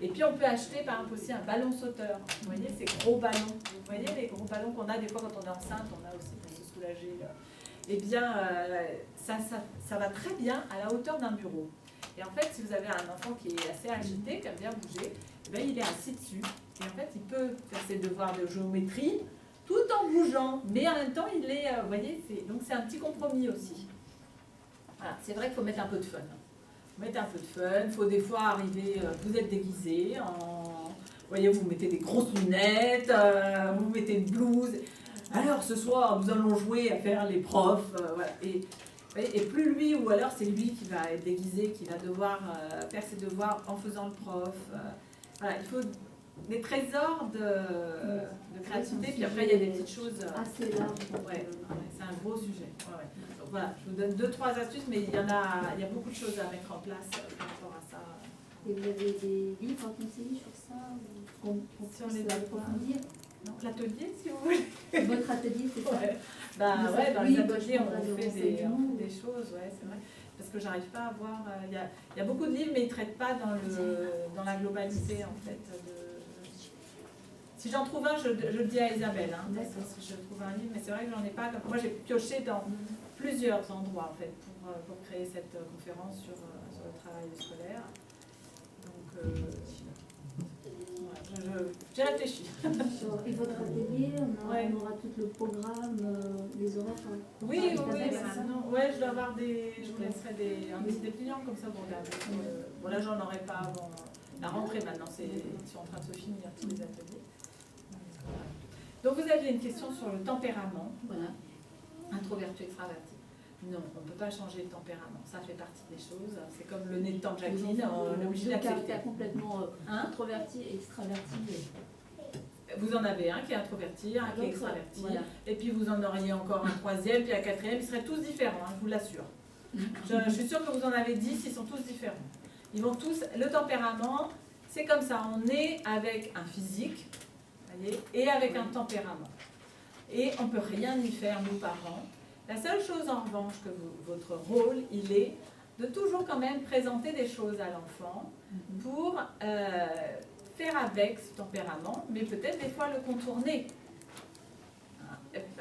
Speaker 2: Et puis on peut acheter par exemple aussi un ballon sauteur. Vous voyez ces gros ballons. Vous voyez les gros ballons qu'on a des fois quand on est enceinte, on a aussi pour se soulager. Eh bien, ça va très bien à la hauteur d'un bureau. Et en fait, si vous avez un enfant qui est assez agité, qui aime bien bouger, il est assis dessus. Et en fait, il peut faire ses devoirs de géométrie tout en bougeant. Mais en même temps, il est, vous voyez, donc c'est un petit compromis aussi. Voilà, c'est vrai qu'il faut mettre un peu de fun. Il faut des fois arriver, vous êtes déguisé, vous mettez des grosses lunettes, vous mettez une blouse. Alors ce soir, nous allons jouer à faire les profs. Voilà. Et plus lui, ou alors c'est lui qui va être déguisé, qui va devoir faire ses devoirs en faisant le prof. Voilà, il faut des trésors de créativité, puis après il y a des petites choses
Speaker 3: assez larges.
Speaker 2: C'est un gros sujet. Ouais. Donc voilà, je vous donne 2-3 astuces, mais il y a beaucoup de choses à mettre en place par rapport à ça.
Speaker 3: Et vous avez des livres à conseiller sur ça qu'on puisse approfondir?
Speaker 2: L'atelier, si vous voulez.
Speaker 3: Votre atelier, c'est ça?
Speaker 2: Dans les ateliers, on fait des choses, c'est vrai. Parce que j'arrive pas à voir. Il y a beaucoup de livres, mais ils ne traitent pas dans la globalité, en fait. Si j'en trouve un, je le dis à Isabelle. Parce que je trouve un livre, mais c'est vrai que j'en ai pas. Moi, j'ai pioché dans plusieurs endroits, en fait, pour créer cette conférence sur le travail scolaire. Donc, j'ai réfléchi.
Speaker 3: Et votre atelier, on aura tout le programme, les horaires.
Speaker 2: Oui, je dois avoir je vous laisserai un petit dépliant comme ça pour regarder. Là, j'en aurai pas avant la rentrée maintenant, ils sont en train de se finir tous les ateliers. Donc vous aviez une question sur le tempérament, introverti, extraverti. Non, on ne peut pas changer le tempérament, ça fait partie des choses. C'est comme le nez de tante Jacqueline, on est obligé d'accepter.
Speaker 7: Complètement introverti et extraverti.
Speaker 2: Vous en avez un qui est introverti, un qui est extraverti, et puis vous en auriez encore un troisième, puis un quatrième, ils seraient tous différents, je vous l'assure. Je suis sûre que vous en avez 10, ils sont tous différents. Ils vont tous, le tempérament, c'est comme ça, on est avec un physique, voyez, et avec un tempérament. Et on ne peut rien y faire, nous parents. La seule chose en revanche que votre rôle, il est de toujours quand même présenter des choses à l'enfant pour faire avec ce tempérament, mais peut-être des fois le contourner.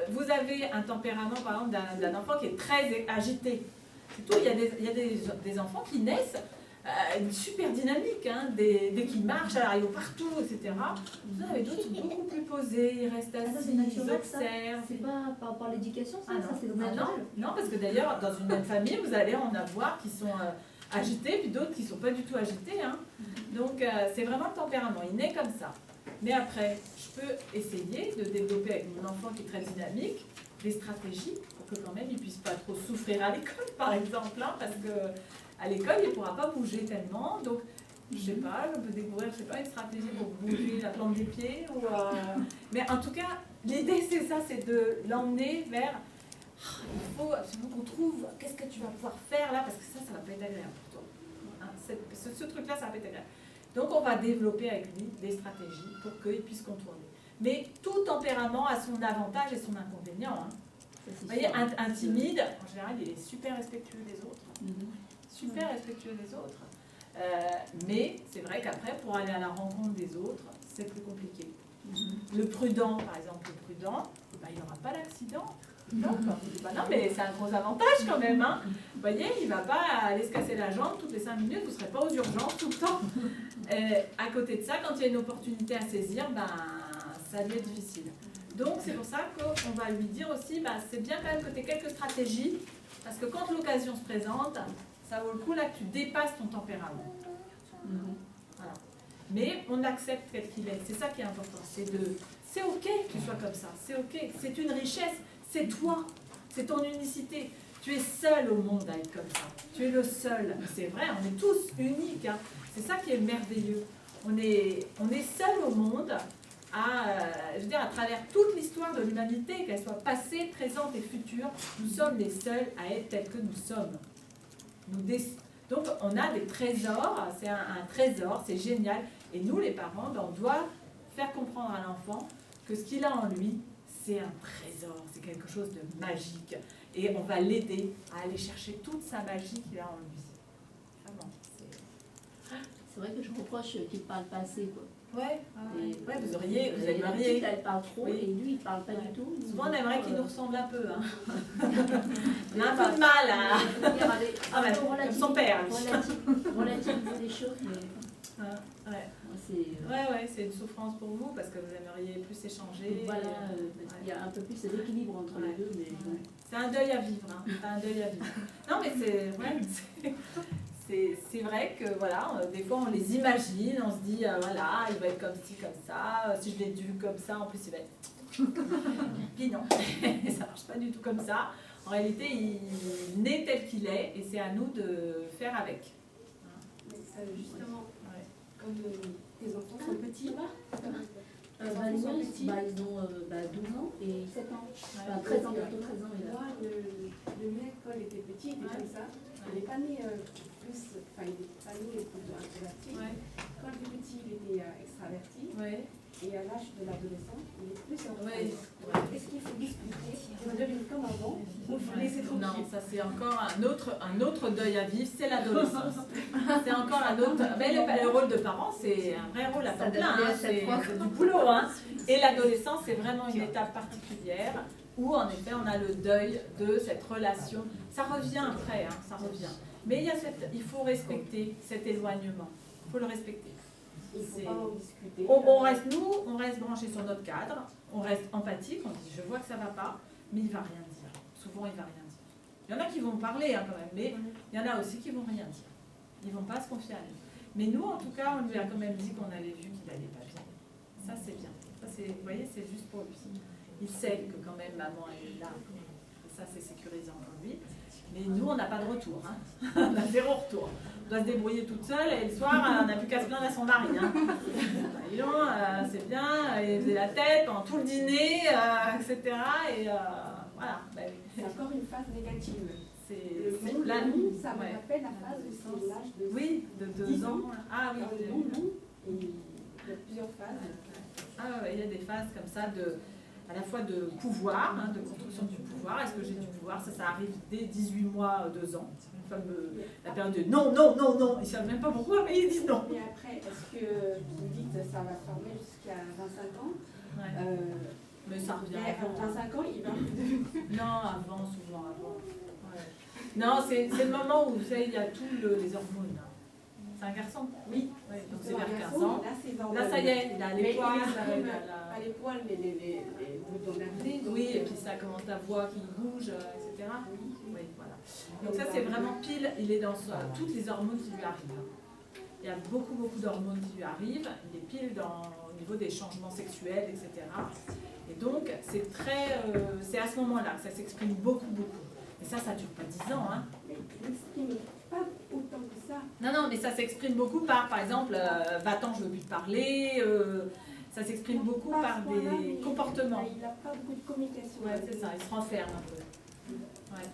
Speaker 2: Vous avez un tempérament, par exemple, d'un enfant qui est très agité. C'est tout, il y a des enfants qui naissent super dynamiques, dès qu'ils marchent, alors ils vont partout, etc. Vous en avez d'autres qui sont beaucoup plus posés, ils restent assis, ils observent.
Speaker 3: C'est pas par rapport à l'éducation, ça c'est
Speaker 2: naturel. Non, parce que d'ailleurs, dans une même famille, vous allez en avoir qui sont agités, puis d'autres qui ne sont pas du tout agités. Donc, c'est vraiment le tempérament, il naît comme ça. Mais après, je peux essayer de développer avec mon enfant qui est très dynamique des stratégies pour que quand même il ne puisse pas trop souffrir à l'école, par exemple, parce que à l'école, il ne pourra pas bouger tellement. Donc, je ne sais pas, on peut découvrir, une stratégie pour bouger la plante des pieds. Mais en tout cas, l'idée, c'est ça, c'est de l'emmener vers il faut absolument qu'on trouve qu'est-ce que tu vas pouvoir faire là, parce que ça va pas être agréable pour toi. Hein, ce truc-là, ça va pas être agréable. Donc on va développer avec lui des stratégies pour qu'il puisse contourner. Mais tout tempérament a son avantage et son inconvénient. Hein. Vous voyez, un timide, en général, il est super respectueux des autres. Super respectueux des autres. Mais c'est vrai qu'après, pour aller à la rencontre des autres, c'est plus compliqué. Le prudent, par exemple, il n'aura pas d'accident. Non, mais c'est un gros avantage quand même. Hein. Vous voyez, il ne va pas aller se casser la jambe toutes les 5 minutes, vous ne serez pas aux urgences tout le temps. À côté de ça, quand il y a une opportunité à saisir, ça devient difficile. Donc c'est pour ça qu'on va lui dire aussi, c'est bien quand même que tu aies quelques stratégies, parce que quand l'occasion se présente, ça vaut le coup là que tu dépasses ton tempérament. Voilà. Mais on accepte tel qu'il est, c'est ça qui est important. C'est ok que tu sois comme ça, c'est ok, c'est une richesse, c'est toi, c'est ton unicité. Tu es seul au monde à être comme ça, tu es le seul. C'est vrai, on est tous uniques, hein. C'est ça qui est merveilleux. On est seul au monde à travers toute l'histoire de l'humanité, qu'elle soit passée, présente et future, nous sommes les seuls à être tels que nous sommes. Donc on a des trésors, c'est un trésor, c'est génial. Et nous les parents, on doit faire comprendre à l'enfant que ce qu'il a en lui, c'est un trésor, c'est quelque chose de magique. Et on va l'aider à aller chercher toute sa magie qu'il a en lui. Vraiment,
Speaker 7: c'est vrai que je reproche qu'il ne parle pas assez, quoi.
Speaker 2: Ouais, vous aimeriez.
Speaker 7: Elle parle trop et lui il parle pas du tout.
Speaker 2: Souvent on aimerait qu'il nous ressemble un peu. Hein. On a un peu de mal à. Comme son père.
Speaker 7: Relativiser les choses.
Speaker 2: C'est une souffrance pour vous parce que vous aimeriez plus échanger.
Speaker 7: Voilà, il y a un peu plus d'équilibre entre les deux. Mais
Speaker 2: c'est un deuil à vivre. Hein. C'est un deuil à vivre. Non mais c'est vrai que voilà, des fois on les imagine, on se dit voilà, il va être comme ci, comme ça, si je l'ai vu comme ça, en plus il va être. Puis non, ça marche pas du tout comme ça. En réalité, il naît tel qu'il est et c'est à nous de faire avec.
Speaker 4: Justement, quand tes enfants sont petits,
Speaker 7: ils ont 12 ans et 7 ans. 13 ans, bientôt 13 ans.
Speaker 4: Moi, le mec, quand il était petit, il était comme ça. Il n'est pas né il n'est pas né plutôt introverti. Quand il était petit, il était extraverti. Et à l'âge de l'adolescence, il est plus introverti. Est-ce qu'il faut discuter? Il va devenir comme avant ou il faut laisser tranquille?
Speaker 2: Non, ça c'est encore un autre deuil à vivre, c'est l'adolescence. C'est encore un autre. Mais le rôle de parent, c'est un vrai rôle à temps plein. Hein, c'est du boulot. Hein. Et l'adolescence, c'est vraiment une étape particulière où en effet on a le deuil de cette relation. Ça revient après, hein, ça revient. Mais il faut respecter cet éloignement. Il faut le respecter.
Speaker 4: Il faut pas en discuter.
Speaker 2: On reste branché sur notre cadre, on reste empathique, on dit je vois que ça va pas, mais il va rien dire. Souvent il va rien dire. Il y en a qui vont parler hein, quand même, mais il y en a aussi qui vont rien dire. Ils vont pas se confier à lui. Mais nous en tout cas, on lui a quand même dit qu'on avait vu qu'il allait pas bien. Ça c'est bien. Ça, vous voyez, c'est juste pour lui. Il sait que quand même maman est là. Et ça c'est sécurisant pour lui. Mais nous on n'a pas de retour. Hein. On a 0 retour. On doit se débrouiller toute seule et le soir, on n'a plus qu'à se plaindre à son mari. Hein. C'est bien, il faisait la tête pendant tout le dîner, etc. Et voilà.
Speaker 4: C'est encore une phase négative. Ça me rappelle la phase où c'est l'âge de
Speaker 2: oui, de 2 ans. Ah oui.
Speaker 4: Il y a plusieurs phases.
Speaker 2: Il y a des phases comme ça à la fois de pouvoir, hein, de construction du pouvoir. Est-ce que j'ai du pouvoir? Ça arrive dès 18 mois, 2 ans. La période de non, non, non, non. Ils ne savent même pas pourquoi, mais ils disent non.
Speaker 4: Et après, est-ce que vous dites que ça va former jusqu'à 25 ans
Speaker 2: mais ça revient.
Speaker 4: À 25 ans, il va.
Speaker 2: Non, avant, souvent avant. Non, c'est le moment où vous savez, il y a tous les hormones. C'est un garçon? Oui. Donc c'est vers 15 ans. Là, ça y est, il a les poils.
Speaker 4: Pas les poils, mais les boutons d'acné.
Speaker 2: Oui, et puis ça commence la voix qui bouge, etc. Oui, voilà. Donc ça, c'est vraiment pile, il est dans toutes les hormones qui lui arrivent. Il y a beaucoup, beaucoup d'hormones qui lui arrivent. Il est pile au niveau des changements sexuels, etc. Et donc, c'est à ce moment-là que ça s'exprime beaucoup, beaucoup. Et ça dure pas 10 ans. Hein.
Speaker 4: Mais il n'exprime pas autant que ça.
Speaker 2: Non, mais ça s'exprime beaucoup par exemple, va-t'en, je veux plus te parler. Ça s'exprime beaucoup par des comportements.
Speaker 4: Il n'a pas beaucoup de communication.
Speaker 2: Ouais, c'est ça, il se renferme un peu. Ouais.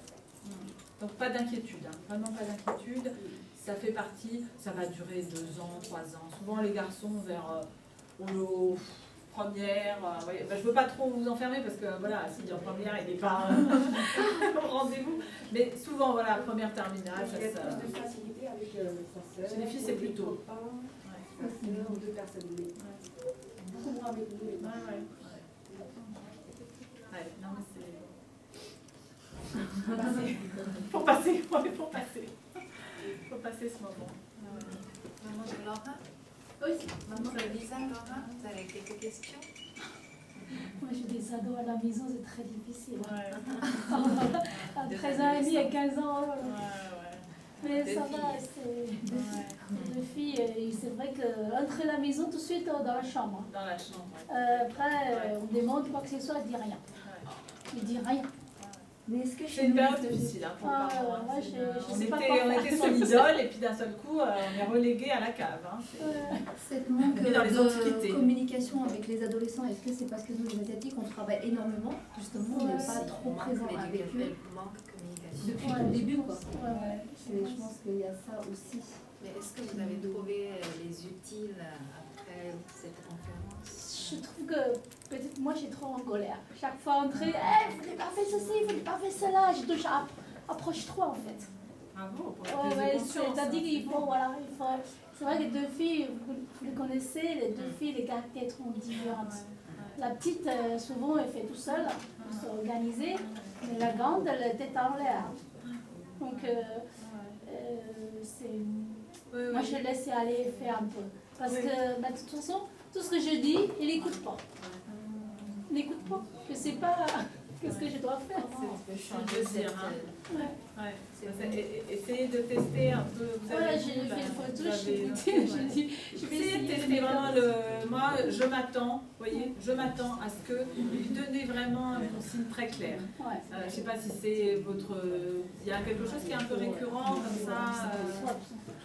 Speaker 2: Donc pas d'inquiétude, hein. Vraiment pas d'inquiétude. Ça fait partie, ça va durer 2 ans, 3 ans. Souvent les garçons vers première, ouais. Je ne veux pas trop vous enfermer parce que voilà, s'il est en première, il n'est pas au rendez-vous. Mais souvent, voilà, première terminale, ça.
Speaker 4: Il y a plus de facilité avec sa sœur.
Speaker 2: Chez les filles, c'est plus tôt.
Speaker 4: Sa sœur ou 2 personnes. Beaucoup moins avec nous.
Speaker 2: Ouais. Non, mais c'est. Faut passer. Faut passer ce moment.
Speaker 1: Maman de Laura?
Speaker 7: Oui,
Speaker 1: Maman de Lisa, Laura, vous avez quelques questions?
Speaker 7: moi j'ai des ados à la maison, c'est très difficile.
Speaker 2: Ouais.
Speaker 7: À 13 ans et demi et 15 ans.
Speaker 2: Ouais.
Speaker 7: Mais ça va, c'est deux filles. Et c'est vrai qu'entre la maison, tout de suite dans la chambre.
Speaker 2: Dans la chambre.
Speaker 7: Après, on demande quoi que ce soit, elle dit rien. Il dit rien.
Speaker 3: Mais est-ce que
Speaker 2: C'est une période difficile hein, pour les parents. Hein.
Speaker 7: Moi, je
Speaker 2: On
Speaker 7: sais pas quoi
Speaker 2: était son idole et puis d'un seul coup, on est relégué à la cave. Hein.
Speaker 3: Cette manque
Speaker 2: dans les antiquités.
Speaker 3: de communication avec les adolescents, est-ce que c'est parce que nous, les Asiatiques, on travaille énormément, justement, on n'est pas trop présent avec eux
Speaker 1: Manque de communication.
Speaker 3: depuis le début, quoi.
Speaker 7: Ouais.
Speaker 3: Je pense qu'il y a ça aussi.
Speaker 1: Mais est-ce que vous avez trouvé les utiles après cette conférence?
Speaker 7: Je trouve que peut-être moi j'ai trop en colère. Chaque fois entrer, vous n'avez pas fait ceci, vous n'avez pas fait cela. J'ai déjà approche trop en fait.
Speaker 2: Bravo pour la prise de conscience.
Speaker 7: C'est-à-dire qu'il faut, voilà, c'est vrai que les deux filles, vous les connaissez, les deux filles, les caractères sont différents. La petite, souvent, elle fait tout seule, pour s'organiser, mais la grande, elle est tête en l'air. Donc, moi je laisse aller faire un peu. Parce que, de toute façon, tout ce que je dis, il n'écoute pas. Il n'écoute pas. Je ne sais pas qu'est-ce que je dois faire.
Speaker 2: C'est dire, hein. Essayez de tester un peu.
Speaker 7: Voilà, j'ai fait une photo, je vais
Speaker 2: essayer de tester vraiment moi, je m'attends, voyez, je m'attends à ce que lui donnez vraiment un consigne très clair. Je ne sais pas si c'est il y a quelque chose qui est un peu récurrent comme ça.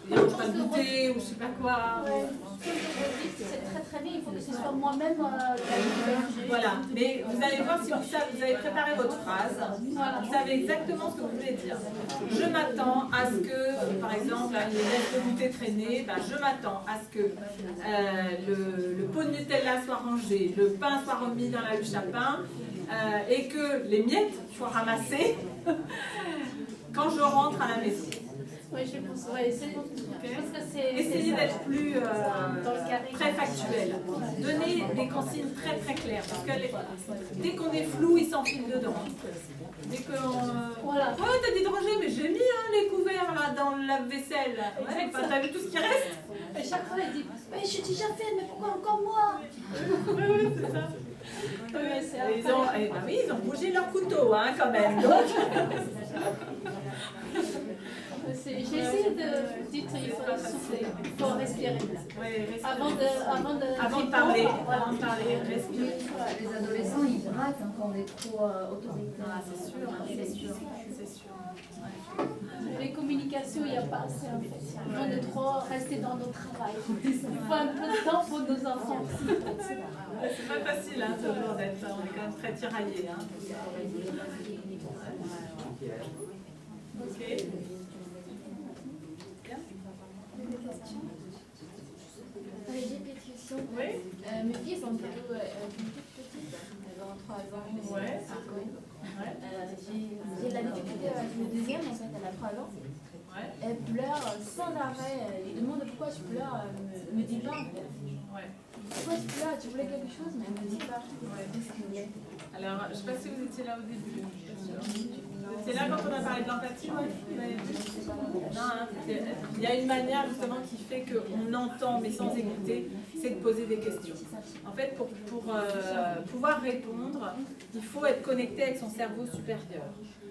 Speaker 2: Il y a pas de goûter ou je sais pas quoi.
Speaker 7: C'est très très bien, il faut que ce soit moi-même.
Speaker 2: Voilà, mais vous allez voir si vous avez préparé votre phrase, vous savez exactement ce que vous voulez dire. Je m'attends à ce que, par exemple, les lettres de goûter traînées, je m'attends à ce que le pot de Nutella soit rangé, le pain soit remis dans la huche à pain et que les miettes soient ramassées quand je rentre à la maison.
Speaker 7: Oui, je pense,
Speaker 2: Essayez d'être plus très factuel. Donnez des consignes très très claires. Parce que dès qu'on est flou, ils s'enfilent dedans. Dès qu'on...
Speaker 7: Voilà.
Speaker 2: Ouais, t'as dit de ranger, mais j'ai mis les couverts là dans le lave-vaisselle. Ouais, t'as vu tout ce qui reste?
Speaker 7: Et chaque fois, elle dit, mais j'ai déjà fait, mais pourquoi encore moi?
Speaker 2: Oui, c'est ça. Ils ont bougé leur couteau, hein, quand même.
Speaker 7: J'ai essayé de dire il faut souffler, il faut respirer. Avant de parler,
Speaker 2: respirer.
Speaker 3: Les adolescents, ils braquent quand on est trop autoritaire.
Speaker 2: C'est sûr.
Speaker 7: Les communications, il n'y a pas assez en fait. On est trop rester dans notre travail. Il faut un peu de temps pour nos enfants aussi.
Speaker 2: C'est pas facile, hein, toujours d'être. On est quand même très tiraillés. Hein. Ok.
Speaker 8: J'ai des questions.
Speaker 2: Oui.
Speaker 8: Mes filles sont plutôt petites, elles ont 3 ans.
Speaker 2: Ouais.
Speaker 8: J'ai de la difficulté avec le deuxième, en fait, elle a 3 ans. Elle pleure sans arrêt. Elle demande pourquoi tu pleures, elle me dit pas en fait. Pourquoi tu pleures? Tu voulais quelque chose, mais elle me dit pas. Qu'est-ce qu'elle voulait?
Speaker 2: Alors, je ne sais pas si vous étiez là au début. C'est là quand on a parlé de l'empathie, Non, hein, il y a une manière justement qui fait qu'on entend mais sans écouter, c'est de poser des questions. En fait, pour pouvoir répondre, il faut être connecté avec son cerveau supérieur.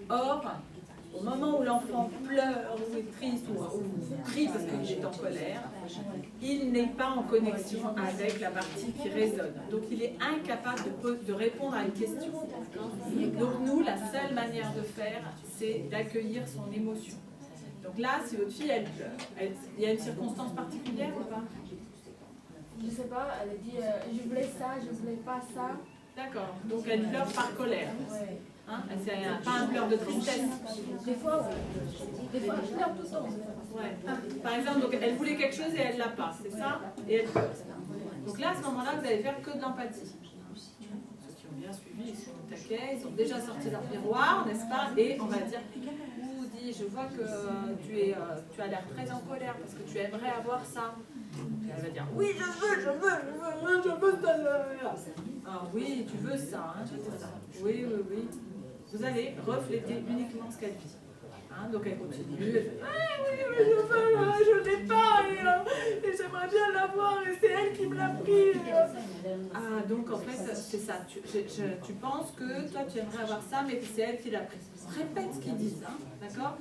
Speaker 2: Or, au moment où l'enfant pleure ou est triste ou crie parce qu'il est en colère, il n'est pas en connexion avec la partie qui résonne. Donc il est incapable de répondre à une question. Donc nous, la seule manière de faire, c'est d'accueillir son émotion. Donc là, si votre fille, elle pleure, il y a une circonstance particulière ou pas?
Speaker 8: Je sais pas, elle a dit je voulais ça, je voulais pas ça.
Speaker 2: D'accord, donc elle pleure par colère. Hein, c'est pas un pleur de tristesse.
Speaker 8: Des fois, je pleure tout le temps.
Speaker 2: Ouais. Par exemple, donc, elle voulait quelque chose et elle l'a pas, c'est ça? Et elle pleure. Donc là, à ce moment-là, vous allez faire que de l'empathie. Ceux qui ont bien suivi, ils sont au taquet, ils ont déjà sorti leur miroir, n'est-ce pas? Et on va dire, Woody, je vois que tu as l'air très en colère parce que tu aimerais avoir ça. Et elle va dire, oui, je veux ça. Ah oui, tu veux ça, hein, tu veux ça. Oui. Vous allez refléter uniquement ce qu'elle vit. Hein, donc elle continue, elle fait, oui, je n'ai pas, et j'aimerais bien l'avoir, et c'est elle qui me l'a pris. Ah, donc en fait, c'est ça. Tu penses que toi, tu aimerais avoir ça, mais que c'est elle qui l'a pris. Répète ce qu'ils disent, hein, d'accord?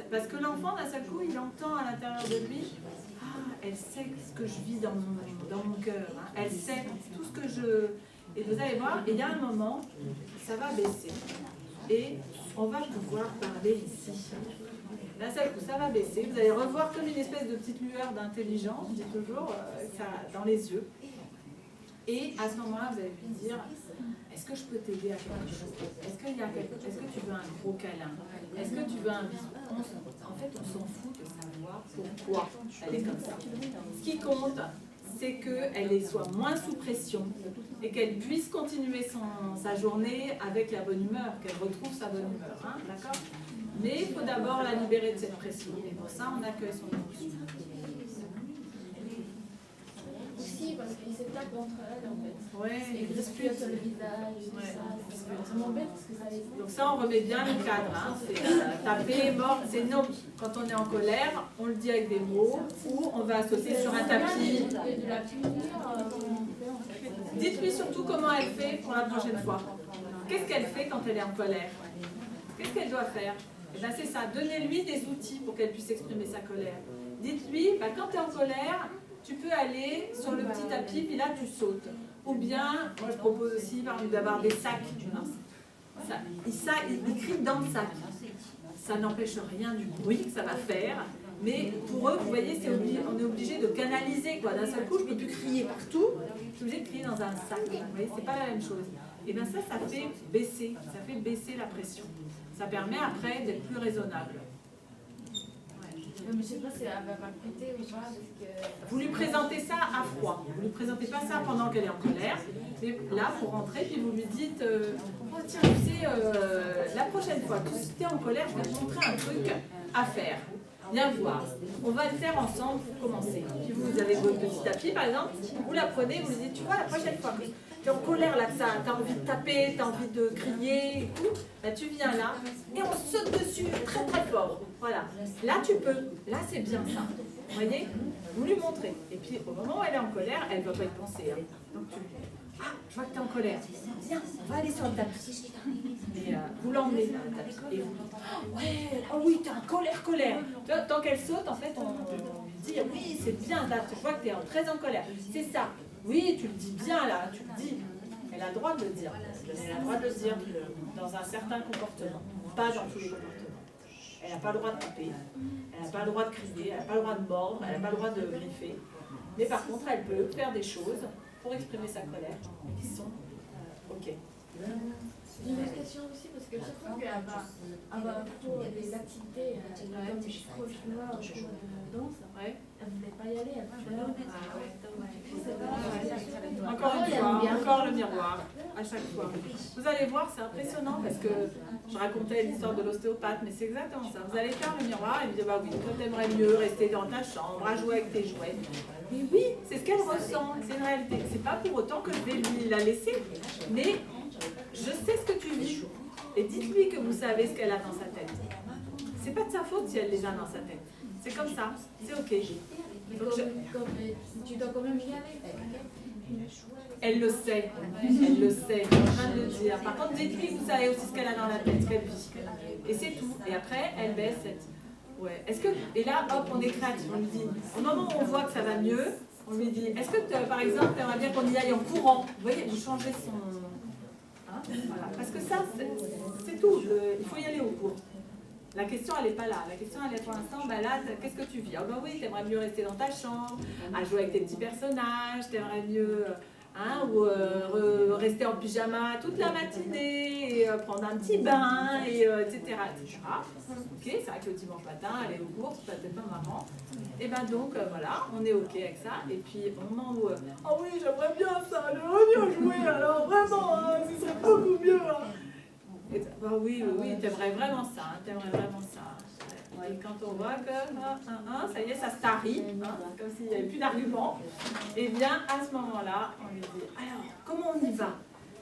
Speaker 2: Parce que l'enfant, d'un seul coup, il entend à l'intérieur de lui, ah, elle sait ce que je vis dans mon cœur, hein, elle sait tout ce que je... Et vous allez voir, il y a un moment, ça va baisser. Et on va pouvoir parler ici. D'un seul coup, ça va baisser. Vous allez revoir comme une espèce de petite lueur d'intelligence, je dis toujours, ça, dans les yeux. Et à ce moment-là, vous allez lui dire, est-ce que je peux t'aider à quelque chose? Est-ce que tu veux un gros câlin? Est-ce que tu veux un bisou? En fait, on s'en fout de savoir pourquoi elle est comme ça. Ce qui compte, c'est qu'elle soit moins sous pression et qu'elle puisse continuer sa journée avec la bonne humeur, qu'elle retrouve sa bonne humeur, hein, d'accord? Mais il faut d'abord la libérer de cette pression. Et pour ça, on accueille son émotion.
Speaker 8: Aussi, parce qu'ils se tapent entre elles, en fait.
Speaker 2: Ouais,
Speaker 8: ils disputent sur le visage, tout ça. Ça m'embête parce que ça les...
Speaker 2: Donc ça, on remet bien le cadre. Hein. C'est taper, mort, c'est non. Quand on est en colère, on le dit avec des mots, ou on va sauter sur un tapis.
Speaker 8: De la punir,
Speaker 2: Dites-lui surtout comment elle fait pour la prochaine fois. Qu'est-ce qu'elle fait quand elle est en colère? Qu'est-ce qu'elle doit faire? Et ben c'est ça, donnez-lui des outils pour qu'elle puisse exprimer sa colère. Dites-lui, ben, quand tu es en colère, tu peux aller sur le petit tapis, puis là tu sautes. Ou bien, moi je propose aussi par exemple d'avoir des sacs. Il crie dans le sac. Ça n'empêche rien du bruit que ça va faire. Mais pour eux, vous voyez, on est obligé de canaliser. D'un seul coup, je ne peux plus crier partout. Je suis obligée de crier dans un sac. Vous voyez, c'est pas la même chose. Et bien ça fait baisser la pression. Ça permet après d'être plus raisonnable.
Speaker 8: Mais je ne sais pas si elle va m'écouter ou pas. Parce que...
Speaker 2: Vous lui présentez ça à froid. Vous ne lui présentez pas ça pendant qu'elle est en colère. Mais là, vous rentrez, puis vous lui dites oh, tiens, tu sais, la prochaine fois que tu es en colère, je vais te montrer un truc à faire. Viens voir. On va le faire ensemble pour commencer. Puis vous avez votre petit tapis, par exemple. Vous la prenez, vous lui dites tu vois, la prochaine fois que tu es en colère, là, que tu as envie de taper, tu as envie de crier et tout, là, tu viens là et on saute dessus très très fort. Voilà. Là, tu peux. Là, c'est bien ça. Vous voyez? Vous lui montrez. Et puis, au moment où elle est en colère, elle ne va pas y penser. Hein. Donc, tu lui dis ah, je vois que tu es en colère. Viens, on va aller sur le tapis. Et vous l'emmenez dans le tapis. Et vous dites oh, ouais, oh oui, tu es en colère. Tant qu'elle saute, en fait, on lui dit oui, c'est bien, là, tu vois que tu es très en colère. C'est ça. Oui, tu le dis bien là, tu le dis. Elle a le droit de le dire. Elle a le droit de le dire dans un certain comportement, pas dans tous les comportements. Elle n'a pas le droit de taper, elle n'a pas le droit de crier, elle n'a pas le droit de mordre, elle n'a pas le droit de griffer. Mais par contre, elle peut faire des choses pour exprimer sa colère qui sont OK.
Speaker 8: J'ai une question aussi parce que chaque fois qu'elle va pour des activités comme du chinois ou de danse, elle ne voulait pas y aller, elle pleure.
Speaker 2: Encore une fois, encore le miroir, à chaque fois. Vous allez voir, c'est impressionnant parce que je racontais l'histoire de l'ostéopathe, mais c'est exactement ça. Vous allez faire le miroir et lui dire bah oui, toi t'aimerais mieux rester dans ta chambre, à jouer avec tes jouets. Mais oui, c'est ce qu'elle ressent, c'est une réalité. C'est pas pour autant que je vais lui la laisser, mais je sais ce que tu vis. Et dites-lui que vous savez ce qu'elle a dans sa tête. C'est pas de sa faute si elle les a dans sa tête. C'est comme ça, c'est OK. Donc
Speaker 8: tu dois quand même y aller.
Speaker 2: Elle le sait, elle le sait, je suis en train de le dire. Par contre, dites-lui que vous savez aussi ce qu'elle a dans la tête, ce qu'elle vit. Et c'est tout. Et après, elle baisse cette... Ouais. Est-ce que... Et là, hop, on est créatif. On lui dit, au moment où on voit que ça va mieux, on lui dit, est-ce que, par exemple, tu aimerais bien qu'on y aille en courant? Vous voyez, vous changez son... Hein, voilà. Parce que ça, c'est tout. Il faut y aller au cours. La question, elle n'est pas là. La question, elle est pour l'instant, bah là, qu'est-ce que tu vis? Ah bah oui, tu aimerais mieux rester dans ta chambre, à jouer avec tes petits personnages, tu aimerais mieux Hein, ou rester en pyjama toute la matinée, et prendre un petit bain, et, etc., etc. Ok, c'est vrai que le dimanche matin, aller aux courses, peut-être pas marrant. Et ben donc, voilà, on est ok avec ça. Et puis, au moment où, oh oui, j'aimerais bien ça, j'aimerais bien jouer, alors vraiment, hein, ce serait beaucoup mieux. Hein. Et, bah oui, t'aimerais vraiment ça, hein, t'aimerais vraiment ça. Et quand on voit que ça y est, ça se tarit, hein, comme s'il n'y avait plus d'arguments, et bien à ce moment-là, on lui dit alors, comment on y va,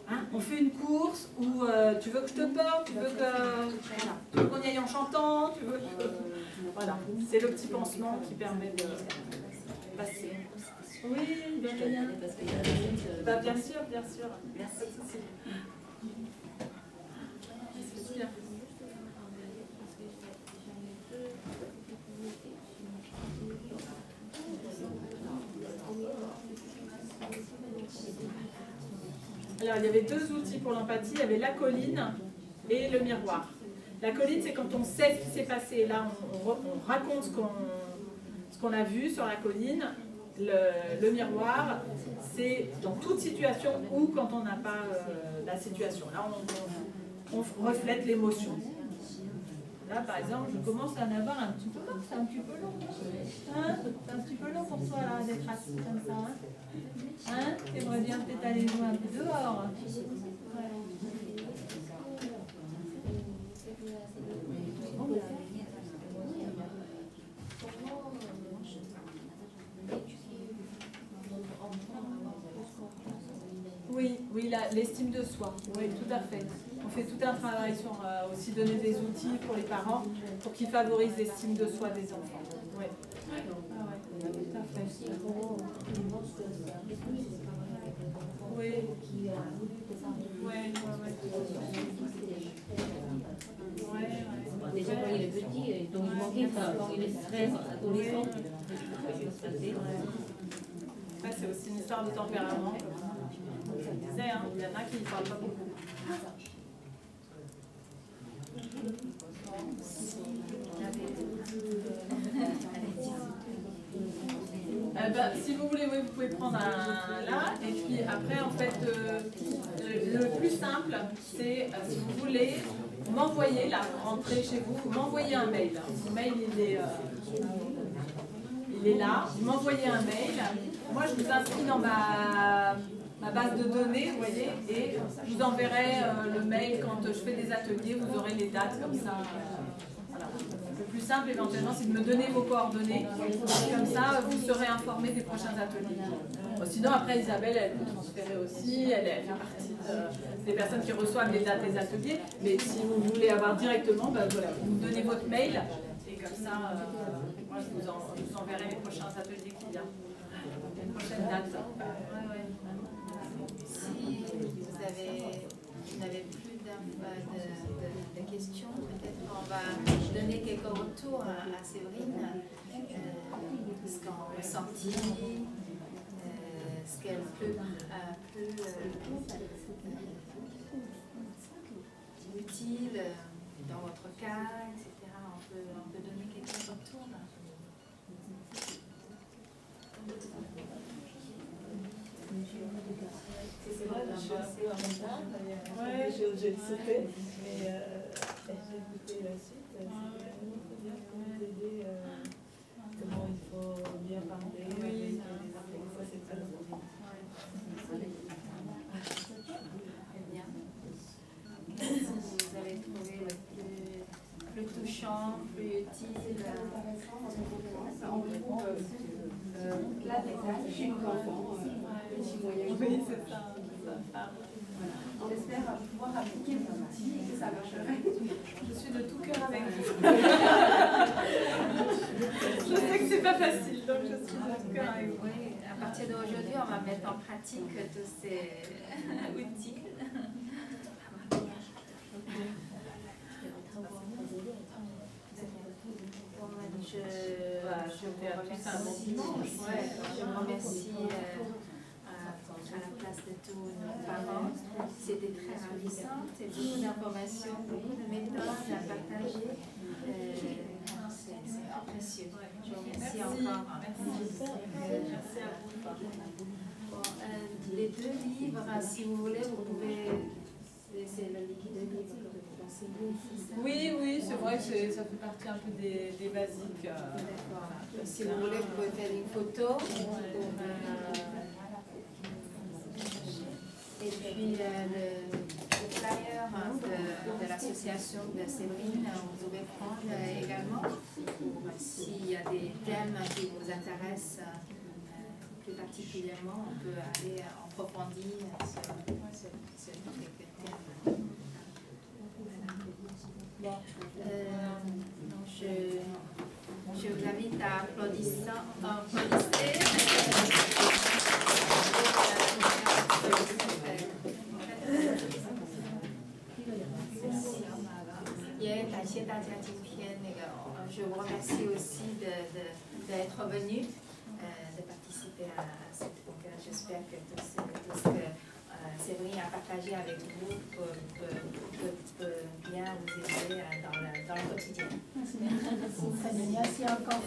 Speaker 2: hein, on fait une course ou tu veux que je te porte, tu veux qu'on y aille en chantant, tu veux que... Voilà, c'est le petit pansement qui permet de passer. Oui, bien sûr. Bah, bien sûr, bien sûr. Merci. C'est bien. Alors, il y avait 2 outils pour l'empathie, il y avait la colline et le miroir. La colline, c'est quand on sait ce qui s'est passé. Là, on raconte ce qu'on a vu sur la colline. Le miroir, c'est dans toute situation ou quand on n'a pas la situation. Là, on reflète l'émotion. Là, par exemple, je commence à en avoir un petit peu long. C'est un petit peu long. Hein, c'est un petit peu long pour toi là, d'être assis comme ça. Hein, t'aimerais bien peut-être aller jouer un peu dehors. Oui, l'estime de soi. Oui, tout à fait. On fait tout un travail sur aussi donner des outils pour les parents pour qu'ils favorisent l'estime de soi des enfants. Oui. Ah ouais, tout à fait. Oui.
Speaker 6: Déjà, quand il est petit, donc il manquait ça. Quand il est stress, adolescent, ça peut se passer.
Speaker 2: C'est aussi une histoire de tempérament. Comme ça disait, hein, il y en a qui ne parlent pas beaucoup. Si vous voulez, oui, vous pouvez prendre un là. Et puis après, en fait, le plus simple, c'est si vous voulez, vous m'envoyez là, rentrez chez vous, vous m'envoyez un mail. Mon mail, il est là. Vous m'envoyez un mail. Moi, je vous inscris dans ma base de données, vous voyez, et je vous enverrai le mail quand je fais des ateliers, vous aurez les dates comme ça. Voilà. Le plus simple, éventuellement, c'est de me donner vos coordonnées. Comme ça, vous serez informés des prochains ateliers. Bon, sinon, après, Isabelle, elle peut transférer aussi. Elle fait partie des personnes qui reçoivent les dates des ateliers. Mais si vous voulez avoir directement, ben, voilà, vous me donnez votre mail. Et comme ça, moi, je vous enverrai les prochains ateliers qu'il y a. Les prochaines dates.
Speaker 1: Si vous n'avez plus de questions, peut-être qu'on va donner quelques retours à Séverine, ce qu'on a ressenti, ce qu'elle peut utile dans votre cas, etc. On peut donner quelques retours.
Speaker 5: C'est vrai, je suis un peu en retard. Ouais, j'ai sauté, mais j'ai écouté la suite. C'est bien pour nous aider comment il faut bien parler avec les enfants. Ça, c'est très important.
Speaker 1: Vous avez trouvé le plus touchant, plus utile.
Speaker 4: Là, je suis une enfant, petit moyen.
Speaker 2: Oui, c'est ça.
Speaker 4: On espère pouvoir appliquer vos outils et que ça marcherait.
Speaker 2: Je suis de tout cœur avec vous. Je sais que c'est pas facile, donc je suis de tout cœur avec vous.
Speaker 1: Oui, à partir d'aujourd'hui, on va mettre en pratique tous ces outils. Je vous remercie à la place de tous nos parents. C'était très ravissant, c'est beaucoup d'informations, beaucoup de méthodes à partager. C'est précieux. Je vous remercie encore.
Speaker 2: Merci à vous.
Speaker 1: Bon, les deux livres, si vous voulez, vous pouvez. C'est le liquide de livre que vous conseillez ici.
Speaker 2: Oui, c'est vrai que ça fait partie un peu des basiques.
Speaker 1: D'accord. Si vous voulez, vous pouvez faire une photo. Et puis le flyer de l'association de Séverine, vous pouvez prendre également. S'il y a des thèmes qui vous intéressent plus particulièrement, on peut aller en profondeur sur quelques thèmes. Bon, donc je vous invite à applaudisser. Je vous remercie aussi d'être venu, de participer à cette conférence. J'espère que tout ce que Séverine a partagé avec vous peut bien vous aider dans le quotidien.
Speaker 7: Merci encore.